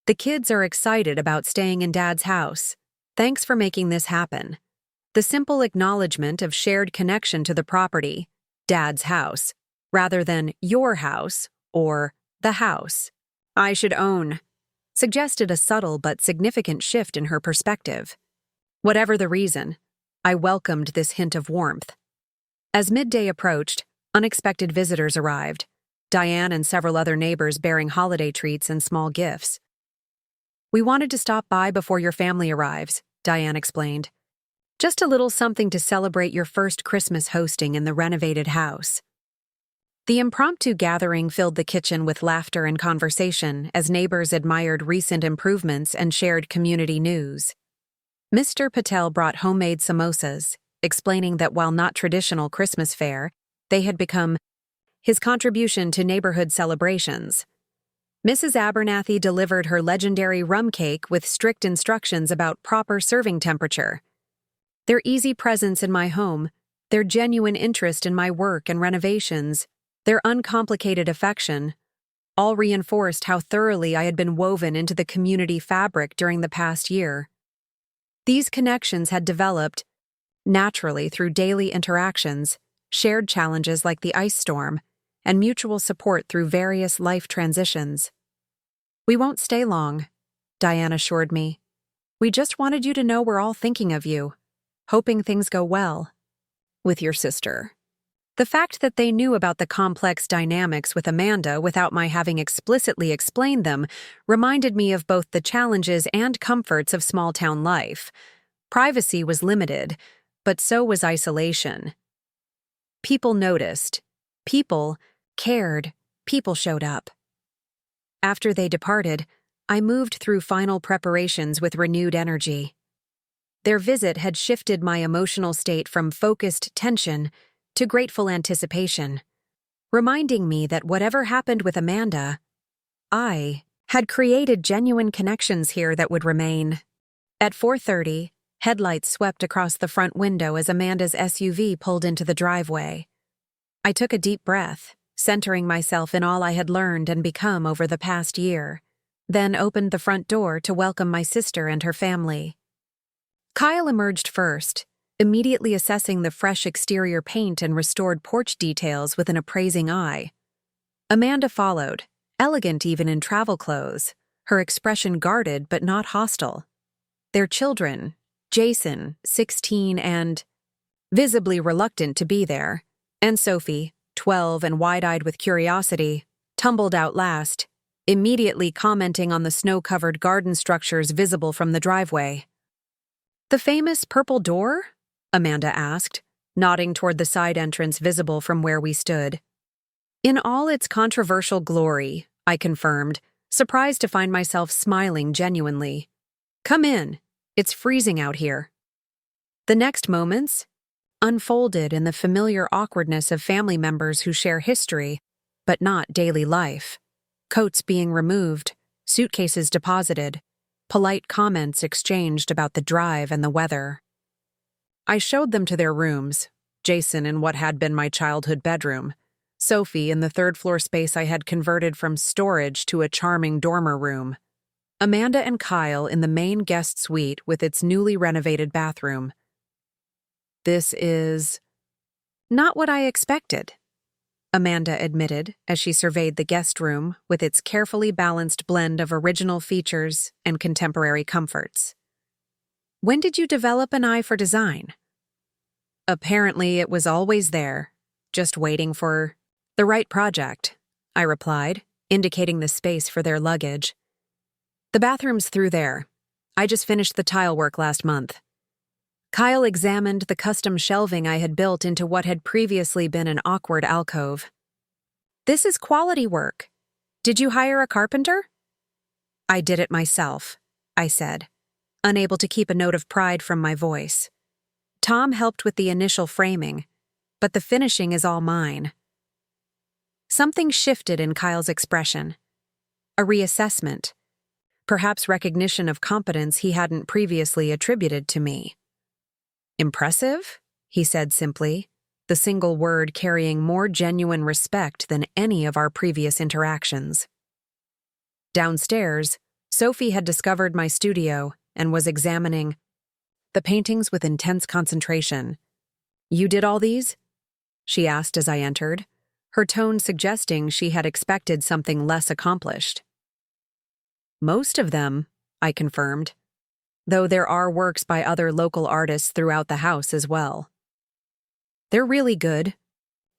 The kids are excited about staying in Dad's house. Thanks for making this happen. The simple acknowledgement of shared connection to the property, Dad's house, rather than your house or the house I should own, suggested a subtle but significant shift in her perspective. Whatever the reason, I welcomed this hint of warmth. As midday approached, unexpected visitors arrived, Diane and several other neighbors bearing holiday treats and small gifts. "We wanted to stop by before your family arrives," Diane explained. "Just a little something to celebrate your first Christmas hosting in the renovated house." The impromptu gathering filled the kitchen with laughter and conversation as neighbors admired recent improvements and shared community news. Mr. Patel brought homemade samosas, explaining that while not traditional Christmas fare, they had become his contribution to neighborhood celebrations. Mrs. Abernathy delivered her legendary rum cake with strict instructions about proper serving temperature. Their easy presence in my home, their genuine interest in my work and renovations, their uncomplicated affection, all reinforced how thoroughly I had been woven into the community fabric during the past year. These connections had developed naturally through daily interactions, shared challenges like the ice storm, and mutual support through various life transitions. "We won't stay long," Diane assured me. "We just wanted you to know we're all thinking of you, hoping things go well with your sister." The fact that they knew about the complex dynamics with Amanda without my having explicitly explained them reminded me of both the challenges and comforts of small-town life. Privacy was limited, but so was isolation. People noticed. People cared. People showed up. After they departed, I moved through final preparations with renewed energy. Their visit had shifted my emotional state from focused tension to grateful anticipation, reminding me that whatever happened with Amanda, I had created genuine connections here that would remain. At 4:30, headlights swept across the front window as Amanda's SUV pulled into the driveway. I took a deep breath, centering myself in all I had learned and become over the past year, then opened the front door to welcome my sister and her family. Kyle emerged first, immediately assessing the fresh exterior paint and restored porch details with an appraising eye. Amanda followed, elegant even in travel clothes, her expression guarded but not hostile. Their children, Jason, 16 and visibly reluctant to be there, and Sophie, 12 and wide-eyed with curiosity, tumbled out last, immediately commenting on the snow-covered garden structures visible from the driveway. "The famous purple door?" Amanda asked, nodding toward the side entrance visible from where we stood. "In all its controversial glory," I confirmed, surprised to find myself smiling genuinely. "Come in. It's freezing out here." The next moments unfolded in the familiar awkwardness of family members who share history, but not daily life. Coats being removed, suitcases deposited, polite comments exchanged about the drive and the weather. I showed them to their rooms, Jason in what had been my childhood bedroom, Sophie in the third-floor space I had converted from storage to a charming dormer room, Amanda and Kyle in the main guest suite with its newly renovated bathroom. "This is not what I expected," Amanda admitted as she surveyed the guest room with its carefully balanced blend of original features and contemporary comforts. "When did you develop an eye for design?" "Apparently it was always there, just waiting for the right project," I replied, indicating the space for their luggage. "The bathroom's through there. I just finished the tile work last month." Kyle examined the custom shelving I had built into what had previously been an awkward alcove. "This is quality work. Did you hire a carpenter?" "I did it myself," I said, unable to keep a note of pride from my voice. "Tom helped with the initial framing, but the finishing is all mine." Something shifted in Kyle's expression. A reassessment. Perhaps recognition of competence he hadn't previously attributed to me. "Impressive?" he said simply, the single word carrying more genuine respect than any of our previous interactions. Downstairs, Sophie had discovered my studio and was examining the paintings with intense concentration. "You did all these?" she asked as I entered, her tone suggesting she had expected something less accomplished. "Most of them," I confirmed, though there are works by other local artists throughout the house as well. "They're really good,"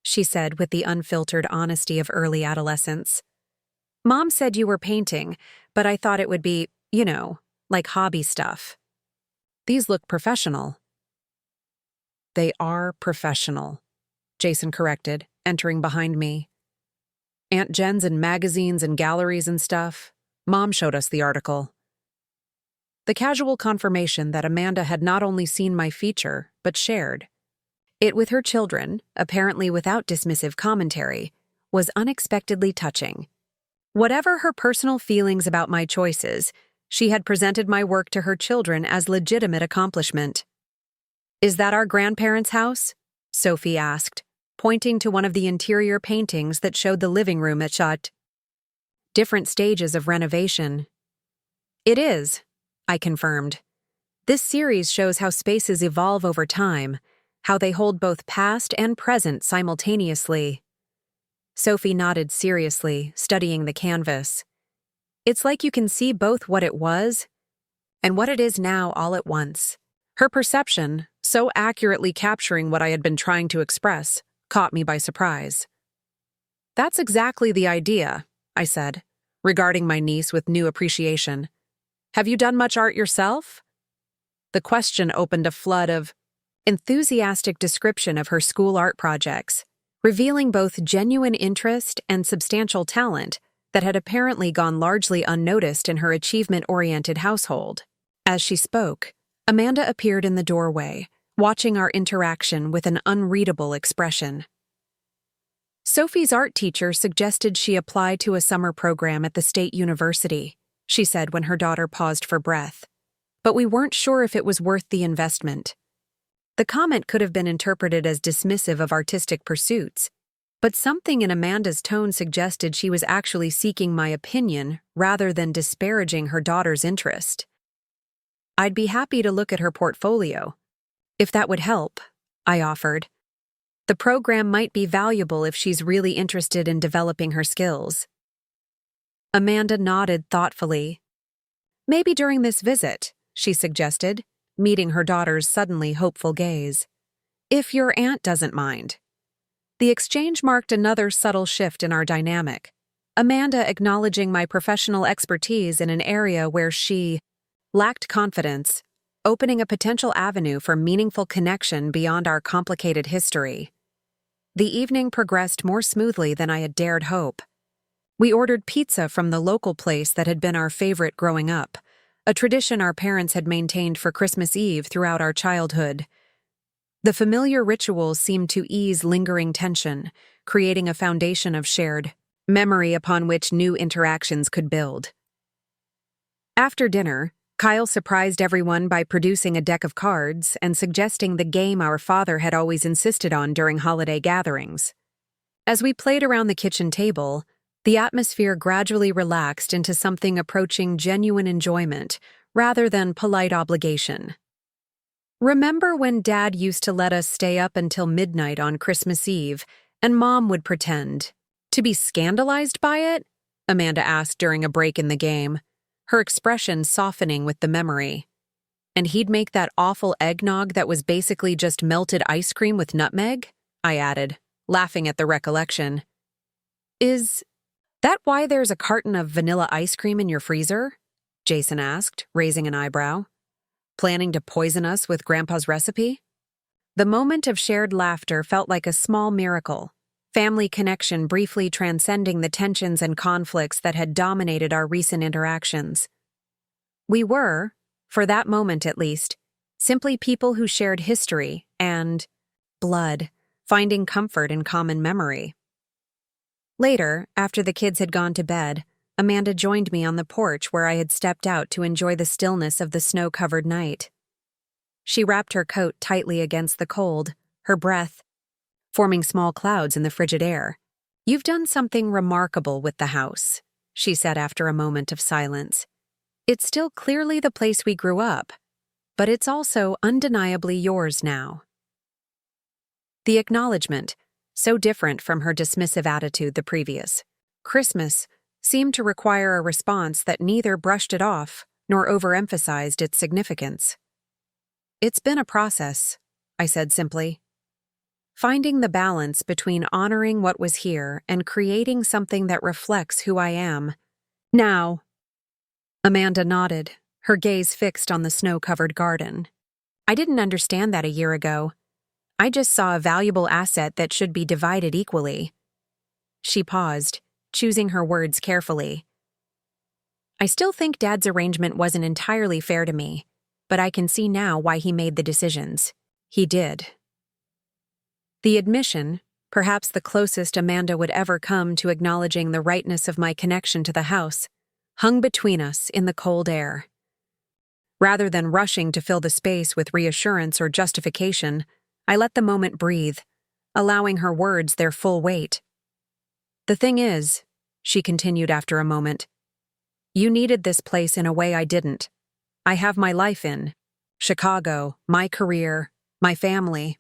she said with the unfiltered honesty of early adolescence. "Mom said you were painting, but I thought it would be, like hobby stuff." "These look professional." "They are professional," Jason corrected, entering behind me. "Aunt Jen's in magazines and galleries and stuff. Mom showed us the article." The casual confirmation that Amanda had not only seen my feature, but shared it with her children, apparently without dismissive commentary, was unexpectedly touching. Whatever her personal feelings about my choices, she had presented my work to her children as legitimate accomplishment. "Is that our grandparents' house?" Sophie asked, pointing to one of the interior paintings that showed the living room at different stages of renovation. "It is," I confirmed. "This series shows how spaces evolve over time, how they hold both past and present simultaneously." Sophie nodded seriously, studying the canvas. "It's like you can see both what it was and what it is now all at once." Her perception, so accurately capturing what I had been trying to express, caught me by surprise. "That's exactly the idea," I said, regarding my niece with new appreciation. "Have you done much art yourself?" The question opened a flood of enthusiastic description of her school art projects, revealing both genuine interest and substantial talent that had apparently gone largely unnoticed in her achievement-oriented household. As she spoke, Amanda appeared in the doorway, watching our interaction with an unreadable expression. "Sophie's art teacher suggested she apply to a summer program at the state university," she said when her daughter paused for breath. "But we weren't sure if it was worth the investment." The comment could have been interpreted as dismissive of artistic pursuits, but something in Amanda's tone suggested she was actually seeking my opinion rather than disparaging her daughter's interest. "I'd be happy to look at her portfolio, if that would help," I offered. "The program might be valuable if she's really interested in developing her skills." Amanda nodded thoughtfully. Maybe during this visit, she suggested, meeting her daughter's suddenly hopeful gaze. If your aunt doesn't mind. The exchange marked another subtle shift in our dynamic, Amanda acknowledging my professional expertise in an area where she lacked confidence, opening a potential avenue for meaningful connection beyond our complicated history. The evening progressed more smoothly than I had dared hope. We ordered pizza from the local place that had been our favorite growing up, a tradition our parents had maintained for Christmas Eve throughout our childhood. The familiar rituals seemed to ease lingering tension, creating a foundation of shared memory upon which new interactions could build. After dinner, Kyle surprised everyone by producing a deck of cards and suggesting the game our father had always insisted on during holiday gatherings. As we played around the kitchen table, the atmosphere gradually relaxed into something approaching genuine enjoyment rather than polite obligation. Remember when Dad used to let us stay up until midnight on Christmas Eve, and Mom would pretend to be scandalized by it? Amanda asked during a break in the game, her expression softening with the memory. And he'd make that awful eggnog that was basically just melted ice cream with nutmeg? I added, laughing at the recollection. Is that why there's a carton of vanilla ice cream in your freezer? Jason asked, raising an eyebrow. Planning to poison us with Grandpa's recipe? The moment of shared laughter felt like a small miracle, family connection briefly transcending the tensions and conflicts that had dominated our recent interactions. We were, for that moment at least, simply people who shared history and blood, finding comfort in common memory. Later, after the kids had gone to bed, Amanda joined me on the porch where I had stepped out to enjoy the stillness of the snow-covered night. She wrapped her coat tightly against the cold, her breath forming small clouds in the frigid air. "You've done something remarkable with the house," she said after a moment of silence. "It's still clearly the place we grew up, but it's also undeniably yours now." The acknowledgement, so different from her dismissive attitude the previous Christmas, seemed to require a response that neither brushed it off nor overemphasized its significance. "It's been a process," I said simply. "Finding the balance between honoring what was here and creating something that reflects who I am. Now." Amanda nodded, her gaze fixed on the snow-covered garden. "I didn't understand that a year ago. I just saw a valuable asset that should be divided equally." She paused, choosing her words carefully. "I still think Dad's arrangement wasn't entirely fair to me, but I can see now why he made the decisions he did." The admission, perhaps the closest Amanda would ever come to acknowledging the rightness of my connection to the house, hung between us in the cold air. Rather than rushing to fill the space with reassurance or justification, I let the moment breathe, allowing her words their full weight. "The thing is," she continued after a moment, "you needed this place in a way I didn't. I have my life in Chicago, my career, my family.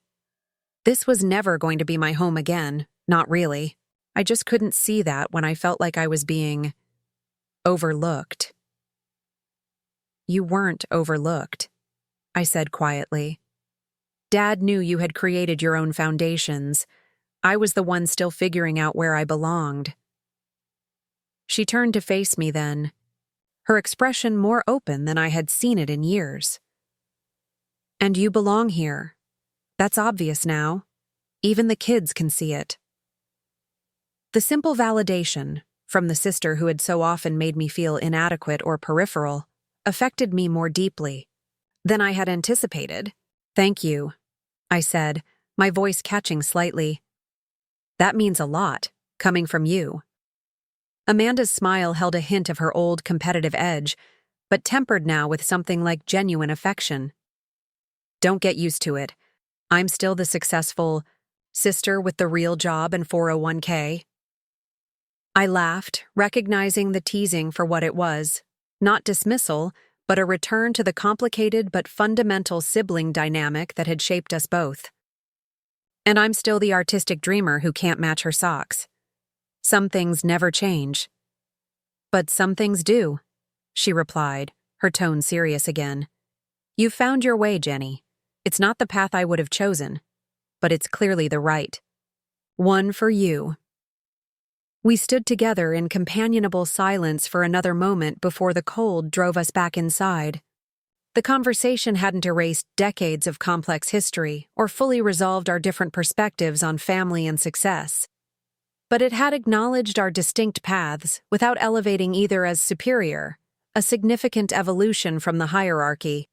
This was never going to be my home again, not really. I just couldn't see that when I felt like I was being overlooked." "You weren't overlooked," I said quietly. "Dad knew you had created your own foundations. I was the one still figuring out where I belonged." She turned to face me then, her expression more open than I had seen it in years. "And you belong here. That's obvious now. Even the kids can see it." The simple validation, from the sister who had so often made me feel inadequate or peripheral, affected me more deeply than I had anticipated. "Thank you," I said, my voice catching slightly. "That means a lot, coming from you." Amanda's smile held a hint of her old competitive edge, but tempered now with something like genuine affection. "Don't get used to it. I'm still the successful sister with the real job and 401k. I laughed, recognizing the teasing for what it was. Not dismissal, but a return to the complicated but fundamental sibling dynamic that had shaped us both. "And I'm still the artistic dreamer who can't match her socks. Some things never change." But some things do, she replied, her tone serious again. You've found your way, Jenny. It's not the path I would have chosen, but it's clearly the right one for you. We stood together in companionable silence for another moment before the cold drove us back inside. The conversation hadn't erased decades of complex history or fully resolved our different perspectives on family and success. But it had acknowledged our distinct paths without elevating either as superior, a significant evolution from the hierarchy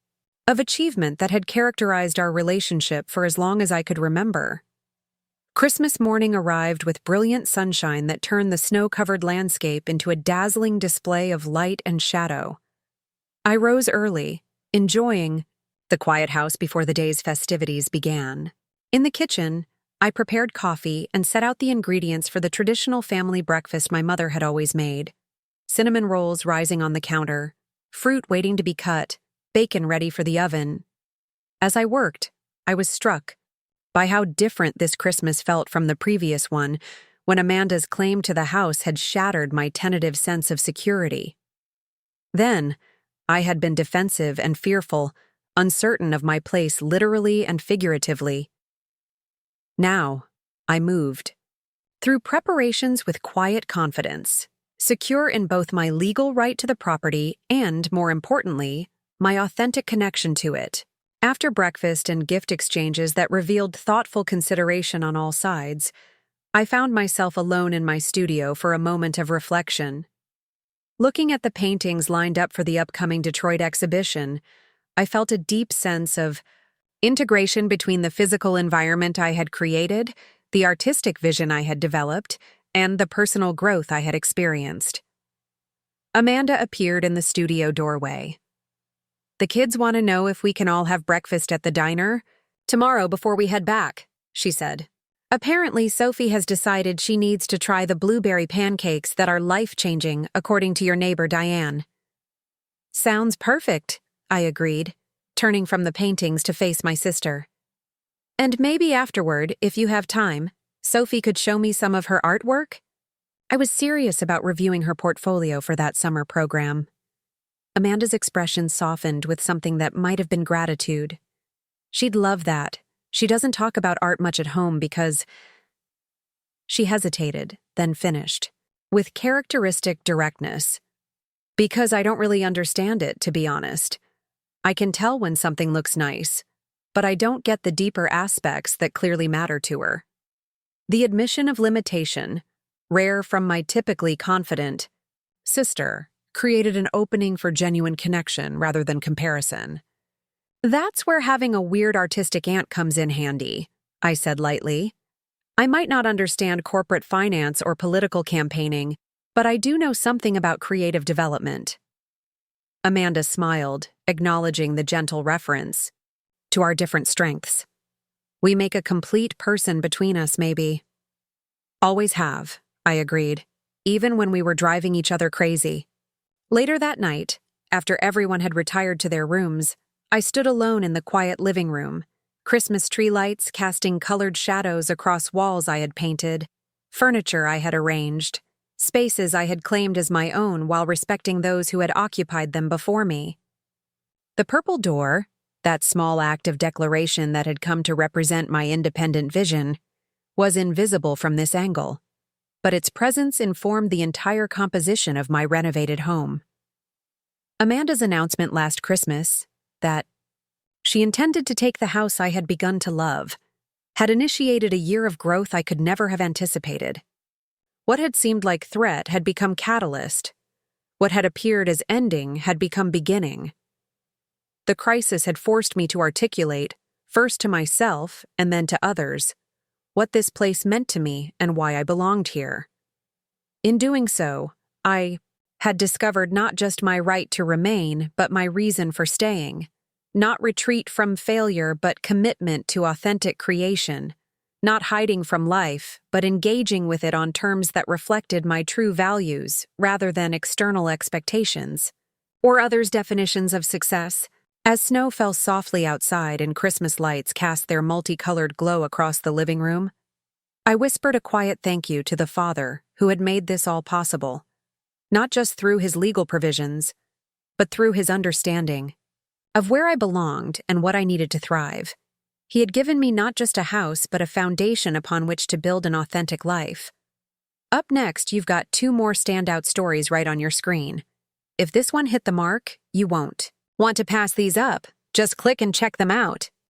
of achievement that had characterized our relationship for as long as I could remember. Christmas morning arrived with brilliant sunshine that turned the snow-covered landscape into a dazzling display of light and shadow. I rose early, enjoying the quiet house before the day's festivities began. In the kitchen, I prepared coffee and set out the ingredients for the traditional family breakfast my mother had always made. Cinnamon rolls rising on the counter, fruit waiting to be cut, bacon ready for the oven. As I worked, I was struck by how different this Christmas felt from the previous one, when Amanda's claim to the house had shattered my tentative sense of security. Then, I had been defensive and fearful, uncertain of my place literally and figuratively. Now, I moved. Through preparations with quiet confidence, secure in both my legal right to the property and, more importantly, my authentic connection to it. After breakfast and gift exchanges that revealed thoughtful consideration on all sides, I found myself alone in my studio for a moment of reflection. Looking at the paintings lined up for the upcoming Detroit exhibition, I felt a deep sense of integration between the physical environment I had created, the artistic vision I had developed, and the personal growth I had experienced. Amanda appeared in the studio doorway. The kids want to know if we can all have breakfast at the diner tomorrow before we head back, she said. Apparently, Sophie has decided she needs to try the blueberry pancakes that are life-changing, according to your neighbor Diane. Sounds perfect, I agreed, turning from the paintings to face my sister. And maybe afterward, if you have time, Sophie could show me some of her artwork? I was serious about reviewing her portfolio for that summer program. Amanda's expression softened with something that might have been gratitude. She'd love that. She doesn't talk about art much at home because... She hesitated, then finished, with characteristic directness. Because I don't really understand it, to be honest. I can tell when something looks nice, but I don't get the deeper aspects that clearly matter to her. The admission of limitation, rare from my typically confident sister, created an opening for genuine connection rather than comparison. That's where having a weird artistic aunt comes in handy, I said lightly. I might not understand corporate finance or political campaigning, but I do know something about creative development. Amanda smiled, acknowledging the gentle reference to our different strengths. We make a complete person between us, maybe. Always have, I agreed, even when we were driving each other crazy. Later that night, after everyone had retired to their rooms, I stood alone in the quiet living room, Christmas tree lights casting colored shadows across walls I had painted, furniture I had arranged, spaces I had claimed as my own while respecting those who had occupied them before me. The purple door, that small act of declaration that had come to represent my independent vision, was invisible from this angle, but its presence informed the entire composition of my renovated home. Amanda's announcement last Christmas, that she intended to take the house I had begun to love, had initiated a year of growth I could never have anticipated. What had seemed like threat had become catalyst. What had appeared as ending had become beginning. The crisis had forced me to articulate, first to myself and then to others, what this place meant to me and why I belonged here. In doing so, I had discovered not just my right to remain, but my reason for staying. Not retreat from failure, but commitment to authentic creation. Not hiding from life, but engaging with it on terms that reflected my true values, rather than external expectations. Or others' definitions of success. As snow fell softly outside and Christmas lights cast their multicolored glow across the living room, I whispered a quiet thank you to the Father who had made this all possible. not just through his legal provisions, but through his understanding of where I belonged and what I needed to thrive. He had given me not just a house, but a foundation upon which to build an authentic life. Up next, you've got 2 more standout stories right on your screen. If this one hit the mark, you won't want to pass these up. Just click and check them out.